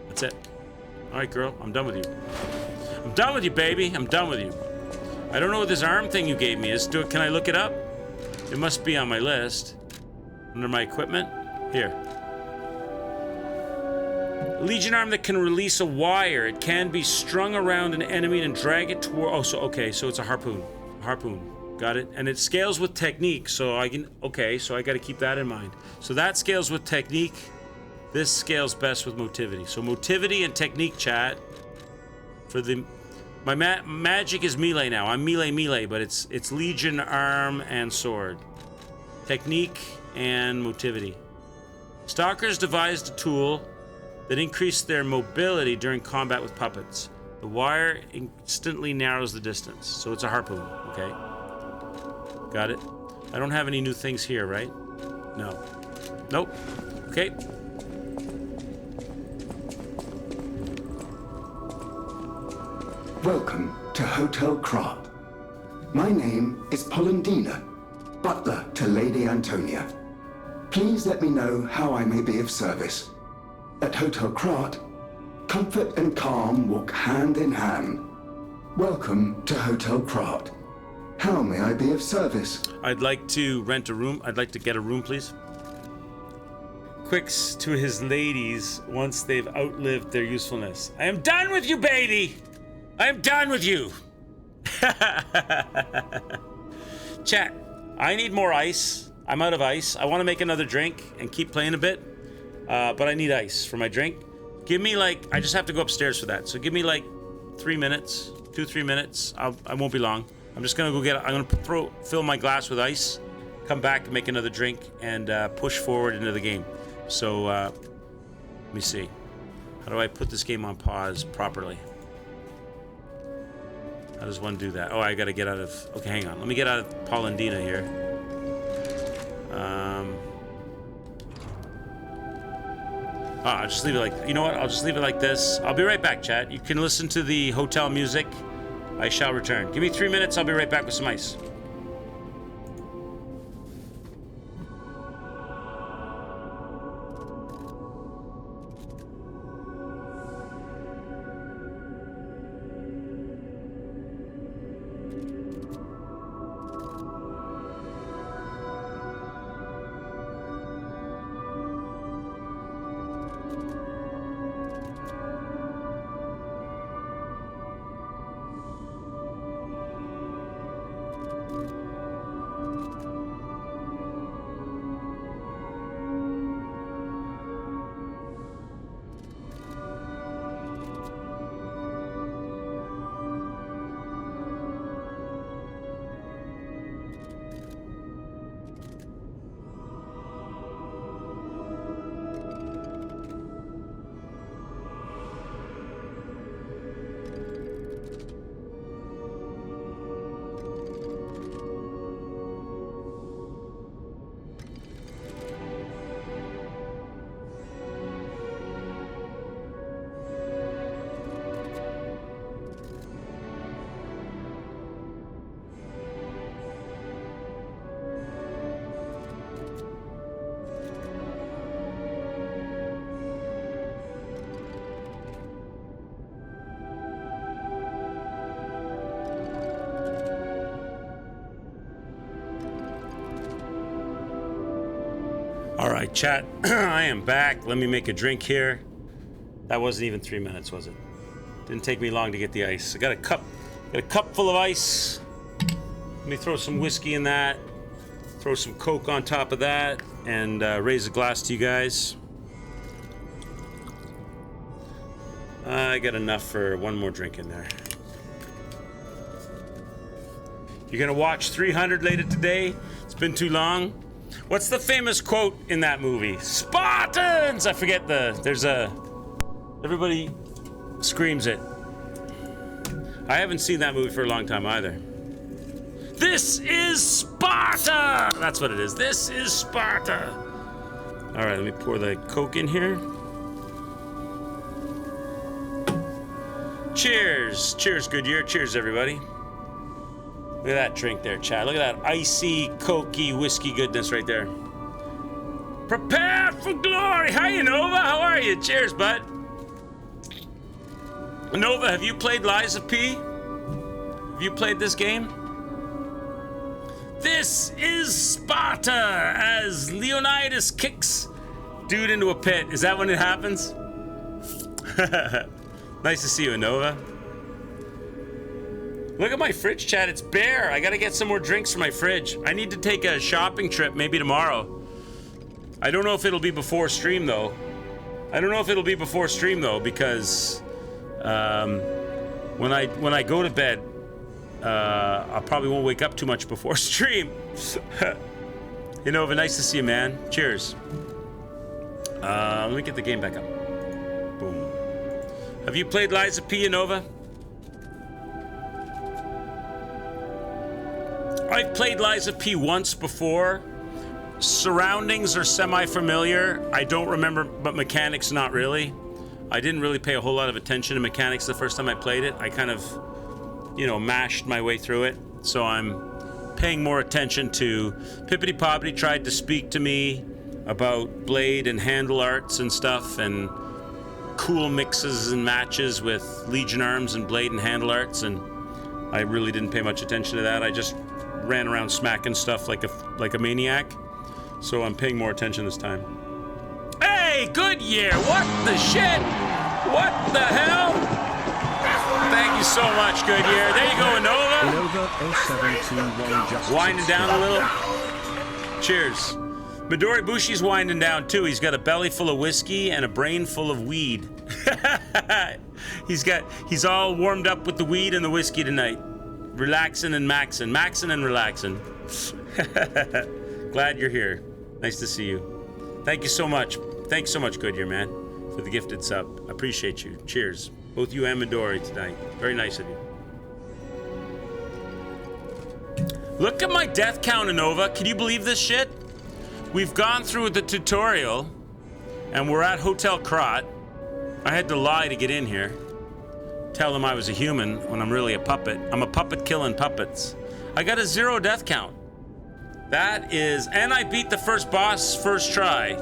[SPEAKER 2] That's it. Alright, girl, I'm done with you. I'm done with you, baby. I'm done with you. I don't know what this arm thing you gave me is. Can I look it up? It must be on my list. Under my equipment? Here. Legion arm that can release a wire. It can be strung around an enemy and drag it toward... Oh, so, okay, so it's a harpoon. Harpoon, got it. And it scales with technique, so I can, okay, so I got to keep that in mind. So that scales with technique. This scales best with motivity. So motivity and technique, chat. For the my magic is melee now. I'm melee, but it's Legion arm and sword. Technique and motivity. Stalkers devised a tool that increased their mobility during combat with puppets. The wire instantly narrows the distance, so it's a harpoon, okay? Got it? I don't have any new things here, right? No. Nope. Okay.
[SPEAKER 9] Welcome to Hotel Krat. My name is Polendina, butler to Lady Antonia. Please let me know how I may be of service. At Hotel Krat, comfort and calm walk hand in hand. Welcome to Hotel Krat. How may I be of service?
[SPEAKER 2] I'd like to rent a room. I'd like to get a room, please. Quicks to his ladies once they've outlived their usefulness. I am done with you, baby! I am done with you! Chat, I need more ice. I'm out of ice. I want to make another drink and keep playing a bit. But I need ice for my drink. Give me like, I just have to go upstairs for that. So give me like 3 minutes, 2-3 minutes. I won't be long. I'm just gonna go get, I'm gonna fill my glass with ice, come back and make another drink and push forward into the game. So, let me see. How do I put this game on pause properly? How does one do that? Oh, I gotta get out of, okay, hang on. Let me get out of Polendina here. I'll just leave it like, you know what? I'll just leave it like this. I'll be right back, chat. You can listen to the hotel music. I shall return. Give me 3 minutes. I'll be right back with some ice. All right, chat. I am back. Let me make a drink here. That wasn't even 3 minutes, was it? Didn't take me long to get the ice. I got a cup full of ice. Let me throw some whiskey in that. Throw some Coke on top of that, and raise a glass to you guys. I got enough for one more drink in there. You're gonna watch 300 later today? It's been too long. What's the famous quote in that movie? Spartans! I forget everybody screams it. I haven't seen that movie for a long time either. This is Sparta! That's what it is. This is Sparta. All right, let me pour the Coke in here. Cheers. Cheers, Goodyear. Cheers, everybody. Look at that drink there, Chad. Look at that icy, cokey, whiskey goodness right there. Prepare for glory. Hi, Nova. How are you? Cheers, bud. Nova, have you played Lies of P? Have you played this game? This is Sparta as Leonidas kicks dude into a pit. Is that when it happens? Nice to see you, Nova. Look at my fridge, chat. It's bare. I gotta get some more drinks for my fridge. I need to take a shopping trip maybe tomorrow. I don't know if it'll be before stream though. Because when I go to bed, I probably won't wake up too much before stream. Hey Nova, nice to see you, man. Cheers. Let me get the game back up. Boom. Have you played Lies of P, Nova? I've played Lies of P once before. Surroundings are semi-familiar. I don't remember, but mechanics not really. I didn't really pay a whole lot of attention to mechanics the first time I played it. I kind of, mashed my way through it. So I'm paying more attention to... Pippity Poppity tried to speak to me about blade and handle arts and stuff, and cool mixes and matches with Legion arms and blade and handle arts, and I really didn't pay much attention to that. I just ran around smacking stuff like a maniac. So I'm paying more attention this time. Hey, Goodyear! What the shit? What the hell? Thank you so much, Goodyear. There you go, Nova. Winding down a little. Cheers. Midori Bushi's winding down too. He's got a belly full of whiskey and a brain full of weed. He's all warmed up with the weed and the whiskey tonight. Relaxing and maxing and relaxing. Glad you're here. Nice to see you. Thank you so much. Thanks so much, Goodyear, man, for the gifted sub. Appreciate you. Cheers. Both you and Midori tonight. Very nice of you. Look at my death count, Nova. Can you believe this shit? We've gone through the tutorial, and we're at Hotel Krat. I had to lie to get in here. Tell them I was a human when I'm really a puppet. I'm a puppet killing puppets. I got a 0 death count. That is, and I beat the first boss first try.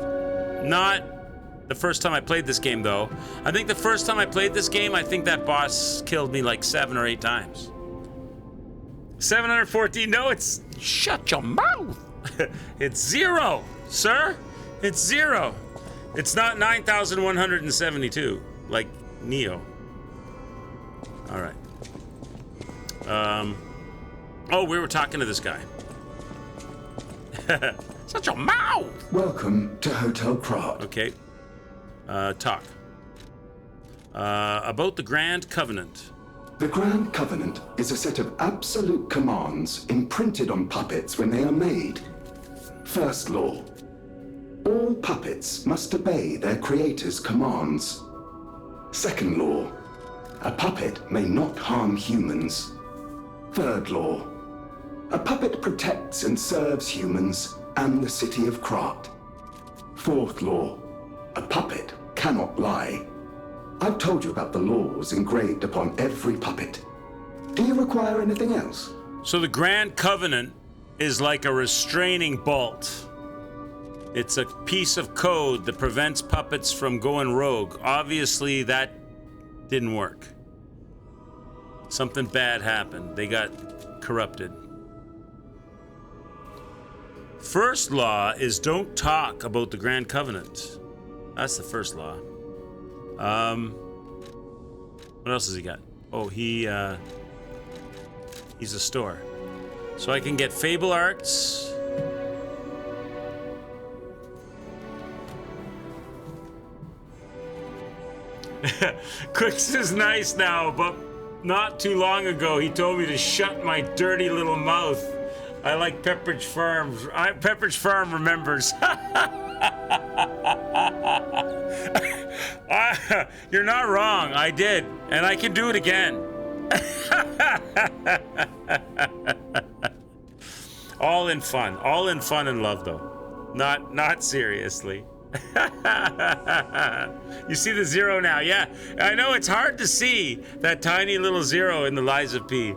[SPEAKER 2] Not the first time I played this game though. I think the first time I played this game, I think that boss killed me like 7 or 8 times. 714, no, it's, shut your mouth. It's 0, sir. It's 0. It's not 9,172 like Neo. All right. Oh, we were talking to this guy. Shut your mouth!
[SPEAKER 9] Welcome to Hotel Krat.
[SPEAKER 2] Okay. Talk. About the Grand Covenant.
[SPEAKER 9] The Grand Covenant is a set of absolute commands imprinted on puppets when they are made. First law. All puppets must obey their creator's commands. Second law. A puppet may not harm humans. Third law. A puppet protects and serves humans and the city of Krat. Fourth law. A puppet cannot lie. I've told you about the laws engraved upon every puppet. Do you require anything else?
[SPEAKER 2] So the Grand Covenant is like a restraining bolt. It's a piece of code that prevents puppets from going rogue. Obviously, that didn't work. Something bad happened. They got corrupted. First law is don't talk about the Grand Covenant. That's the first law. What else has he got? Oh, he's a store. So I can get Fable Arts. Quicks is nice now, but not too long ago he told me to shut my dirty little mouth. I like Pepperidge Farm. Pepperidge Farm remembers. You're not wrong. I did, and I can do it again. All in fun and love, though. Not seriously. You see the zero now? Yeah, I know it's hard to see that tiny little zero in the Lies of P.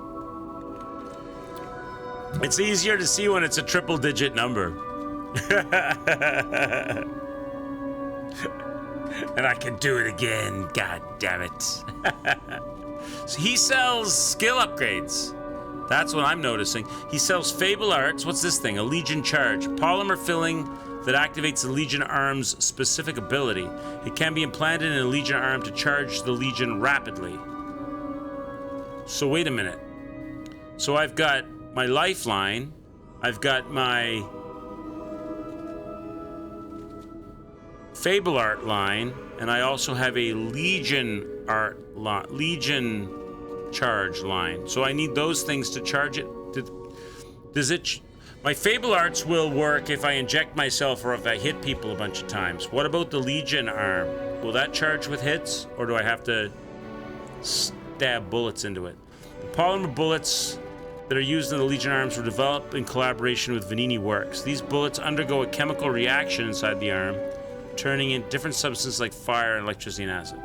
[SPEAKER 2] It's easier to see when it's a triple-digit number. And I can do it again, god damn it. So he sells skill upgrades. That's what I'm noticing. He sells Fable Arts. What's this thing? A Legion Charge. Polymer filling that activates the Legion Arm's specific ability. It can be implanted in a Legion Arm to charge the Legion rapidly. So wait a minute. So I've got my Lifeline. I've got my Fable Art line, and I also have a Legion Charge line. So I need those things to charge it. Does it? My Fable Arts will work if I inject myself or if I hit people a bunch of times. What about the Legion Arm? Will that charge with hits, or do I have to stab bullets into it? The polymer bullets that are used in the Legion Arms were developed in collaboration with Vanini Works. These bullets undergo a chemical reaction inside the arm, turning in different substances like fire, electricity, and acid.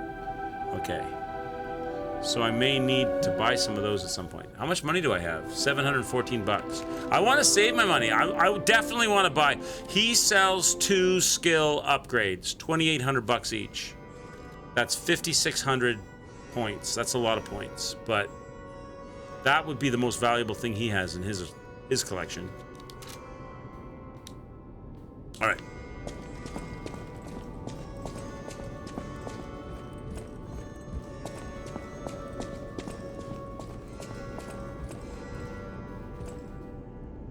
[SPEAKER 2] Okay. So I may need to buy some of those at some point. How much money do I have? 714 bucks. I want to save my money. I would definitely want to buy. He sells 2 skill upgrades, 2,800 bucks each. That's 5,600 points. That's a lot of points, but that would be the most valuable thing he has in his collection. All right.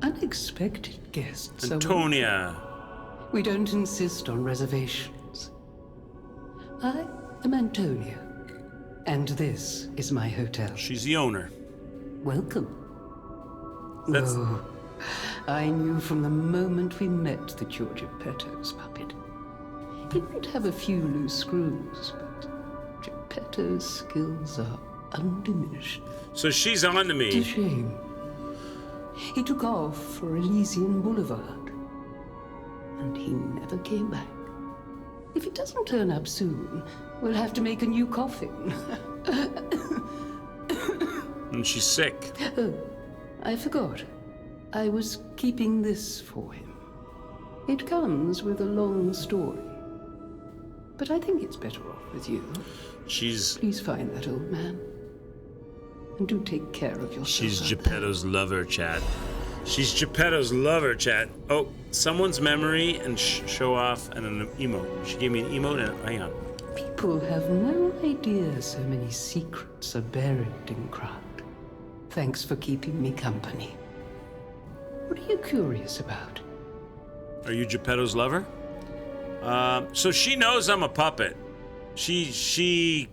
[SPEAKER 10] Unexpected guests.
[SPEAKER 2] Antonia.
[SPEAKER 10] We don't insist on reservations. I am Antonia, and this is my hotel.
[SPEAKER 2] She's the owner.
[SPEAKER 10] Welcome. Oh, I knew from the moment we met that you're Geppetto's puppet. He might have a few loose screws, but Geppetto's skills are undiminished.
[SPEAKER 2] So she's on to me.
[SPEAKER 10] It's a shame. He took off for Elysian Boulevard, and he never came back. If he doesn't turn up soon, we'll have to make a new coffin.
[SPEAKER 2] And she's sick.
[SPEAKER 10] Oh, I forgot. I was keeping this for him. It comes with a long story, but I think it's better off with you. Please find that old man. And do take care of yourself.
[SPEAKER 2] She's Geppetto's lover, chat. She's Geppetto's lover, chat. Oh, someone's memory and show off and an emote. She gave me an emote and hang on.
[SPEAKER 10] People have no idea so many secrets are buried in Krat. Thanks for keeping me company. What are you curious about?
[SPEAKER 2] Are you Geppetto's lover? So she knows I'm a puppet. She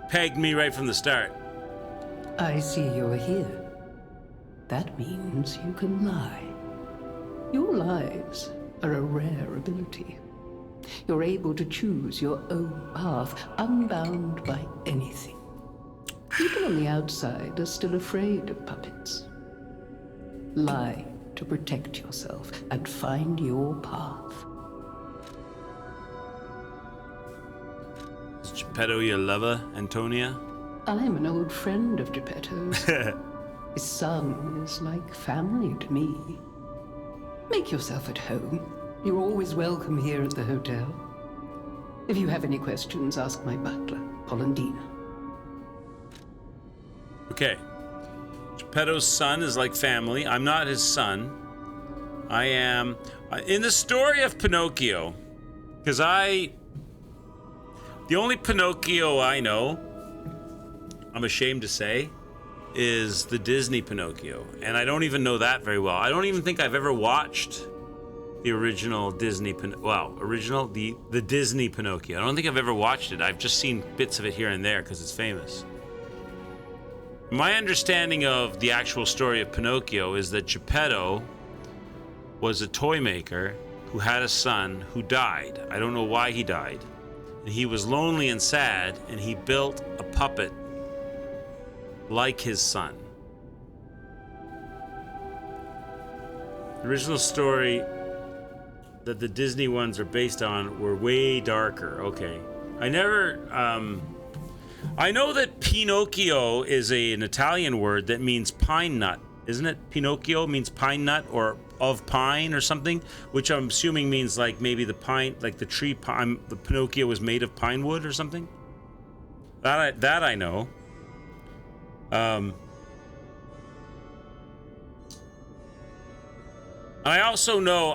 [SPEAKER 2] pegged me right from the start.
[SPEAKER 10] I see you're here. That means you can lie. Your lies are a rare ability. You're able to choose your own path, unbound by anything. People on the outside are still afraid of puppets. Lie to protect yourself and find your path.
[SPEAKER 2] Is Geppetto your lover, Antonia?
[SPEAKER 10] I'm an old friend of Geppetto's. His son is like family to me. Make yourself at home. You're always welcome here at the hotel. If you have any questions, ask my butler, Polendina.
[SPEAKER 2] Okay. Geppetto's son is like family. I'm not his son. I am in the story of Pinocchio, because the only Pinocchio I know, I'm ashamed to say, is the Disney Pinocchio, and I don't even know that very well. I don't even think I've ever watched the original Disney the Disney Pinocchio. I don't think I've ever watched it. I've just seen bits of it here and there because it's famous. My understanding of the actual story of Pinocchio is that Geppetto was a toy maker who had a son who died. I don't know why he died. And he was lonely and sad, and he built a puppet like his son. The original story that the Disney ones are based on were way darker. Okay. I know that Pinocchio is an Italian word that means pine nut, isn't it? Pinocchio means pine nut or of pine or something, which I'm assuming means like maybe the pine, like the tree pine, the Pinocchio was made of pine wood or something. That I know. I also know,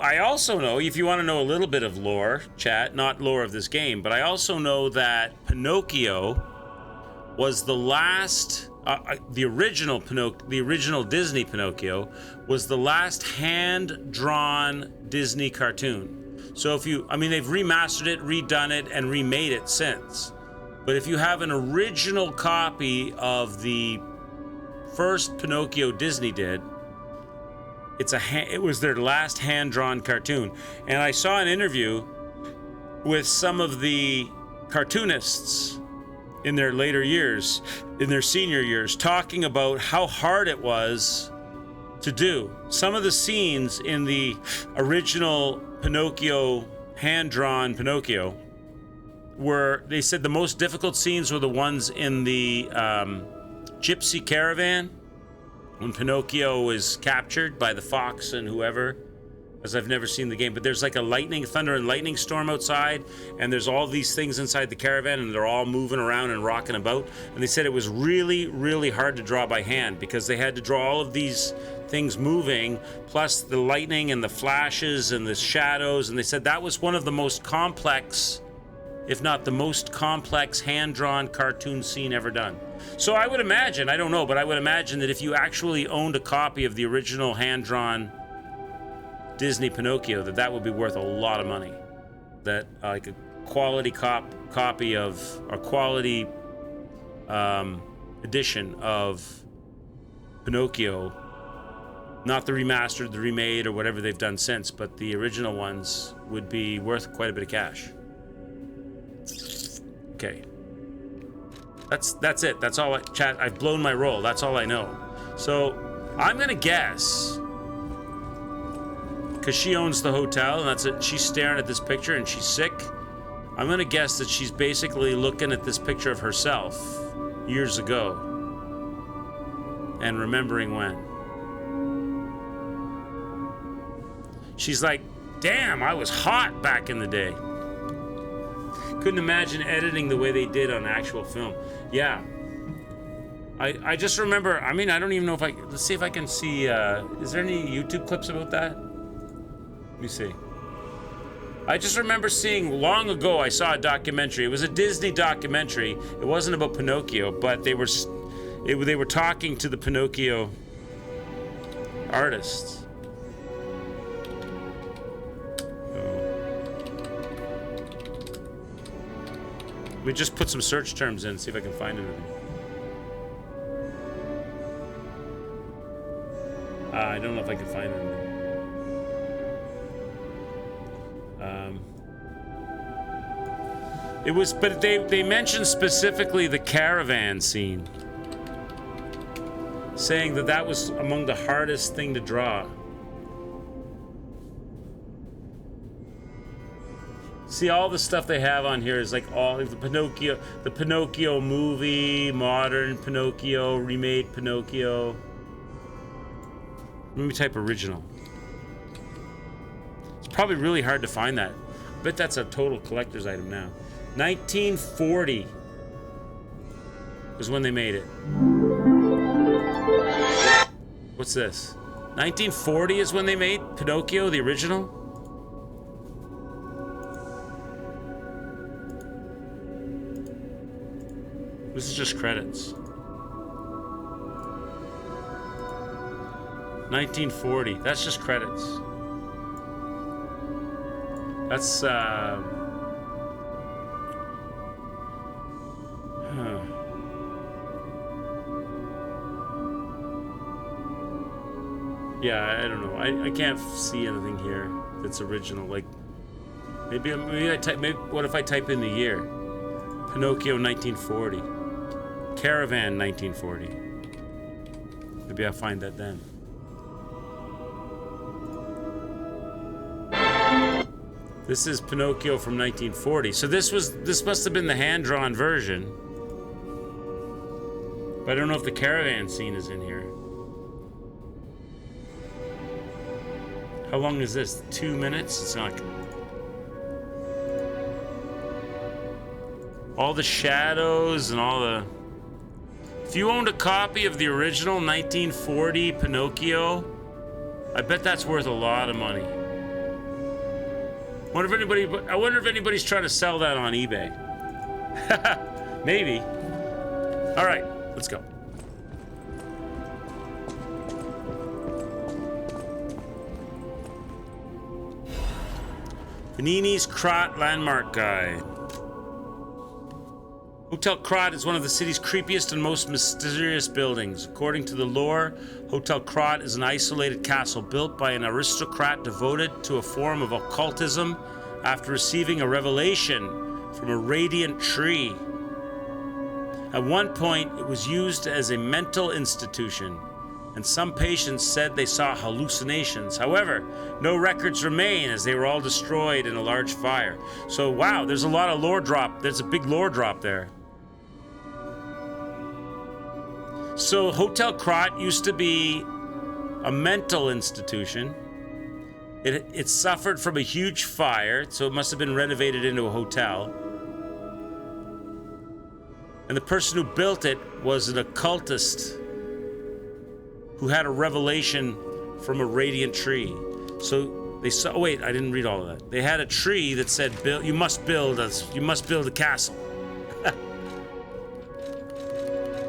[SPEAKER 2] if you want to know a little bit of lore, chat, not lore of this game, but I also know that Pinocchio was the last, the original Disney Pinocchio was the last hand-drawn Disney cartoon. So they've remastered it, redone it, and remade it since. But if you have an original copy of the first Pinocchio Disney did, it was their last hand-drawn cartoon. And I saw an interview with some of the cartoonists in their later years, in their senior years, talking about how hard it was to do. Some of the scenes in the original Pinocchio, hand-drawn Pinocchio, they said the most difficult scenes were the ones in the gypsy caravan, when Pinocchio is captured by the fox and whoever, as I've never seen the game, but there's like a thunder and lightning storm outside, and there's all these things inside the caravan, and they're all moving around and rocking about. And they said it was really, really hard to draw by hand because they had to draw all of these things moving, plus the lightning and the flashes and the shadows. And they said that was one of the most complex, if not the most complex hand-drawn cartoon scene ever done. So I would imagine, I don't know, but I would imagine that if you actually owned a copy of the original hand-drawn Disney Pinocchio, that would be worth a lot of money. That like a quality copy of a quality edition of Pinocchio, not the remastered, the remade, or whatever they've done since, but the original ones would be worth quite a bit of cash. Okay. That's it. That's all chat. I've blown my roll. That's all I know. So I'm gonna guess, because she owns the hotel, and that's it. She's staring at this picture and she's sick. I'm gonna guess that she's basically looking at this picture of herself years ago and remembering when. She's like, damn, I was hot back in the day. Couldn't imagine editing the way they did on actual film. Yeah. I just remember, I don't even know if let's see if I can see, is there any YouTube clips about that? Let me see. I just remember seeing, long ago, I saw a documentary. It was a Disney documentary. It wasn't about Pinocchio, but they were talking to the Pinocchio artists. Let me just put some search terms in, see if I can find anything. I don't know if I can find anything. But they mentioned specifically the caravan scene, saying that was among the hardest thing to draw. See, all the stuff they have on here is like all the Pinocchio movie, modern Pinocchio, remade Pinocchio. Let me type original. It's probably really hard to find that. I bet that's a total collector's item now. 1940 was when they made it. What's this? 1940 is when they made Pinocchio, the original. This is just credits. 1940. That's just credits. That's yeah, I don't know. I can't see anything here that's original. Like maybe I type. Maybe what if I type in the year? Pinocchio 1940. Caravan 1940. Maybe I'll find that then. This is Pinocchio from 1940. So this must have been the hand-drawn version. But I don't know if the caravan scene is in here. How long is this? 2 minutes? It's not. All the shadows and all the... If you owned a copy of the original 1940 Pinocchio, I bet that's worth a lot of money. I wonder if anybody's trying to sell that on eBay. Maybe. All right, let's go. Vanini's Krat Landmark Guide. Hotel Krat is one of the city's creepiest and most mysterious buildings. According to the lore, Hotel Krat is an isolated castle built by an aristocrat devoted to a form of occultism after receiving a revelation from a radiant tree. At one point, it was used as a mental institution, and some patients said they saw hallucinations. However, no records remain as they were all destroyed in a large fire. So, wow, there's a lot of lore drop. There's a big lore drop there. So, Hotel Krat used to be a mental institution. It suffered from a huge fire, so it must have been renovated into a hotel. And the person who built it was an occultist who had a revelation from a radiant tree. So they saw, oh wait, I didn't read all of that. They had a tree that said, you must build a castle.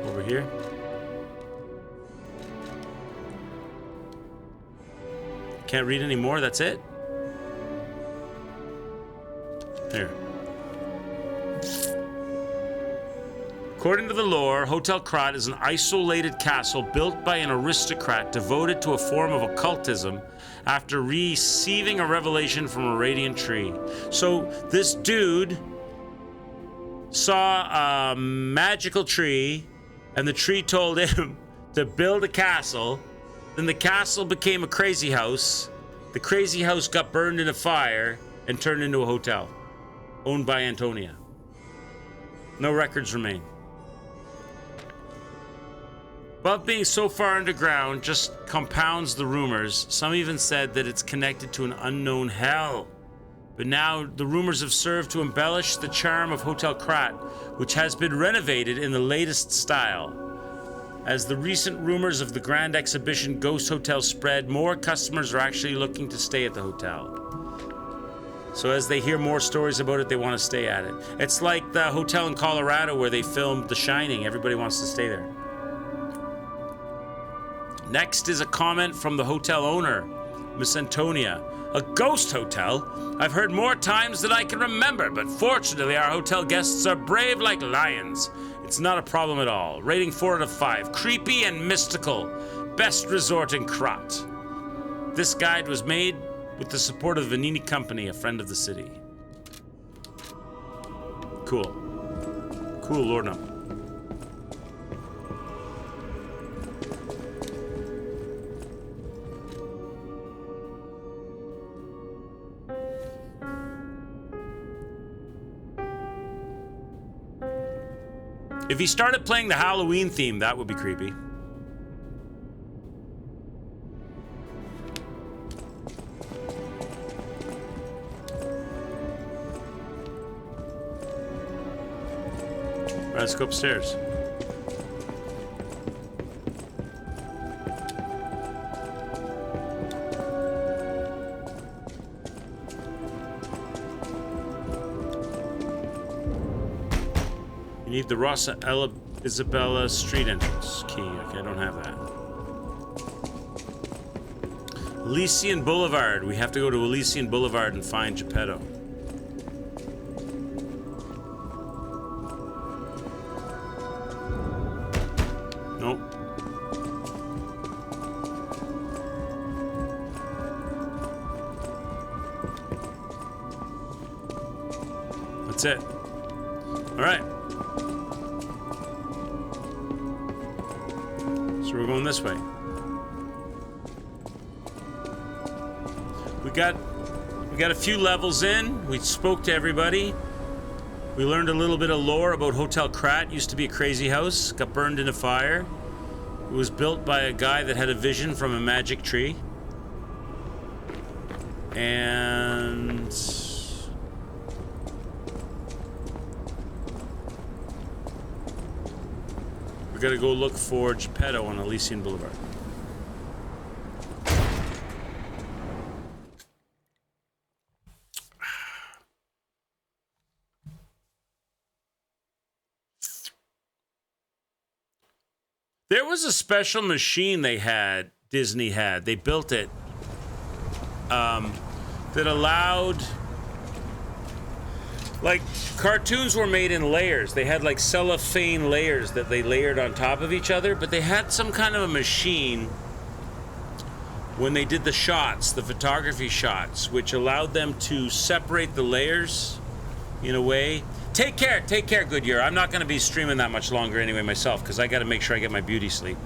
[SPEAKER 2] Over here. Can't read any more, that's it? Here. According to the lore, Hotel Krat is an isolated castle built by an aristocrat devoted to a form of occultism after receiving a revelation from a radiant tree. So this dude saw a magical tree, and the tree told him to build a castle. Then the castle became a crazy house. The crazy house got burned in a fire and turned into a hotel, owned by Antonia. No records remain. But being so far underground just compounds the rumors. Some even said that it's connected to an unknown hell. But now the rumors have served to embellish the charm of Hotel Krat, which has been renovated in the latest style. As the recent rumors of the Grand Exhibition Ghost Hotel spread, more customers are actually looking to stay at the hotel. So as they hear more stories about it, they want to stay at it. It's like the hotel in Colorado where they filmed The Shining. Everybody wants to stay there. Next is a comment from the hotel owner, Miss Antonia. A ghost hotel? I've heard more times than I can remember, but fortunately our hotel guests are brave like lions. It's not a problem at all. Rating 4 out of 5. Creepy and mystical. Best resort in Krat. This guide was made with the support of the Vanini Company, a friend of the city. Cool. Cool, Lord no. If he started playing the Halloween theme, that would be creepy. Right, let's go upstairs. You need the Rosa Isabella street entrance key. Okay, I don't have that. Elysian Boulevard. We have to go to Elysian Boulevard and find Geppetto. Nope. That's it. All right. So we're going this way. We got a few levels in. We spoke to everybody. We learned a little bit of lore about Hotel Krat. Used to be a crazy house. Got burned in a fire. It was built by a guy that had a vision from a magic tree. And we gotta go look for Geppetto on Elysian Boulevard. There was a special machine Disney had. They built it that allowed, like, cartoons were made in layers. They had like cellophane layers that they layered on top of each other, but they had some kind of a machine when they did the shots, the photography shots, which allowed them to separate the layers in a way. Take care, Goodyear. I'm not going to be streaming that much longer anyway myself, because I got to make sure I get my beauty sleep.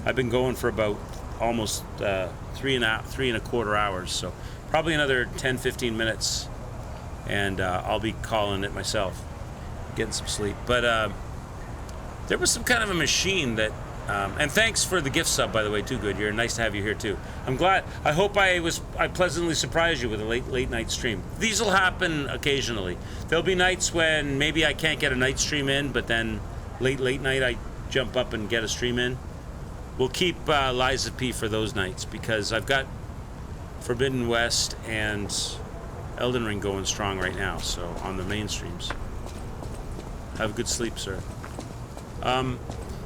[SPEAKER 2] I've been going for about almost 3.25 hours, so probably another 10-15 minutes, and I'll be calling it myself, getting some sleep. But there was some kind of a machine that, and thanks for the gift sub, by the way, too, Goodyear. Nice to have you here too. I'm glad. I hope I pleasantly surprised you with a late night stream. These will happen occasionally. There'll be nights when maybe I can't get a night stream in, but then late night I jump up and get a stream in. We'll keep Lies of P for those nights, because I've got Forbidden West and Elden Ring going strong right now, so on the main streams. Have a good sleep, sir.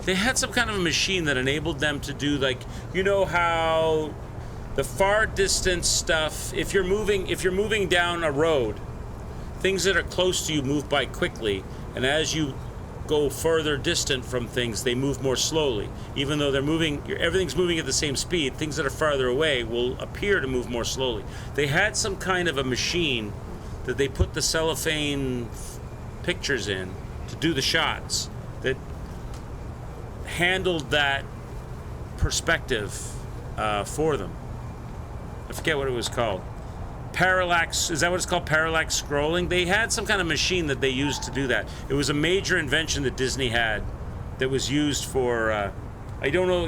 [SPEAKER 2] They had some kind of a machine that enabled them to do, like, you know how the far distance stuff, if you're moving down a road, things that are close to you move by quickly, and as you go further distant from things, they move more slowly. Even though everything's moving at the same speed, things that are farther away will appear to move more slowly. They had some kind of a machine that they put the cellophane pictures in to do the shots that handled that perspective for them. I forget what it was called. Parallax, is that what it's called? Parallax scrolling? They had some kind of machine that they used to do that. It was a major invention that Disney had that was used for, I don't know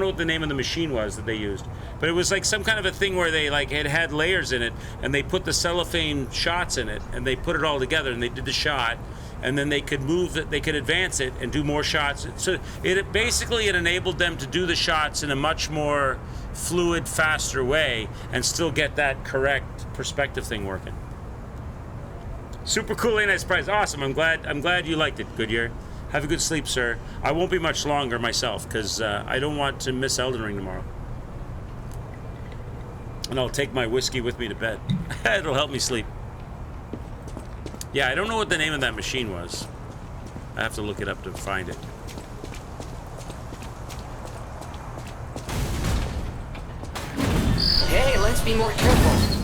[SPEAKER 2] what the name of the machine was that they used. But it was like some kind of a thing where they like it had layers in it, and they put the cellophane shots in it, and they put it all together, and they did the shot, and then they could move it, they could advance it and do more shots. So it enabled them to do the shots in a much more fluid, faster way and still get that correct perspective thing working. Super cool, ain't I surprised? Awesome. I'm glad you liked it, Goodyear. Have a good sleep, sir. I won't be much longer myself, because I don't want to miss Elden Ring tomorrow. And I'll take my whiskey with me to bed. It'll help me sleep. Yeah, I don't know what the name of that machine was. I have to look it up to find it.
[SPEAKER 4] Hey, let's be more careful.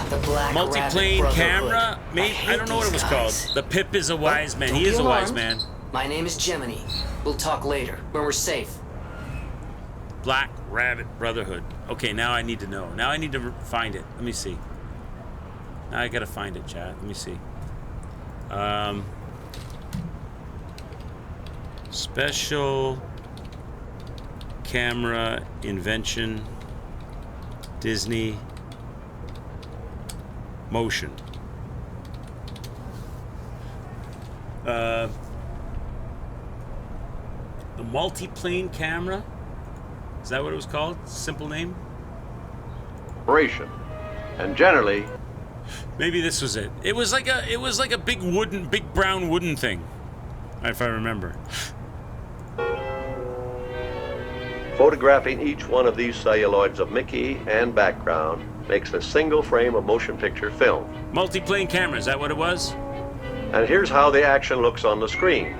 [SPEAKER 4] The Black
[SPEAKER 2] Multiplane
[SPEAKER 4] Rabbit
[SPEAKER 2] camera?
[SPEAKER 4] Brotherhood.
[SPEAKER 2] Maybe I don't know what it was called. The Pip is a wise man.
[SPEAKER 4] Don't
[SPEAKER 2] He
[SPEAKER 4] be
[SPEAKER 2] is a wise
[SPEAKER 4] alarmed.
[SPEAKER 2] man.
[SPEAKER 4] My name is Gemini. We'll talk later, when we're safe.
[SPEAKER 2] Black Rabbit Brotherhood. Okay, now I need to know. Now I need to find it. Let me see. Now I gotta find it, chat. Let me see. Special camera invention, Disney motion. The multiplane camera. Is that what it was called? Simple name.
[SPEAKER 11] Operation, and generally.
[SPEAKER 2] Maybe this was it. It was like a big brown wooden thing. If I remember.
[SPEAKER 11] Photographing each one of these celluloids of Mickey and background makes a single frame of motion picture film.
[SPEAKER 2] Multi-plane camera, is that what it was?
[SPEAKER 11] And here's how the action looks on the screen.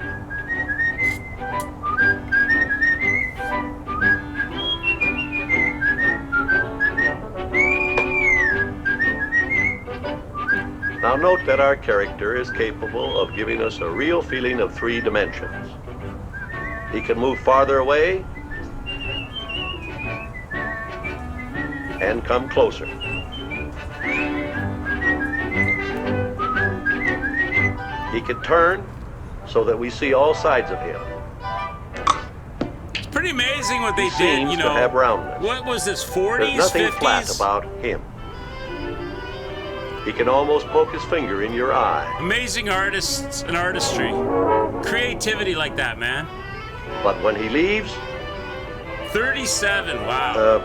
[SPEAKER 11] Now note that our character is capable of giving us a real feeling of 3 dimensions. He can move farther away and come closer. He can turn so that we see all sides of him.
[SPEAKER 2] It's pretty amazing what they
[SPEAKER 11] He
[SPEAKER 2] did,
[SPEAKER 11] seems
[SPEAKER 2] you
[SPEAKER 11] to
[SPEAKER 2] know.
[SPEAKER 11] have roundness.
[SPEAKER 2] What was this, 40s,
[SPEAKER 11] There's nothing
[SPEAKER 2] 50s?
[SPEAKER 11] flat about him. He can almost poke his finger in your eye.
[SPEAKER 2] Amazing artists and artistry. Creativity like that, man.
[SPEAKER 11] But when he leaves,
[SPEAKER 2] 37, wow.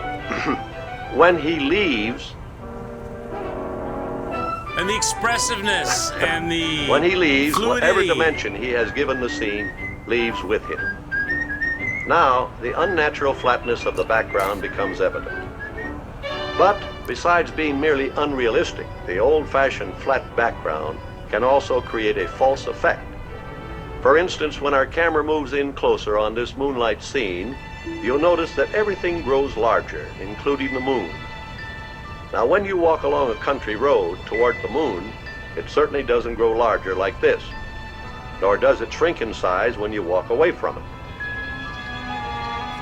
[SPEAKER 11] when he leaves,
[SPEAKER 2] And the expressiveness and the
[SPEAKER 11] when he leaves, whatever
[SPEAKER 2] fluidity.
[SPEAKER 11] dimension he has given the scene leaves with him. Now, the unnatural flatness of the background becomes evident. But besides being merely unrealistic, the old-fashioned flat background can also create a false effect. For instance, when our camera moves in closer on this moonlight scene, you'll notice that everything grows larger, including the moon. Now, when you walk along a country road toward the moon, it certainly doesn't grow larger like this, nor does it shrink in size when you walk away from it.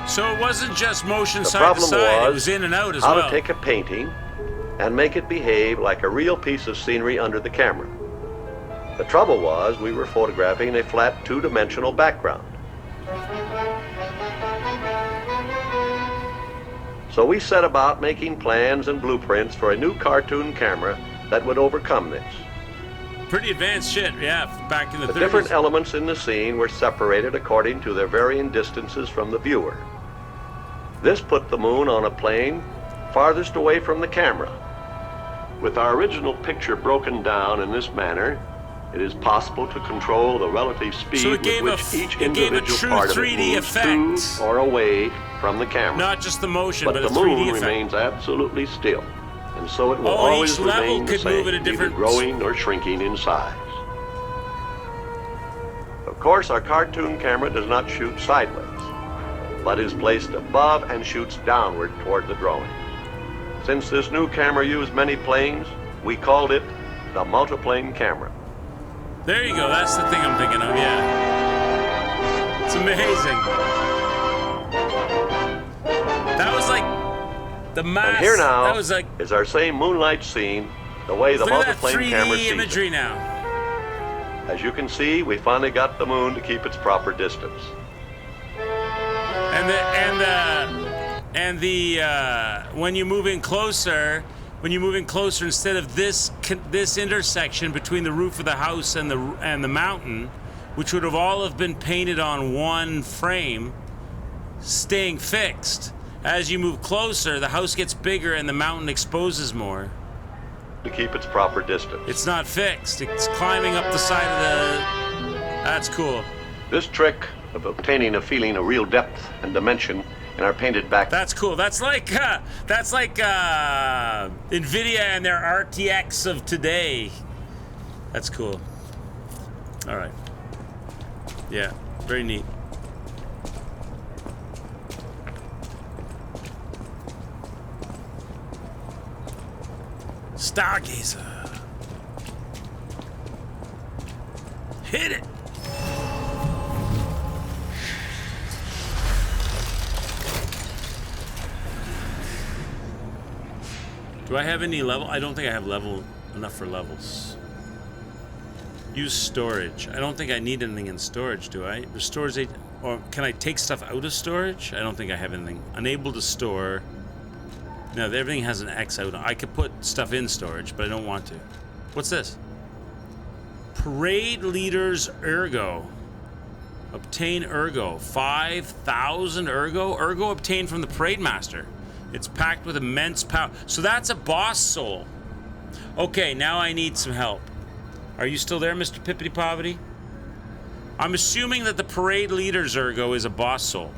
[SPEAKER 2] So it wasn't just motion
[SPEAKER 11] The
[SPEAKER 2] side to
[SPEAKER 11] problem
[SPEAKER 2] side, it
[SPEAKER 11] was
[SPEAKER 2] was in and out as
[SPEAKER 11] how
[SPEAKER 2] well.
[SPEAKER 11] to take a painting and make it behave like a real piece of scenery under the camera. The trouble was we were photographing a flat two-dimensional background. So we set about making plans and blueprints for a new cartoon camera that would overcome this.
[SPEAKER 2] Pretty advanced shit, yeah, back in the
[SPEAKER 11] The
[SPEAKER 2] 30s.
[SPEAKER 11] different elements in the scene were separated according to their varying distances from the viewer. This put the moon on a plane farthest away from the camera. With our original picture broken down in this manner, it is possible to control the relative speed
[SPEAKER 2] So it
[SPEAKER 11] with
[SPEAKER 2] gave
[SPEAKER 11] which each
[SPEAKER 2] it gave a
[SPEAKER 11] individual
[SPEAKER 2] true
[SPEAKER 11] part of it
[SPEAKER 2] 3D
[SPEAKER 11] moves
[SPEAKER 2] effect.
[SPEAKER 11] to or away from the camera.
[SPEAKER 2] Not just the motion,
[SPEAKER 11] But
[SPEAKER 2] but,
[SPEAKER 11] the
[SPEAKER 2] a 3D
[SPEAKER 11] moon
[SPEAKER 2] effect.
[SPEAKER 11] remains absolutely still, and so it will
[SPEAKER 2] Oh,
[SPEAKER 11] always
[SPEAKER 2] each level
[SPEAKER 11] remain the
[SPEAKER 2] could
[SPEAKER 11] same,
[SPEAKER 2] move at a different-
[SPEAKER 11] either growing or shrinking in size. Of course, our cartoon camera does not shoot sideways, but is placed above and shoots downward toward the drawing. Since this new camera used many planes, we called it the multiplane camera.
[SPEAKER 2] There you go, that's the thing I'm thinking of, yeah. It's amazing. That was like the mass.
[SPEAKER 11] And here now
[SPEAKER 2] that was like,
[SPEAKER 11] is our same moonlight scene, the way the
[SPEAKER 2] look at that
[SPEAKER 11] multiplane camera
[SPEAKER 2] 3D
[SPEAKER 11] sees it.
[SPEAKER 2] imagery now.
[SPEAKER 11] As you can see, we finally got the moon to keep its proper distance.
[SPEAKER 2] And the when you move in closer, instead of this intersection between the roof of the house and the mountain, which would have all have been painted on one frame, staying fixed. As you move closer, the house gets bigger and the mountain exposes more.
[SPEAKER 11] To keep its proper distance.
[SPEAKER 2] It's not fixed. It's climbing up the side of the... That's cool.
[SPEAKER 11] This trick of obtaining a feeling of real depth and dimension in our painted back.
[SPEAKER 2] That's cool. That's like NVIDIA and their RTX of today. That's cool. All right. Yeah, very neat. Stargazer. Hit it. Do I have any level? I don't think I have enough for levels. Use storage. I don't think I need anything in storage, do I? The storage, or can I take stuff out of storage? I don't think I have anything. Unable to store. No, everything has an X out. I could put stuff in storage, but I don't want to. What's this? Parade Leader's Ergo. Obtain Ergo. 5,000 Ergo. Ergo obtained from the Parade Master. It's packed with immense power. So that's a boss soul. Okay, now I need some help. Are you still there, Mr. Pippity Poppity? I'm assuming that the parade leader's ergo is a boss soul.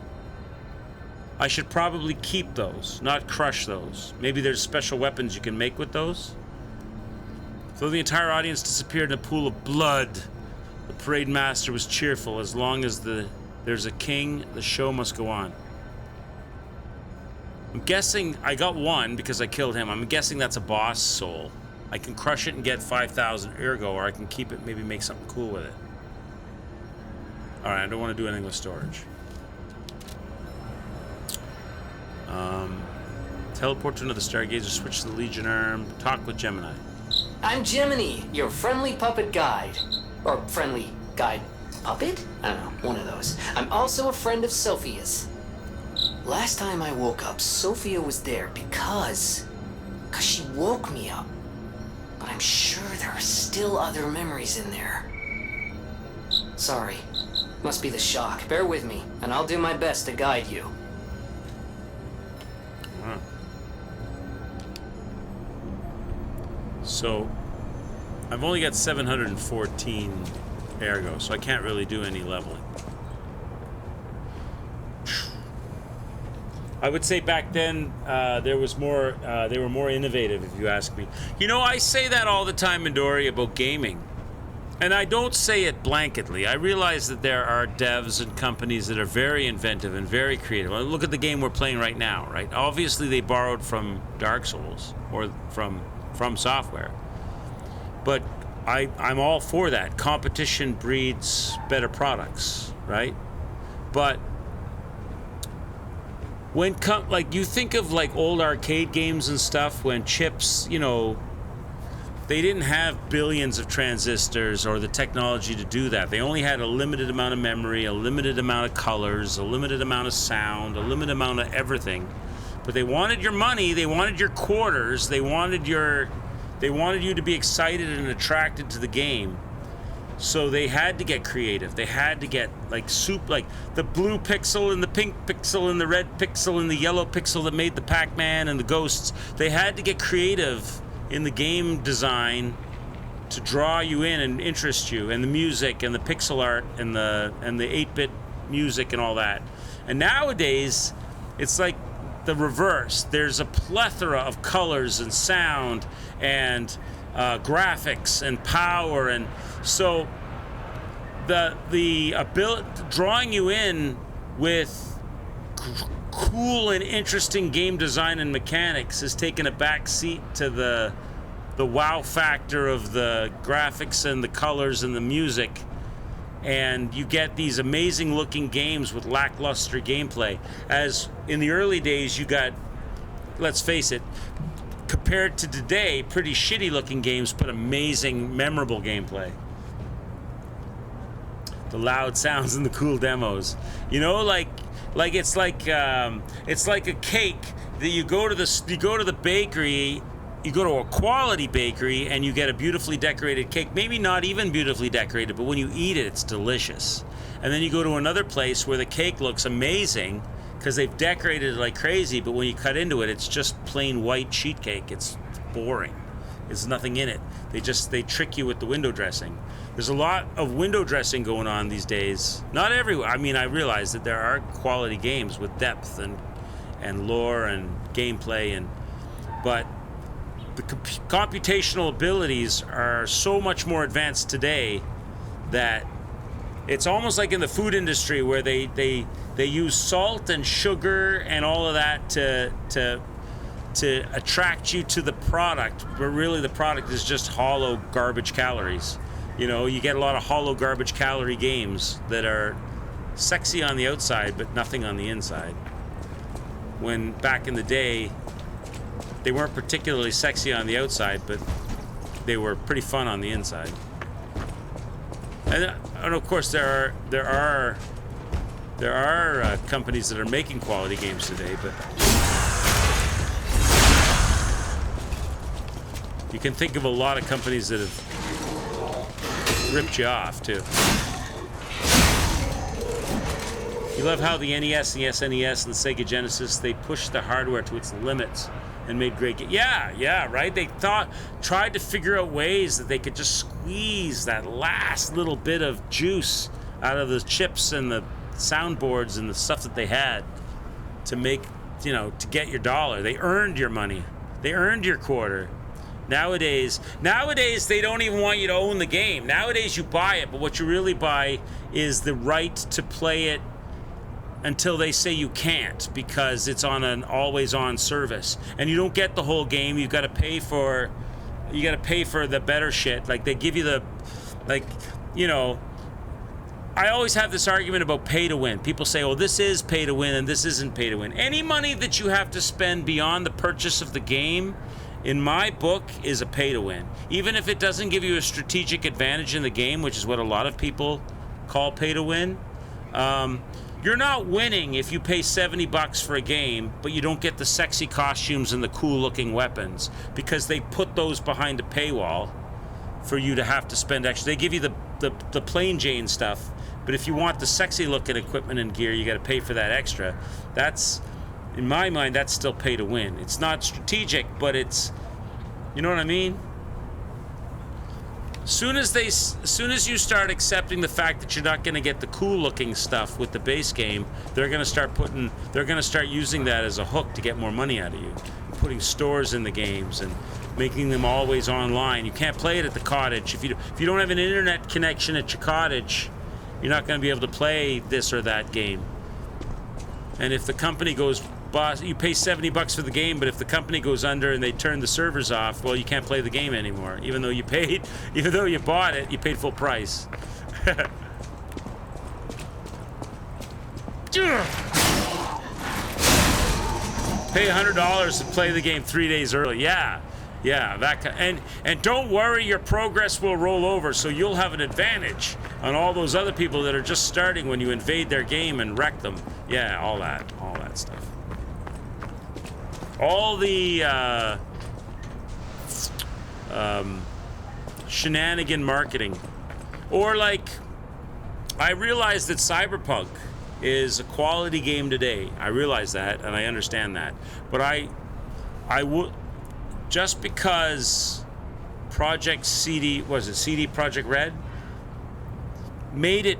[SPEAKER 2] I should probably keep those, not crush those. Maybe there's special weapons you can make with those. Though the entire audience disappeared in a pool of blood, the parade master was cheerful. As long as there's a king, the show must go on. I'm guessing I got one because I killed him. I'm guessing that's a boss soul. I can crush it and get 5,000 ergo, or I can keep it, maybe make something cool with it. Alright, I don't want to do anything with storage. Teleport to another Stargazer, switch to the Legion arm, talk with Gemini.
[SPEAKER 12] I'm Gemini, your friendly puppet guide. Or friendly guide puppet? I don't know, one of those. I'm also a friend of Sophia's. Last time I woke up, Sophia was there because she woke me up. But I'm sure there are still other memories in there. Sorry. Must be the shock. Bear with me, and I'll do my best to guide you.
[SPEAKER 2] Wow. So, I've only got 714 ergo, so I can't really do any leveling. I would say back then there was more. They were more innovative, if you ask me. You know, I say that all the time, Midori, about gaming, and I don't say it blanketly. I realize that there are devs and companies that are very inventive and very creative. Look at the game we're playing right now, right? Obviously, they borrowed from Dark Souls or from Software, but I'm all for that. Competition breeds better products, right? But when like you think of like old arcade games and stuff, when chips, you know, they didn't have billions of transistors or the technology to do that. They only had a limited amount of memory, a limited amount of colors, a limited amount of sound, a limited amount of everything. But they wanted your money, they wanted your quarters, they wanted you to be excited and attracted to the game. So they had to get creative. They had to get like the blue pixel and the pink pixel and the red pixel and the yellow pixel that made the Pac-Man and the ghosts. They had to get creative in the game design to draw you in and interest you, and the music and the pixel art and the 8-bit music and all that. And nowadays, it's like the reverse. There's a plethora of colors and sound and graphics and power, and so the ability drawing you in with cool and interesting game design and mechanics has taken a back seat to the wow factor of the graphics and the colors and the music, and you get these amazing looking games with lackluster gameplay. As in the early days, you got, let's face it, compared to today, pretty shitty looking games but amazing, memorable gameplay. The loud sounds and the cool demos, you know, like it's like a cake that you go to the bakery, you go to a quality bakery and you get a beautifully decorated cake, maybe not even beautifully decorated, but when you eat it, it's delicious. And then you go to another place where the cake looks amazing because they've decorated it like crazy, but when you cut into it, it's just plain white sheet cake. It's boring. There's nothing in it. They trick you with the window dressing. There's a lot of window dressing going on these days. Not everywhere. I mean, I realize that there are quality games with depth and lore and gameplay, but the computational abilities are so much more advanced today that it's almost like in the food industry where they use salt and sugar and all of that to attract you to the product, but really the product is just hollow garbage calories. You know, you get a lot of hollow garbage calorie games that are sexy on the outside but nothing on the inside. When back in the day, they weren't particularly sexy on the outside, but they were pretty fun on the inside. And of course, there are companies that are making quality games today, but you can think of a lot of companies that have ripped you off too. You love how the NES and the SNES and the Sega Genesis, they pushed the hardware to its limits and made great games. Yeah, right? They tried to figure out ways that they could just squeeze that last little bit of juice out of the chips and the soundboards and the stuff that they had to make, you know, to get your dollar. They earned your money. They earned your quarter. Nowadays they don't even want you to own the game. Nowadays you buy it, but what you really buy is the right to play it until they say you can't, because it's on an always-on service, and you don't get the whole game. You got to pay for the better shit. Like, they give you the, like, you know, I always have this argument about pay to win. People say, oh, this is pay to win and this isn't pay to win. Any money that you have to spend beyond the purchase of the game, in my book, is a pay to win. Even if it doesn't give you a strategic advantage in the game, which is what a lot of people call pay to win, you're not winning if you pay $70 for a game, but you don't get the sexy costumes and the cool looking weapons, because they put those behind a paywall for you to have to spend extra. They give you the plain Jane stuff, but if you want the sexy looking equipment and gear, you got to pay for that extra. That's, in my mind, that's still pay to win. It's not strategic, but it's, you know what I mean? As soon as you start accepting the fact that you're not going to get the cool looking stuff with the base game, they're going to start using that as a hook to get more money out of you. Putting stores in the games and making them always online. You can't play it at the cottage. If you don't have an internet connection at your cottage, you're not going to be able to play this or that game. And if the company goes bust, you pay $70 for the game, but if the company goes under and they turn the servers off, well, you can't play the game anymore. Even though you bought it, you paid full price. Pay $100 to play the game 3 days early. Yeah, and don't worry, your progress will roll over, so you'll have an advantage on all those other people that are just starting when you invade their game and wreck them. Yeah, all that stuff. All the shenanigan marketing. Or, like, I realize that Cyberpunk is a quality game today. I realize that, and I understand that. But I would, just because CD Projekt Red made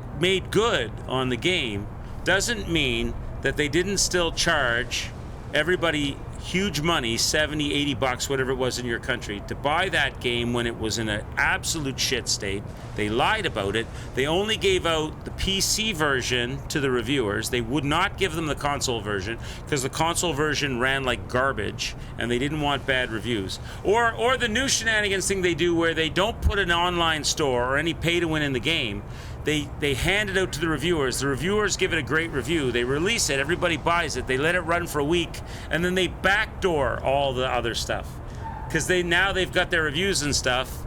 [SPEAKER 2] good on the game, doesn't mean that they didn't still charge everybody huge money, $70, $80, whatever it was in your country, to buy that game when it was in an absolute shit state. They lied about it. They only gave out the PC version to the reviewers. They would not give them the console version because the console version ran like garbage and they didn't want bad reviews. Or the new shenanigans thing they do where they don't put an online store or any pay to win in the game. They hand it out to the reviewers. The reviewers give it a great review. They release it. Everybody buys it. They let it run for a week, and then they backdoor all the other stuff because they've got their reviews and stuff.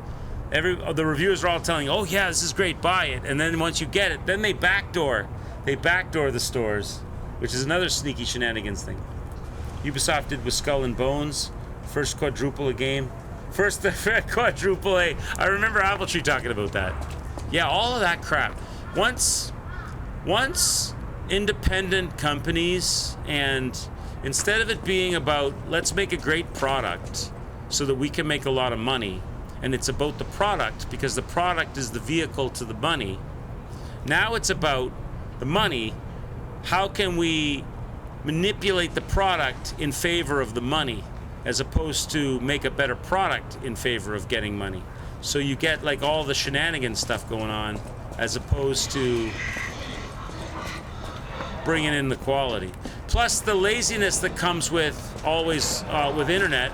[SPEAKER 2] The reviewers are all telling you, "Oh yeah, this is great. Buy it." And then once you get it, then they backdoor the stores, which is another sneaky shenanigans thing. Ubisoft did with Skull and Bones, first quadruple A game, first quadruple A. I remember Appletree talking about that. Yeah, all of that crap. Once independent companies, and instead of it being about let's make a great product so that we can make a lot of money, and it's about the product because the product is the vehicle to the money, now it's about the money. How can we manipulate the product in favor of the money as opposed to make a better product in favor of getting money? So you get like all the shenanigans stuff going on as opposed to bringing in the quality. Plus the laziness that comes with always with internet.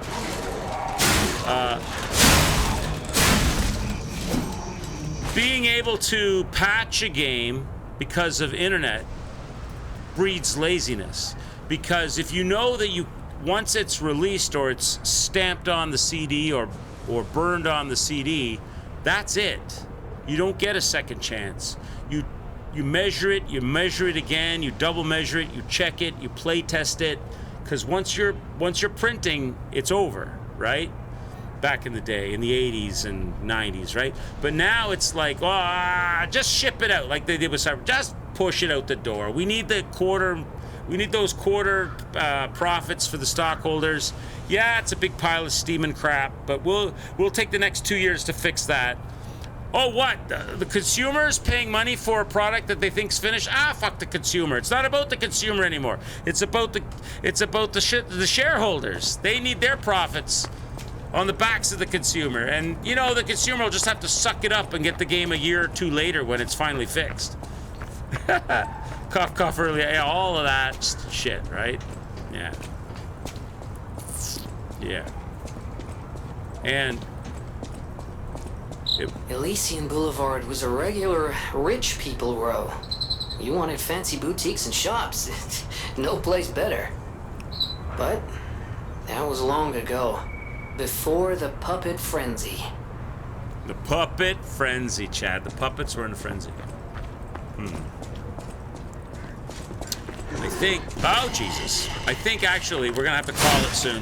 [SPEAKER 2] Being able to patch a game because of internet breeds laziness. Because if you know that once it's released or it's stamped on the CD or burned on the CD, that's it. You don't get a second chance. You measure it again, you double measure it, you check it, you play test it, because once you're printing, it's over, right? Back in the day, in the 80s and 90s, right? But now it's like, just ship it out, like they did with Cyber. Just push it out the door. We need those quarter profits for the stockholders. Yeah, it's a big pile of steaming crap, but we'll take the next 2 years to fix that. Oh, what? The consumer's paying money for a product that they think's finished? Ah, fuck the consumer. It's not about the consumer anymore. It's about the shareholders. They need their profits on the backs of the consumer. And, you know, the consumer will just have to suck it up and get the game a year or two later when it's finally fixed. Cough, cough early. Yeah, all of that shit, right? Yeah. Yeah. And...
[SPEAKER 12] Elysian Boulevard was a regular rich people row. You wanted fancy boutiques and shops. No place better. But that was long ago. Before the puppet frenzy.
[SPEAKER 2] The puppet frenzy, Chad. The puppets were in a frenzy. I think... Oh, Jesus. I think, actually, we're going to have to call it soon.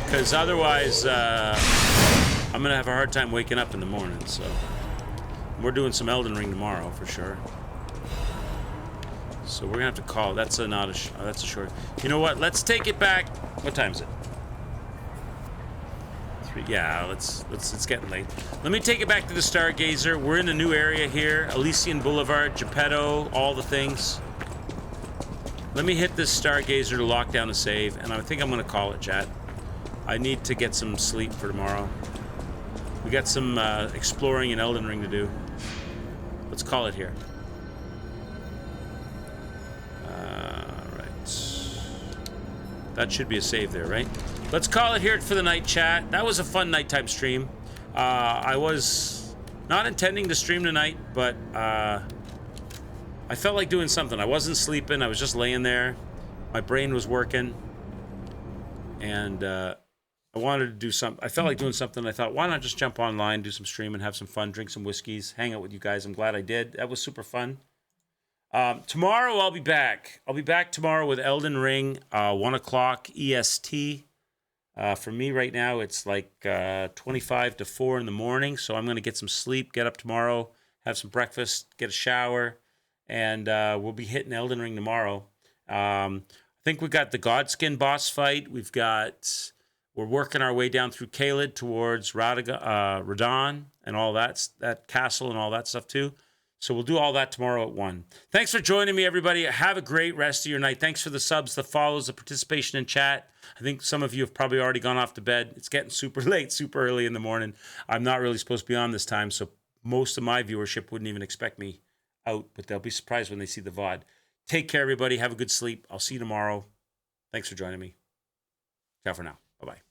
[SPEAKER 2] Because otherwise, I'm going to have a hard time waking up in the morning, so... We're doing some Elden Ring tomorrow, for sure. So we're going to have to call. That's a short... You know what? Let's take it back. What time is it? 3. Yeah, it's getting late. Let me take it back to the Stargazer. We're in a new area here. Elysian Boulevard, Geppetto, all the things. Let me hit this Stargazer to lock down a save, and I think I'm going to call it, chat. I need to get some sleep for tomorrow. We got some exploring in Elden Ring to do. Let's call it here. Right. That should be a save there, right? Let's call it here for the night, chat. That was a fun nighttime stream. I was not intending to stream tonight, but I felt like doing something. I wasn't sleeping. I was just laying there. My brain was working. And I wanted to do something. I felt like doing something. I thought, why not just jump online, do some stream, and have some fun, drink some whiskeys, hang out with you guys. I'm glad I did. That was super fun. Tomorrow, I'll be back. I'll be back tomorrow with Elden Ring, 1 o'clock EST. For me right now, it's like 25 to 4 in the morning, so I'm going to get some sleep, get up tomorrow, have some breakfast, get a shower, and we'll be hitting Elden Ring tomorrow. I think we got the Godskin boss fight. We're working our way down through Caelid towards Radon and all that castle and all that stuff too. So we'll do all that tomorrow at 1. Thanks for joining me, everybody. Have a great rest of your night. Thanks for the subs, the follows, the participation in chat. I think some of you have probably already gone off to bed. It's getting super late, super early in the morning. I'm not really supposed to be on this time, so most of my viewership wouldn't even expect me out, but they'll be surprised when they see the VOD. Take care, everybody. Have a good sleep. I'll see you tomorrow. Thanks for joining me. Ciao for now. Bye-bye.